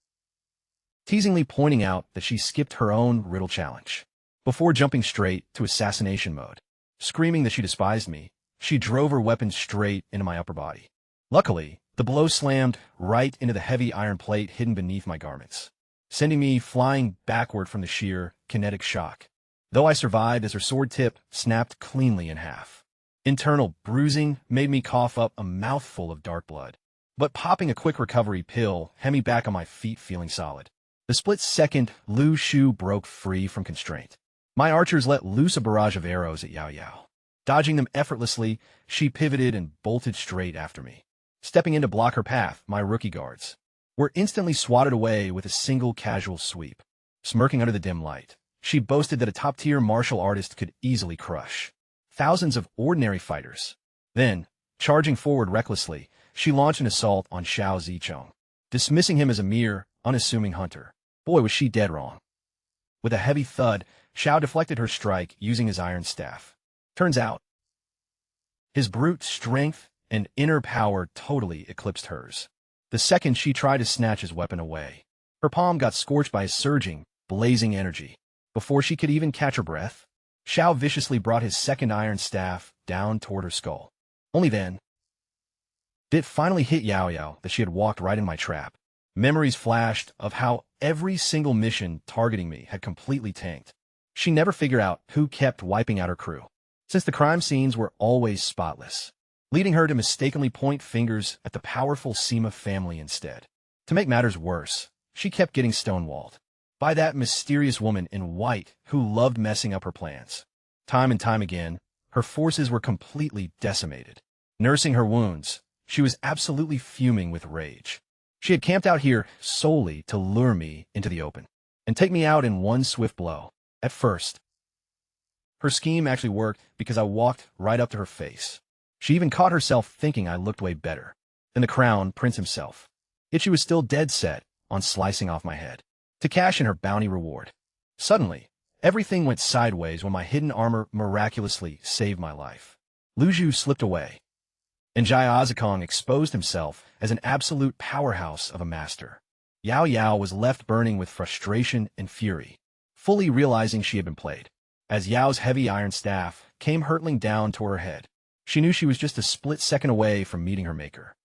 teasingly pointing out that she skipped her own riddle challenge before jumping straight to assassination mode. Screaming that she despised me, she drove her weapon straight into my upper body. Luckily, the blow slammed right into the heavy iron plate hidden beneath my garments, sending me flying backward from the sheer kinetic shock. Though I survived as her sword tip snapped cleanly in half. Internal bruising made me cough up a mouthful of dark blood. But popping a quick recovery pill had me back on my feet feeling solid. The split second, Lu's shoe broke free from constraint. My archers let loose a barrage of arrows at Yahello. Dodging them effortlessly, she pivoted and bolted straight after me. Stepping in to block her path, my rookie guards were instantly swatted away with a single casual sweep. Smirking under the dim light, she boasted that a top-tier martial artist could easily crush thousands of ordinary fighters. Then, charging forward recklessly, she launched an assault on Xiao Zicheng, dismissing him as a mere, unassuming hunter. Boy, was she dead wrong. With a heavy thud, Xiao deflected her strike using his iron staff. Turns out, his brute strength and inner power totally eclipsed hers. The second she tried to snatch his weapon away, her palm got scorched by his surging, blazing energy. Before she could even catch her breath, Xiao viciously brought his second iron staff down toward her skull. Only then did it finally hit Yahello that she had walked right in my trap. Memories flashed of how every single mission targeting me had completely tanked. She never figured out who kept wiping out her crew, since the crime scenes were always spotless, leading her to mistakenly point fingers at the powerful Sima family instead. To make matters worse, she kept getting stonewalled by that mysterious woman in white who loved messing up her plans. Time and time again, her forces were completely decimated. Nursing her wounds, she was absolutely fuming with rage. She had camped out here solely to lure me into the open and take me out in one swift blow. At first, her scheme actually worked because I walked right up to her face. She even caught herself thinking I looked way better than the crown prince himself. Yet she was still dead set on slicing off my head to cash in her bounty reward. Suddenly, everything went sideways when my hidden armor miraculously saved my life. Lu Zhu slipped away, and Jia Azikong exposed himself as an absolute powerhouse of a master. Yahello was left burning with frustration and fury, fully realizing she had been played. As Yao's heavy iron staff came hurtling down toward her head, she knew she was just a split second away from meeting her maker.